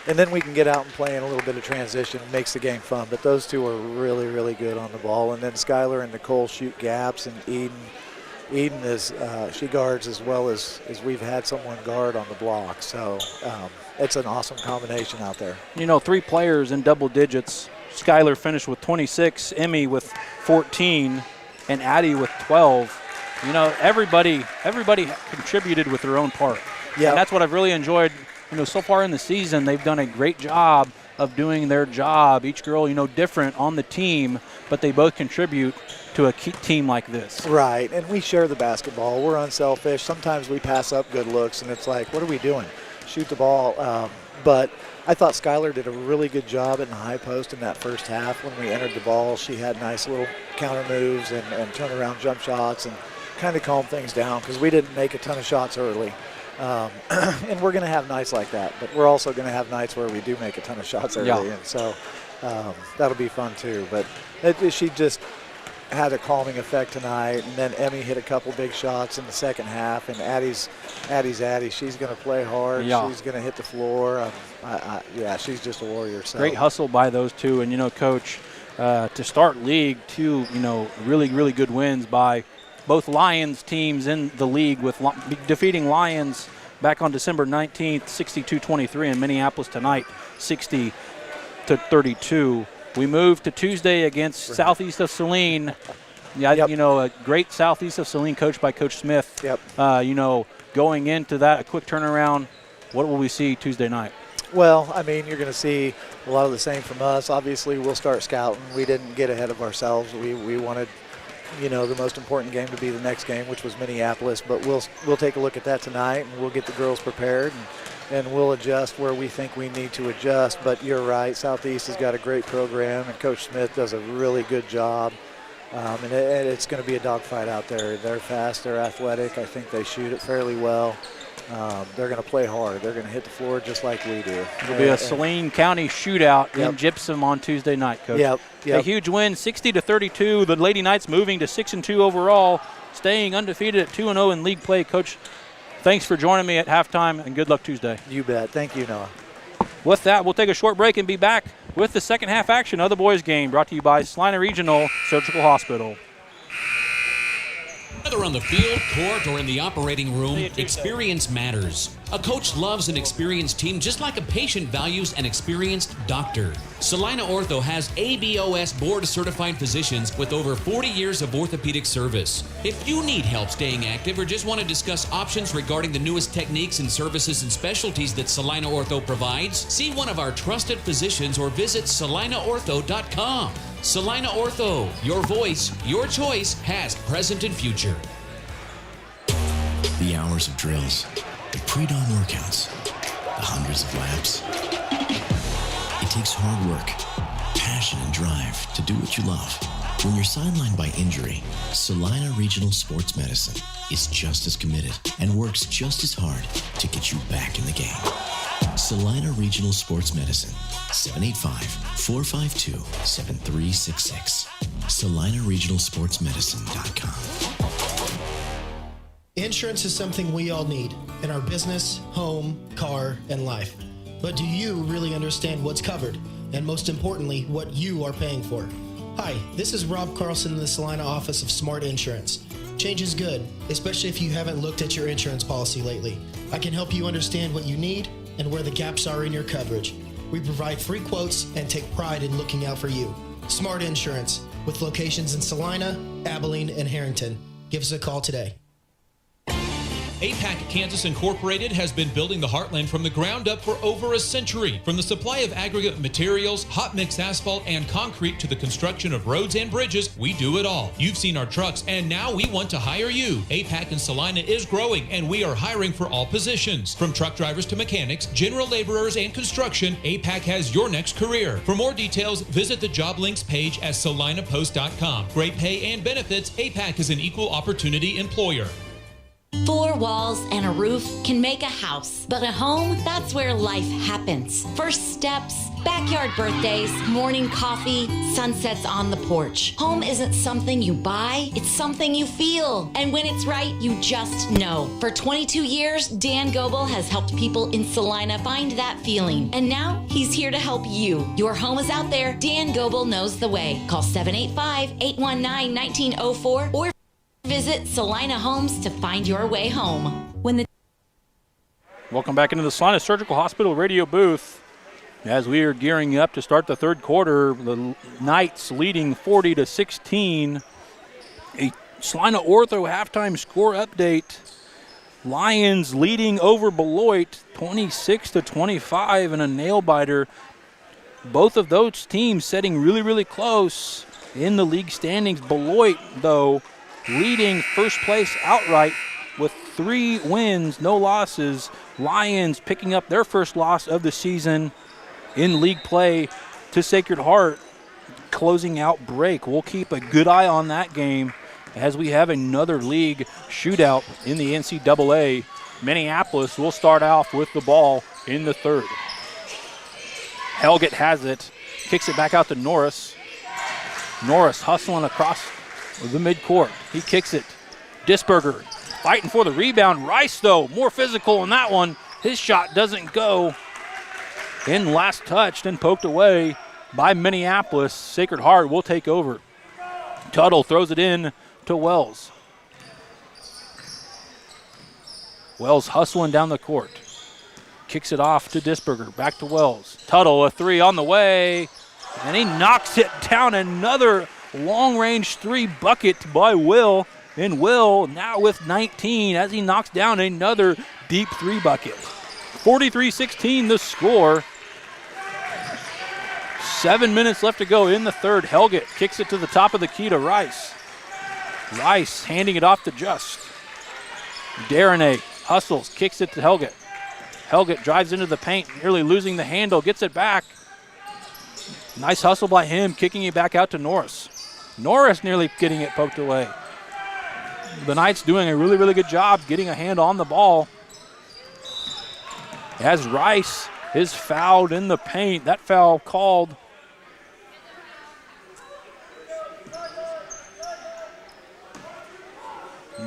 then we can get out and play in a little bit of transition. It makes the game fun. But those 2 are really, really good on the ball. And then Skylar and Nicole shoot gaps, and Eden is she guards as well as we've had someone guard on the block. So it's an awesome combination out there. You know, 3 players in double digits. Skylar finished with 26, Emmy with 14, and Addie with 12. You know, everybody contributed with their own part. Yeah. And that's what I've really enjoyed. You know, so far in the season, they've done a great job of doing their job. Each girl, you know, different on the team, but they both contribute to a team like this. Right, and we share the basketball. We're unselfish. Sometimes we pass up good looks, and it's like, what are we doing? Shoot the ball. But I thought Skylar did a really good job in the high post in that first half. When we entered the ball, she had nice little counter moves and turnaround jump shots and kind of calm things down because we didn't make a ton of shots early. And we're going to have nights like that, but we're also going to have nights where we do make a ton of shots early, and so that'll be fun too. But she just had a calming effect tonight, and then Emmy hit a couple big shots in the second half, and Addie's Addie. She's going to play hard. Yeah. She's going to hit the floor. She's just a warrior. So. Great hustle by those 2, and, you know, Coach, to start league, 2, you know, really, really good wins by both Lions teams in the league, with defeating Lions back on December 19th, 62-23, and Minneapolis tonight, 60-32. We move to Tuesday against Southeast of Saline. Yeah, a great Southeast of Saline coached by Coach Smith. Yep. Going into that, a quick turnaround. What will we see Tuesday night? Well, I mean, you're going to see a lot of the same from us. Obviously, we'll start scouting. We didn't get ahead of ourselves. We wanted, the most important game to be the next game, which was Minneapolis. But we'll take a look at that tonight, and we'll get the girls prepared, and we'll adjust where we think we need to adjust. But you're right, Southeast has got a great program, and Coach Smith does a really good job. And it's going to be a dogfight out there. They're fast, they're athletic. I think they shoot it fairly well. They're going to play hard. They're going to hit the floor just like we do. It'll be a Saline County shootout in Gypsum on Tuesday night, Coach. Yep. A huge win, 60-32. The Lady Knights moving to 6-2 overall, staying undefeated at 2-0 in league play. Coach, thanks for joining me at halftime, and good luck Tuesday. You bet. Thank you, Noah. With that, we'll take a short break and be back with the second half action of the boys' game, brought to you by Salina Regional Surgical Hospital. Whether on the field, court, or in the operating room, experience matters. A coach loves an experienced team just like a patient values an experienced doctor. Salina Ortho has ABOS board-certified physicians with over 40 years of orthopedic service. If you need help staying active or just want to discuss options regarding the newest techniques and services and specialties that Salina Ortho provides, see one of our trusted physicians or visit salinaortho.com. Salina Ortho, your voice, your choice, past, present, and future. The hours of drills, the pre-dawn workouts, the hundreds of laps. It takes hard work, passion, and drive to do what you love. When you're sidelined by injury, Salina Regional Sports Medicine is just as committed and works just as hard to get you back in the game. Salina Regional Sports Medicine, 785-452-7366. SalinaRegionalSportsMedicine.com. Insurance is something we all need in our business, home, car, and life. But do you really understand what's covered? And most importantly, what you are paying for? Hi, this is Rob Carlson in the Salina office of Smart Insurance. Change is good, especially if you haven't looked at your insurance policy lately. I can help you understand what you need and where the gaps are in your coverage. We provide free quotes and take pride in looking out for you. Smart Insurance, with locations in Salina, Abilene, and Harrington. Give us a call today. APAC Kansas Incorporated has been building the Heartland from the ground up for over a century. From the supply of aggregate materials, hot mix asphalt, and concrete to the construction of roads and bridges, we do it all. You've seen our trucks, and now we want to hire you. APAC in Salina is growing, and we are hiring for all positions. From truck drivers to mechanics, general laborers, and construction, APAC has your next career. For more details, visit the job links page at salinapost.com. Great pay and benefits, APAC is an equal opportunity employer. 4 walls and a roof can make a house, but a home, that's where life happens. First steps, backyard birthdays, morning coffee, sunsets on the porch. Home isn't something you buy, it's something you feel. And when it's right, you just know. For 22 years, Dan Goebel has helped people in Salina find that feeling. And now, he's here to help you. Your home is out there, Dan Goebel knows the way. Call 785-819-1904 or visit Salina Homes to find your way home. Welcome back into the Salina Surgical Hospital radio booth. As we are gearing up to start the third quarter, the Knights leading 40-16. A Salina Ortho halftime score update. Lions leading over Beloit 26-25 in a nail-biter. Both of those teams setting really, really close in the league standings. Beloit, though, leading first place outright with 3 wins, no losses. Lions picking up their first loss of the season in league play to Sacred Heart, closing out break. We'll keep a good eye on that game as we have another league shootout in the NCAA. Minneapolis will start off with the ball in the third. Helgett has it, kicks it back out to Norris. Norris hustling across the midcourt. He kicks it. Disberger fighting for the rebound. Rice, though, more physical in that one. His shot doesn't go. In last touched and poked away by Minneapolis. Sacred Heart will take over. Tuttle throws it in to Wells. Wells hustling down the court. Kicks it off to Disberger. Back to Wells. Tuttle, a three on the way. And he knocks it down. Another long-range three bucket by Will. And Will now with 19 as he knocks down another deep three bucket. 43-16 the score. 7 minutes left to go in the third. Helget kicks it to the top of the key to Rice. Rice handing it off to Just. Darnay hustles, kicks it to Helget. Helget drives into the paint, nearly losing the handle, gets it back. Nice hustle by him, kicking it back out to Norris. Norris nearly getting it poked away. The Knights doing a really, really good job getting a hand on the ball. As Rice is fouled in the paint, that foul called.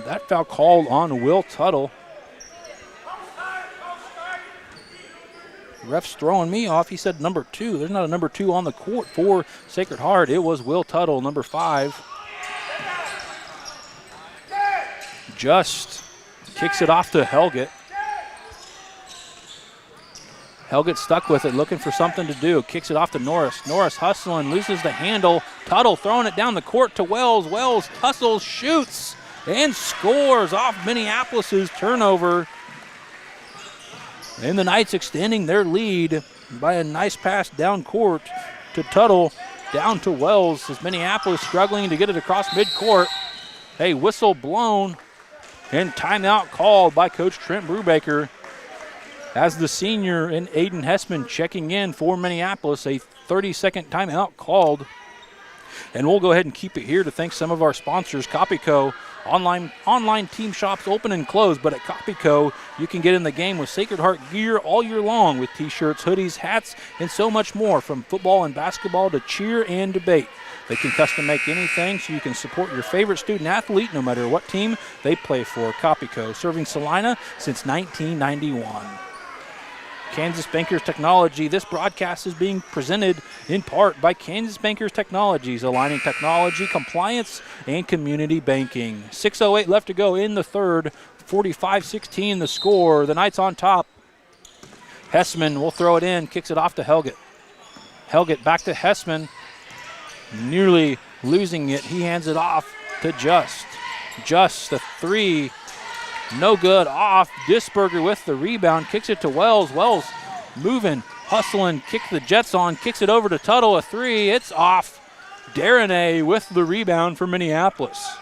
That foul called on Will Tuttle. Ref's throwing me off. He said number 2. There's not a number 2 on the court for Sacred Heart. It was Will Tuttle, number 5. Just kicks it off to Helget. Helget stuck with it, looking for something to do. Kicks it off to Norris. Norris hustling, loses the handle. Tuttle throwing it down the court to Wells. Wells hustles, shoots, and scores off Minneapolis's turnover. And the Knights extending their lead by a nice pass down court to Tuttle, down to Wells as Minneapolis struggling to get it across midcourt. A whistle blown and timeout called by Coach Trent Brubaker as the senior and Aiden Hessman checking in for Minneapolis. A 30-second timeout called. And we'll go ahead and keep it here to thank some of our sponsors. Copyco, online team shops open and closed, but at Copyco, you can get in the game with Sacred Heart gear all year long with t-shirts, hoodies, hats, and so much more, from football and basketball to cheer and debate. They can custom make anything so you can support your favorite student athlete no matter what team they play for. Copyco, serving Salina since 1991. Kansas Bankers Technology. This broadcast is being presented in part by Kansas Bankers Technologies, aligning technology, compliance, and community banking. 6:08 left to go in the third. 45-16 the score. The Knights on top. Hessman will throw it in, kicks it off to Helget. Helget back to Hessman, nearly losing it. He hands it off to Just. Just the three. No good, off. Disberger with the rebound, kicks it to Wells. Wells moving, hustling, kicks the Jets on, kicks it over to Tuttle, a three. It's off. Darnay with the rebound for Minneapolis.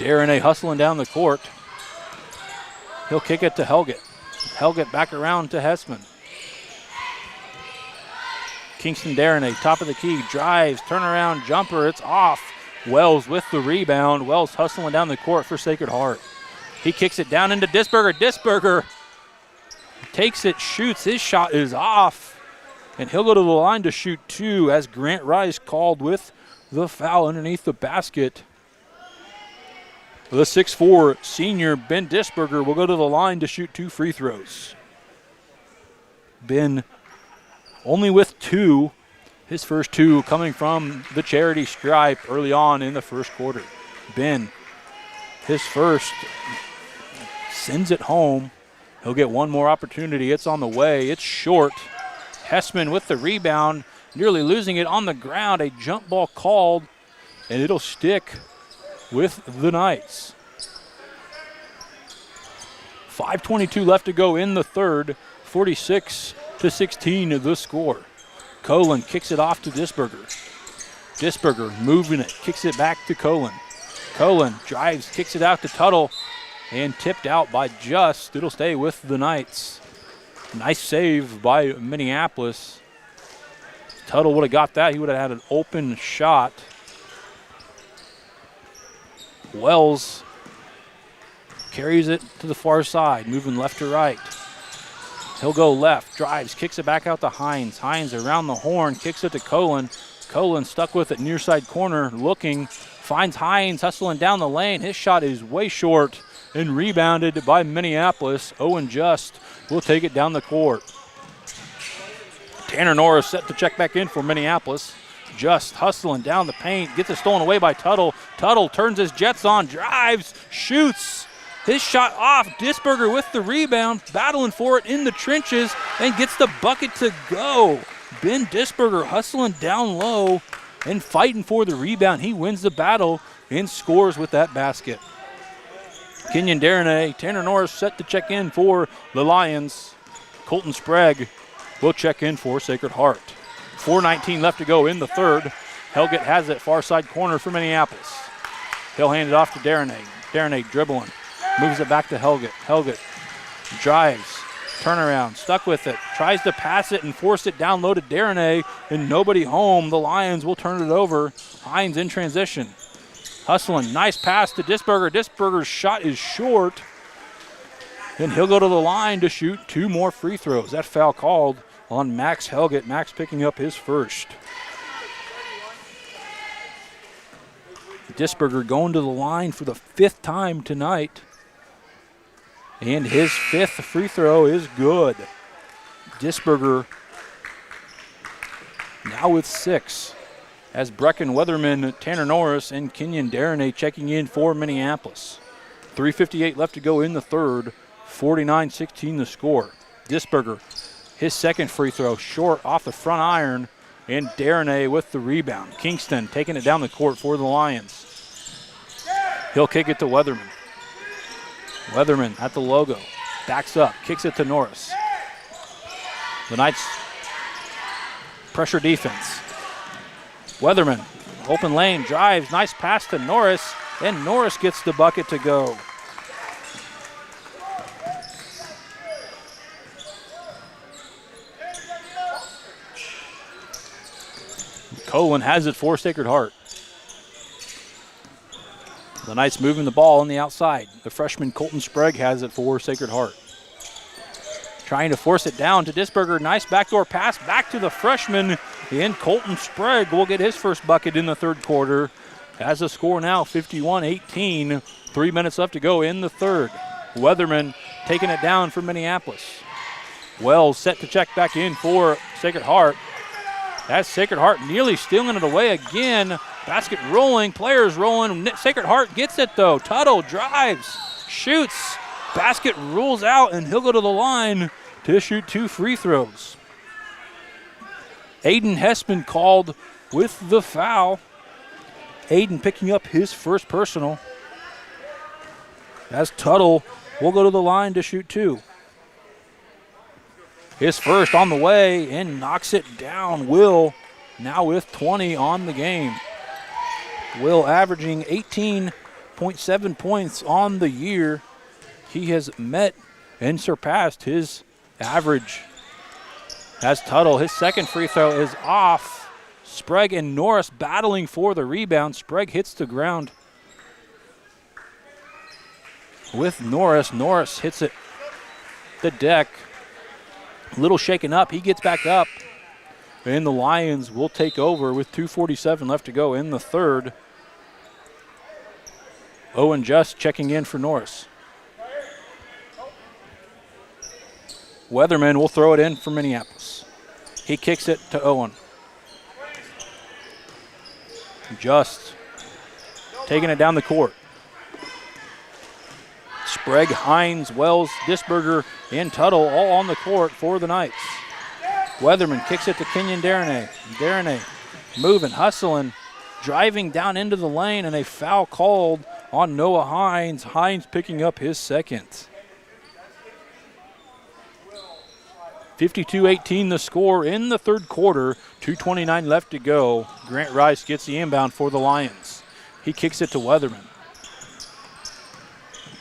Darnay hustling down the court. He'll kick it to Helget. Helget back around to Hessman. Kingston Darnay, top of the key, drives, turnaround jumper, it's off. Wells with the rebound. Wells hustling down the court for Sacred Heart. He kicks it down into Disberger. Disberger takes it, shoots. His shot is off. And he'll go to the line to shoot 2 as Grant Rice called with the foul underneath the basket. The 6'4" senior Ben Disberger will go to the line to shoot 2 free throws. Ben only with 2. His first 2 coming from the charity stripe early on in the first quarter. Ben, his first, sends it home. He'll get one more opportunity. It's on the way. It's short. Hessman with the rebound, nearly losing it on the ground. A jump ball called, and it'll stick with the Knights. 5:22 left to go in the third. 46-16 the score. Colin kicks it off to Disberger. Disberger moving it, kicks it back to Colin. Colin drives, kicks it out to Tuttle, and tipped out by Just. It'll stay with the Knights. Nice save by Minneapolis. Tuttle would have got that. He would have had an open shot. Wells carries it to the far side, moving left to right. He'll go left, drives, kicks it back out to Hines. Hines around the horn, kicks it to Colin. Colin stuck with it near side corner, looking, finds Hines hustling down the lane. His shot is way short and rebounded by Minneapolis. Owen Just will take it down the court. Tanner Norris set to check back in for Minneapolis. Just hustling down the paint, gets it stolen away by Tuttle. Tuttle turns his Jets on, drives, shoots, His shot off. Disberger with the rebound, battling for it in the trenches, and gets the bucket to go. Ben Disberger hustling down low and fighting for the rebound. He wins the battle and scores with that basket. Kenyon Darnay, Tanner Norris set to check in for the Lions. Colton Sprague will check in for Sacred Heart. 4:19 left to go in the third. Helgett has it far side corner for Minneapolis. He'll hand it off to Darnay. Darnay dribbling. Moves it back to Helgett. Helgett drives. Turnaround. Stuck with it. Tries to pass it and force it down low to Darnay. And nobody home. The Lions will turn it over. Hines in transition. Hustling. Nice pass to Disberger. Disberger's shot is short. And he'll go to the line to shoot 2 more free throws. That foul called on Max Helgett. Max picking up his first. Disberger going to the line for the 5th time tonight. And his 5th free throw is good. Disberger now with 6. As Brecken Weatherman, Tanner Norris, and Kenyon Darnay checking in for Minneapolis. 3:58 left to go in the third. 49-16 the score. Disberger, his 2nd free throw, short off the front iron, and Darnay with the rebound. Kingston taking it down the court for the Lions. He'll kick it to Weatherman. Weatherman at the logo. Backs up, kicks it to Norris. The Knights pressure defense. Weatherman, open lane, drives, nice pass to Norris, and Norris gets the bucket to go. Colin has it for Sacred Heart. The Knights moving the ball on the outside. The freshman Colton Sprague has it for Sacred Heart. Trying to force it down to Disberger. Nice backdoor pass back to the freshman. And Colton Sprague will get his first bucket in the third quarter. As the score now 51-18. 3 minutes left to go in the third. Weatherman taking it down for Minneapolis. Wells set to check back in for Sacred Heart. That's Sacred Heart nearly stealing it away again. Basket rolling, players rolling. Sacred Heart gets it though. Tuttle drives, shoots. Basket rules out, and he'll go to the line to shoot 2 free throws. Aiden Hessman called with the foul. Aiden picking up his first personal. As Tuttle will go to the line to shoot 2. His first on the way and knocks it down. Will now with 20 on the game. Will averaging 18.7 points on the year. He has met and surpassed his average. As Tuttle, his 2nd free throw is off. Sprague and Norris battling for the rebound. Sprague hits the ground with Norris. Norris hits it the deck. A little shaken up. He gets back up. And the Lions will take over with 2:47 left to go in the third. Owen Just checking in for Norris. Weatherman will throw it in for Minneapolis. He kicks it to Owen. Just taking it down the court. Sprague, Hines, Wells, Disberger, and Tuttle all on the court for the Knights. Weatherman kicks it to Kenyon Darnay. Darnay moving, hustling, driving down into the lane, and a foul called on Noah Hines. Hines picking up his 2nd. 52-18 the score in the third quarter. 2:29 left to go. Grant Rice gets the inbound for the Lions. He kicks it to Weatherman.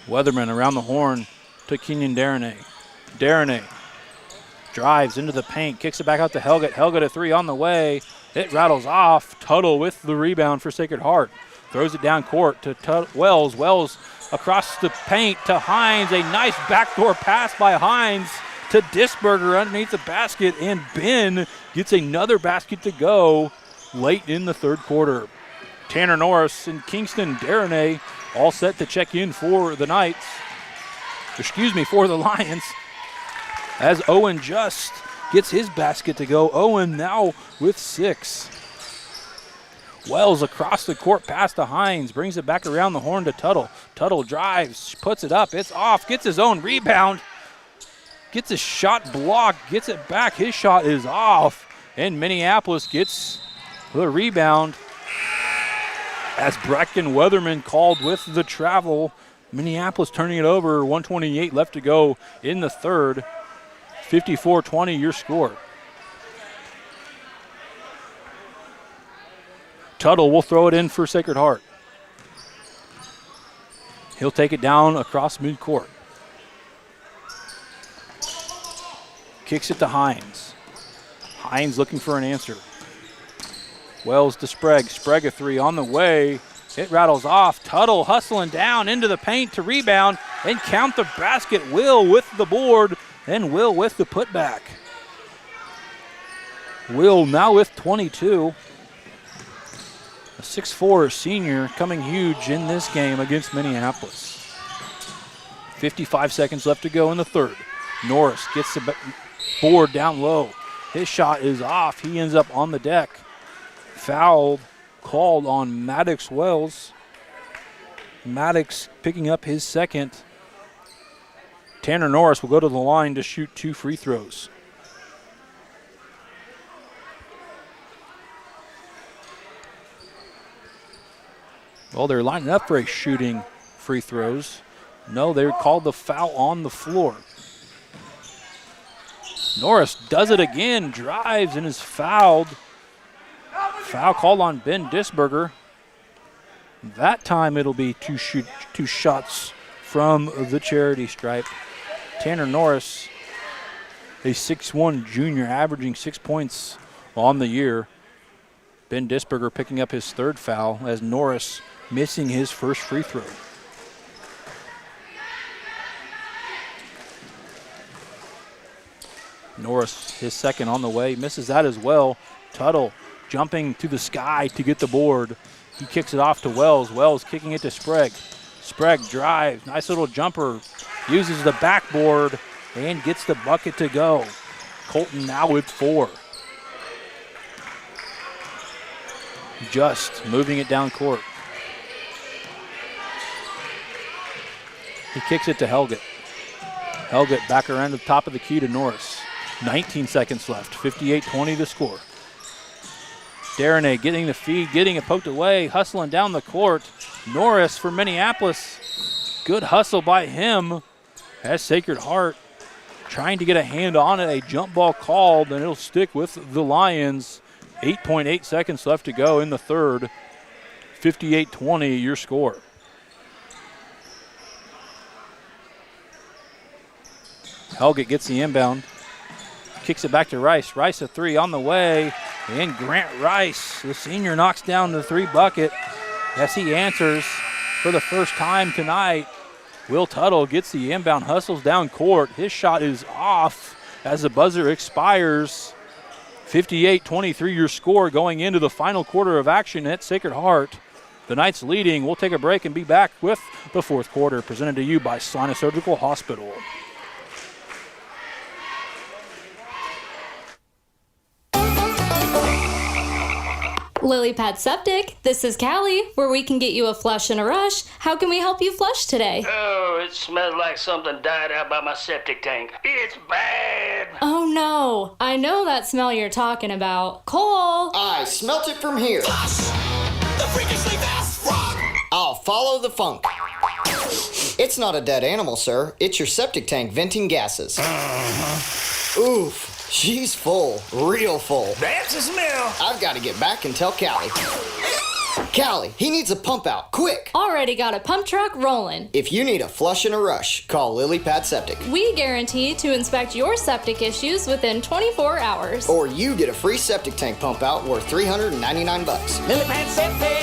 Weatherman around the horn to Kenyon Darnay. Darnay drives into the paint, kicks it back out to Helgett. Helgett a 3 on the way. It rattles off. Tuttle with the rebound for Sacred Heart. Throws it down court to Wells. Wells across the paint to Hines. A nice backdoor pass by Hines to Disberger underneath the basket, and Ben gets another basket to go late in the third quarter. Tanner Norris and Kingston Darnay all set to check in for the Knights. For the Lions. As Owen Just gets his basket to go. Owen now with 6. Wells across the court pass to Hines. Brings it back around the horn to Tuttle. Tuttle drives, puts it up, it's off, gets his own rebound, gets a shot blocked, gets it back, his shot is off, and Minneapolis gets the rebound as Bracken Weatherman called with the travel. Minneapolis turning it over, 1:28 left to go in the third. 54-20 your score. Tuttle will throw it in for Sacred Heart. He'll take it down across midcourt. Kicks it to Hines. Hines looking for an answer. Wells to Sprague. Sprague a three on the way. It rattles off. Tuttle hustling down into the paint to rebound and count the basket. Will with the board and Will with the putback. Will now with 22. A 6'4" senior coming huge in this game against Minneapolis. 55 seconds left to go in the third. Norris gets the board down low. His shot is off. He ends up on the deck. Foul called on Maddox Wells. Maddox picking up his second. Tanner Norris will go to the line to shoot 2 free throws. Well, they're lining up for a shooting free throws. No, they're called the foul on the floor. Norris does it again, drives and is fouled. Foul called on Ben Disberger. That time it'll be two shots from the charity stripe. Tanner Norris, a 6'1" junior, averaging 6 points on the year. Ben Disberger picking up his third foul as Norris missing his first free throw. Norris, his second on the way, misses that as well. Tuttle jumping to the sky to get the board. He kicks it off to Wells. Wells kicking it to Sprague. Sprague drives, nice little jumper, uses the backboard and gets the bucket to go. Colton now with 4. Just moving it down court. He kicks it to Helgett. Helgett back around the top of the key to Norris. 19 seconds left, 58-20 the score. Darnay getting the feed, getting it poked away, hustling down the court. Norris for Minneapolis. Good hustle by him as Sacred Heart trying to get a hand on it. A jump ball called, and it'll stick with the Lions. 8.8 seconds left to go in the third. 58-20 your score. Helgett gets the inbound. Kicks it back to Rice. Rice a three on the way. And Grant Rice, the senior, knocks down the 3 bucket as he answers for the first time tonight. Will Tuttle gets the inbound, hustles down court. His shot is off as the buzzer expires. 58-23 your score going into the final quarter of action at Sacred Heart. The Knights leading. We'll take a break and be back with the fourth quarter, presented to you by Salina Surgical Hospital. Lily Pad Septic, this is Callie, where we can get you a flush and a rush. How can we help you flush today? Oh, it smells like something died out by my septic tank. It's bad. Oh no, I know that smell you're talking about. Cole! I smelt it from here. The freakishly fast frog! I'll follow the funk. It's not a dead animal, sir. It's your septic tank venting gases. Oof. She's full, real full. That's the smell. I've got to get back and tell Callie. Callie, he needs a pump out, quick. Already got a pump truck rolling. If you need a flush and a rush, call Lily Pad Septic. We guarantee to inspect your septic issues within 24 hours. Or you get a free septic tank pump out worth $399. Lily Pad Septic.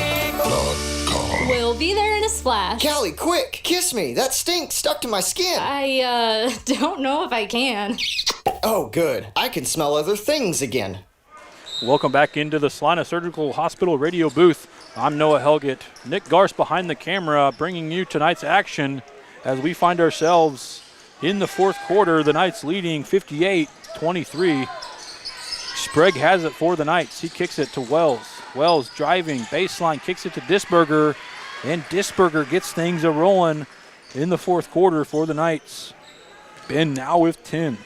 We'll be there in a splash. Callie, quick, kiss me. That stink stuck to my skin. I don't know if I can. Oh, good. I can smell other things again. Welcome back into the Salina Surgical Hospital radio booth. I'm Noah Helgett. Nick Garce behind the camera bringing you tonight's action as we find ourselves in the fourth quarter. The Knights leading 58-23. Sprague has it for the Knights. He kicks it to Wells. Wells driving, baseline, kicks it to Disberger, And Disberger gets things a-rolling in the fourth quarter for the Knights. Ben now with 10.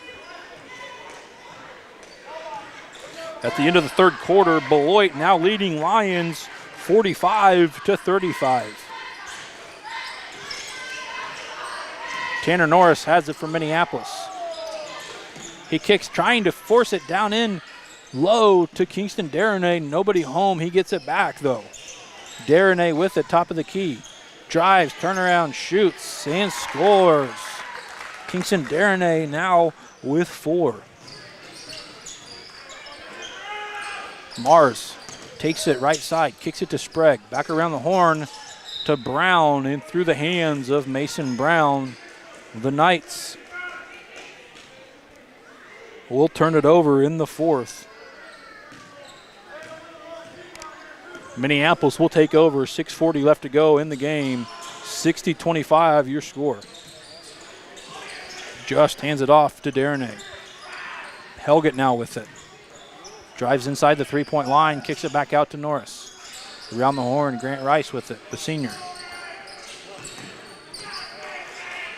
At the end of the third quarter, Beloit now leading Lions 45-35. Tanner Norris has it from Minneapolis. He kicks, trying to force it down in low to Kingston Darnay. Nobody home. He gets it back, though. Darnay with it, top of the key. Drives, turnaround, shoots, and scores. Kingston Darnay now with 4. Mars takes it right side, kicks it to Sprague. Back around the horn to Brown and through the hands of Mason Brown. The Knights will turn it over in the fourth. Minneapolis will take over. 6:40 left to go in the game. 60-25 your score. Just hands it off to Darnay. Helget now with it. Drives inside the three-point line, kicks it back out to Norris. Around the horn, Grant Rice with it, the senior.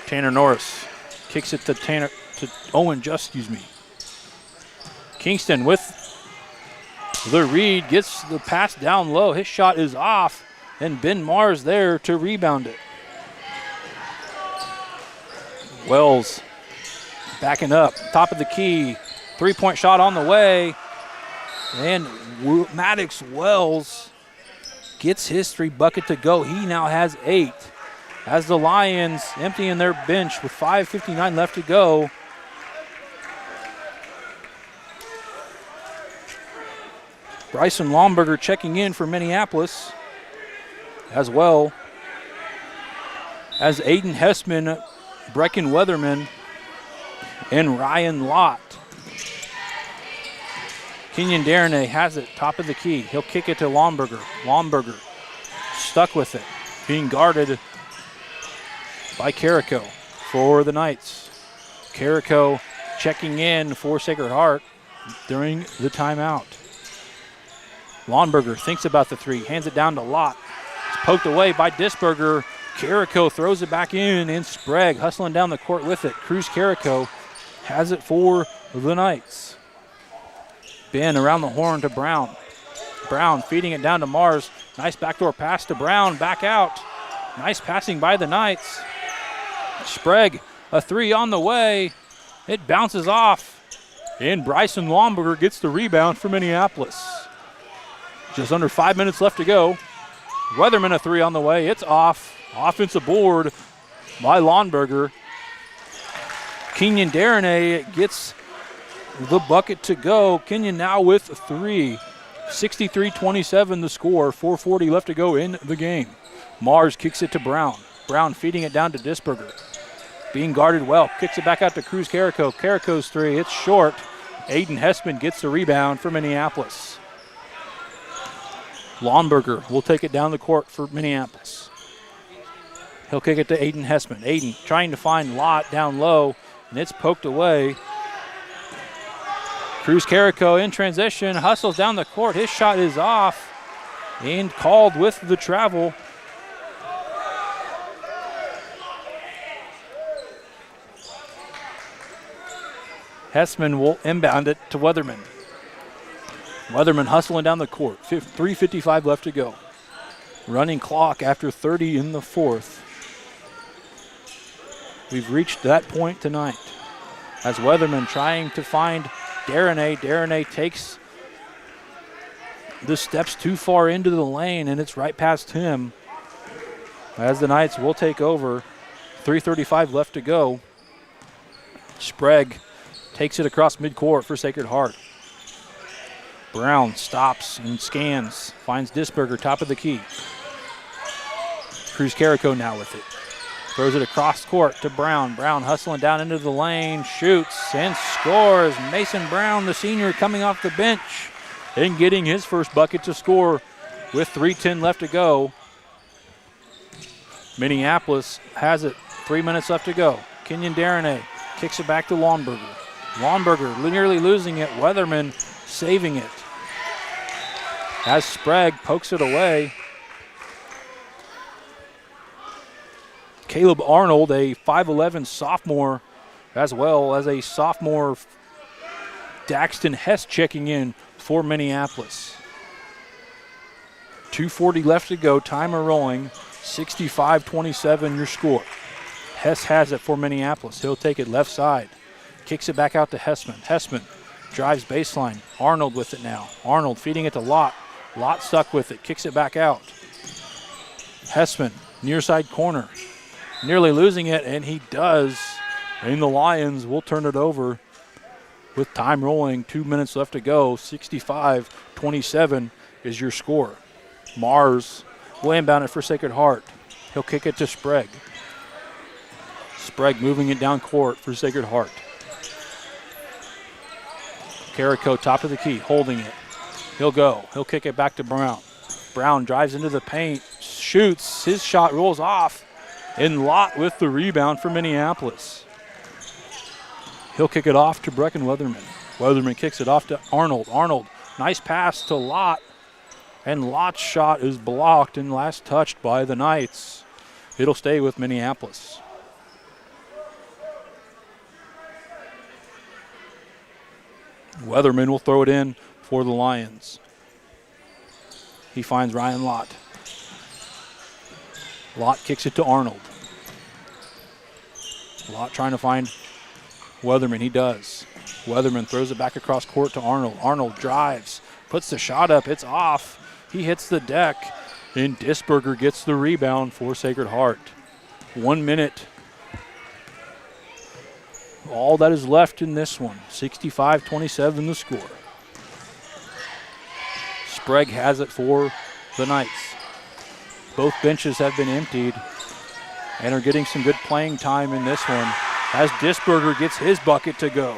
Tanner Norris kicks it to Owen Just, Kingston with the read, gets the pass down low. His shot is off, and Ben Mars there to rebound it. Wells backing up, top of the key. Three-point shot on the way. And Maddox Wells gets his 3 bucket to go. He now has 8. As the Lions emptying their bench with 5:59 left to go. Bryson Lomberger checking in for Minneapolis as well as Aiden Hessman, Brecken Weatherman, and Ryan Lott. Kenyon Darnay has it, top of the key. He'll kick it to Lomberger. Lomberger stuck with it, being guarded by Carrico for the Knights. Carrico checking in for Sacred Heart during the timeout. Lomberger thinks about the 3, hands it down to Lott. It's poked away by Disberger. Carrico throws it back in, and Sprague hustling down the court with it. Cruz Carrico has it for the Knights. Ben around the horn to Brown. Brown feeding it down to Mars. Nice backdoor pass to Brown, back out. Nice passing by the Knights. Sprague, a 3 on the way. It bounces off, and Bryson Lomberger gets the rebound for Minneapolis. Just under 5 minutes left to go. Weatherman, a 3 on the way. It's off. Offensive board by Lomberger. Kenyon Darnay gets the bucket to go. Kenyon now with 3. 63-27 the score. 4:40 left to go in the game. Mars kicks it to Brown. Brown feeding it down to Disberger. Being guarded well. Kicks it back out to Cruz Carrico. Carrico's 3. It's short. Aiden Hessman gets the rebound for Minneapolis. Lomberger will take it down the court for Minneapolis. He'll kick it to Aiden Hessman. Aiden trying to find Lott down low, and it's poked away. Cruz Carrico in transition, hustles down the court. His shot is off and called with the travel. Hessman will inbound it to Weatherman. Weatherman hustling down the court. 3:55 left to go. Running clock after 30 in the fourth. We've reached that point tonight. As Weatherman trying to find Darnay. Darnay takes the steps too far into the lane, and it's right past him. As the Knights will take over. 3:35 left to go. Sprague takes it across midcourt for Sacred Heart. Brown stops and scans, finds Disberger, top of the key. Cruz Carrico now with it. Throws it across court to Brown. Brown hustling down into the lane, shoots and scores. Mason Brown, the senior, coming off the bench and getting his first bucket to score with 3:10 left to go. Minneapolis has it, 3 minutes left to go. Kenyon Darnay kicks it back to Lomberger. Lomberger nearly losing it. Weatherman saving it. As Sprague pokes it away. Caleb Arnold, a 5'11 sophomore, as well as a sophomore Daxton Hess checking in for Minneapolis. 2:40 left to go, timer rolling, 65-27 your score. Hess has it for Minneapolis. He'll take it left side. Kicks it back out to Hessman. Hessman drives baseline. Arnold with it now. Arnold feeding it to Lott. Lott stuck with it. Kicks it back out. Hessman, near side corner. Nearly losing it, and he does. And the Lions will turn it over with time rolling. 2 minutes left to go. 65-27 is your score. Mars will inbound it for Sacred Heart. He'll kick it to Sprague. Sprague moving it down court for Sacred Heart. Carrico, top of the key, holding it. He'll go. He'll kick it back to Brown. Brown drives into the paint, shoots. His shot rolls off. And Lott with the rebound for Minneapolis. He'll kick it off to Brecken Weatherman. Weatherman kicks it off to Arnold. Arnold, nice pass to Lott. And Lott's shot is blocked and last touched by the Knights. It'll stay with Minneapolis. Weatherman will throw it in for the Lions. He finds Ryan Lott. Lott kicks it to Arnold. Lott trying to find Weatherman. He does. Weatherman throws it back across court to Arnold. Arnold drives, puts the shot up. It's off. He hits the deck, and Disberger gets the rebound for Sacred Heart. 1 minute. All that is left in this one. 65-27 the score. Sprague has it for the Knights. Both benches have been emptied and are getting some good playing time in this one as Disberger gets his bucket to go.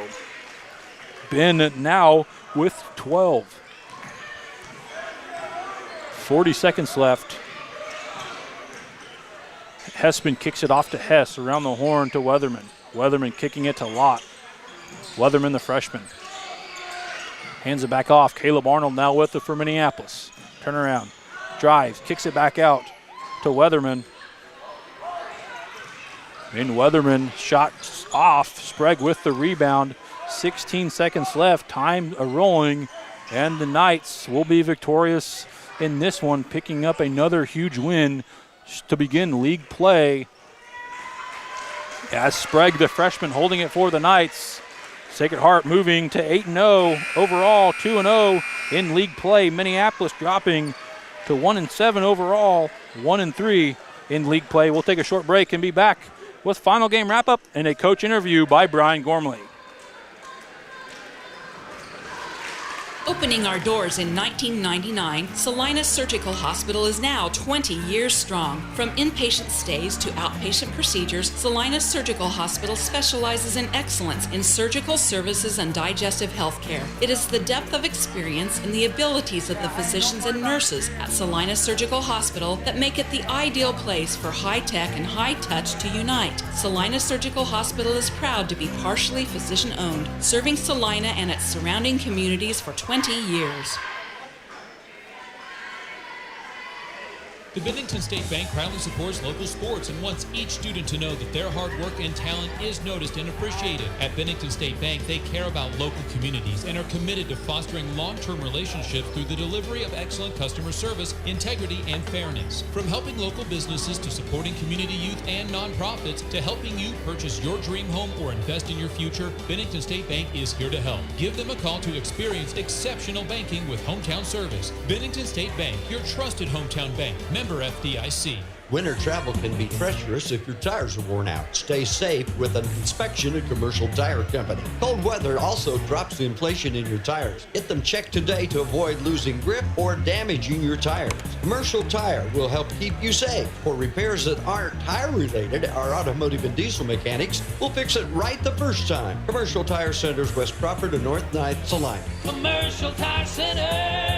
Ben now with 12. 40 seconds left. Hessman kicks it off to Hess around the horn to Weatherman. Weatherman kicking it to Lott. Weatherman, the freshman. Hands it back off. Caleb Arnold now with it for Minneapolis. Turn around. Drives. Kicks it back out to Weatherman. And Weatherman shot off. Sprague with the rebound. 16 seconds left. Time rolling. And the Knights will be victorious in this one, picking up another huge win to begin league play. As Sprague, the freshman, holding it for the Knights. Sacred Heart moving to 8-0 overall, 2-0 in league play. Minneapolis dropping to 1-7 overall, 1-3 in league play. We'll take a short break and be back with final game wrap-up and a coach interview by Brian Gormley. Opening our doors in 1999, Salina Surgical Hospital is now 20 years strong. From inpatient stays to outpatient procedures, Salina Surgical Hospital specializes in excellence in surgical services and digestive health care. It is the depth of experience and the abilities of the physicians and nurses at Salina Surgical Hospital that make it the ideal place for high-tech and high-touch to unite. Salina Surgical Hospital is proud to be partially physician-owned, serving Salina and its surrounding communities for 20 years. The Bennington State Bank proudly supports local sports and wants each student to know that their hard work and talent is noticed and appreciated. At Bennington State Bank, they care about local communities and are committed to fostering long-term relationships through the delivery of excellent customer service, integrity, and fairness. From helping local businesses to supporting community youth and nonprofits to helping you purchase your dream home or invest in your future, Bennington State Bank is here to help. Give them a call to experience exceptional banking with hometown service. Bennington State Bank, your trusted hometown bank. Member FDIC. Winter travel can be treacherous if your tires are worn out. Stay safe with an inspection at Commercial Tire Company. Cold weather also drops the inflation in your tires. Get them checked today to avoid losing grip or damaging your tires. Commercial Tire will help keep you safe. For repairs that aren't tire related, our automotive and diesel mechanics will fix it right the first time. Commercial Tire Centers, West Crawford and North 9th, Salina. Commercial Tire Center.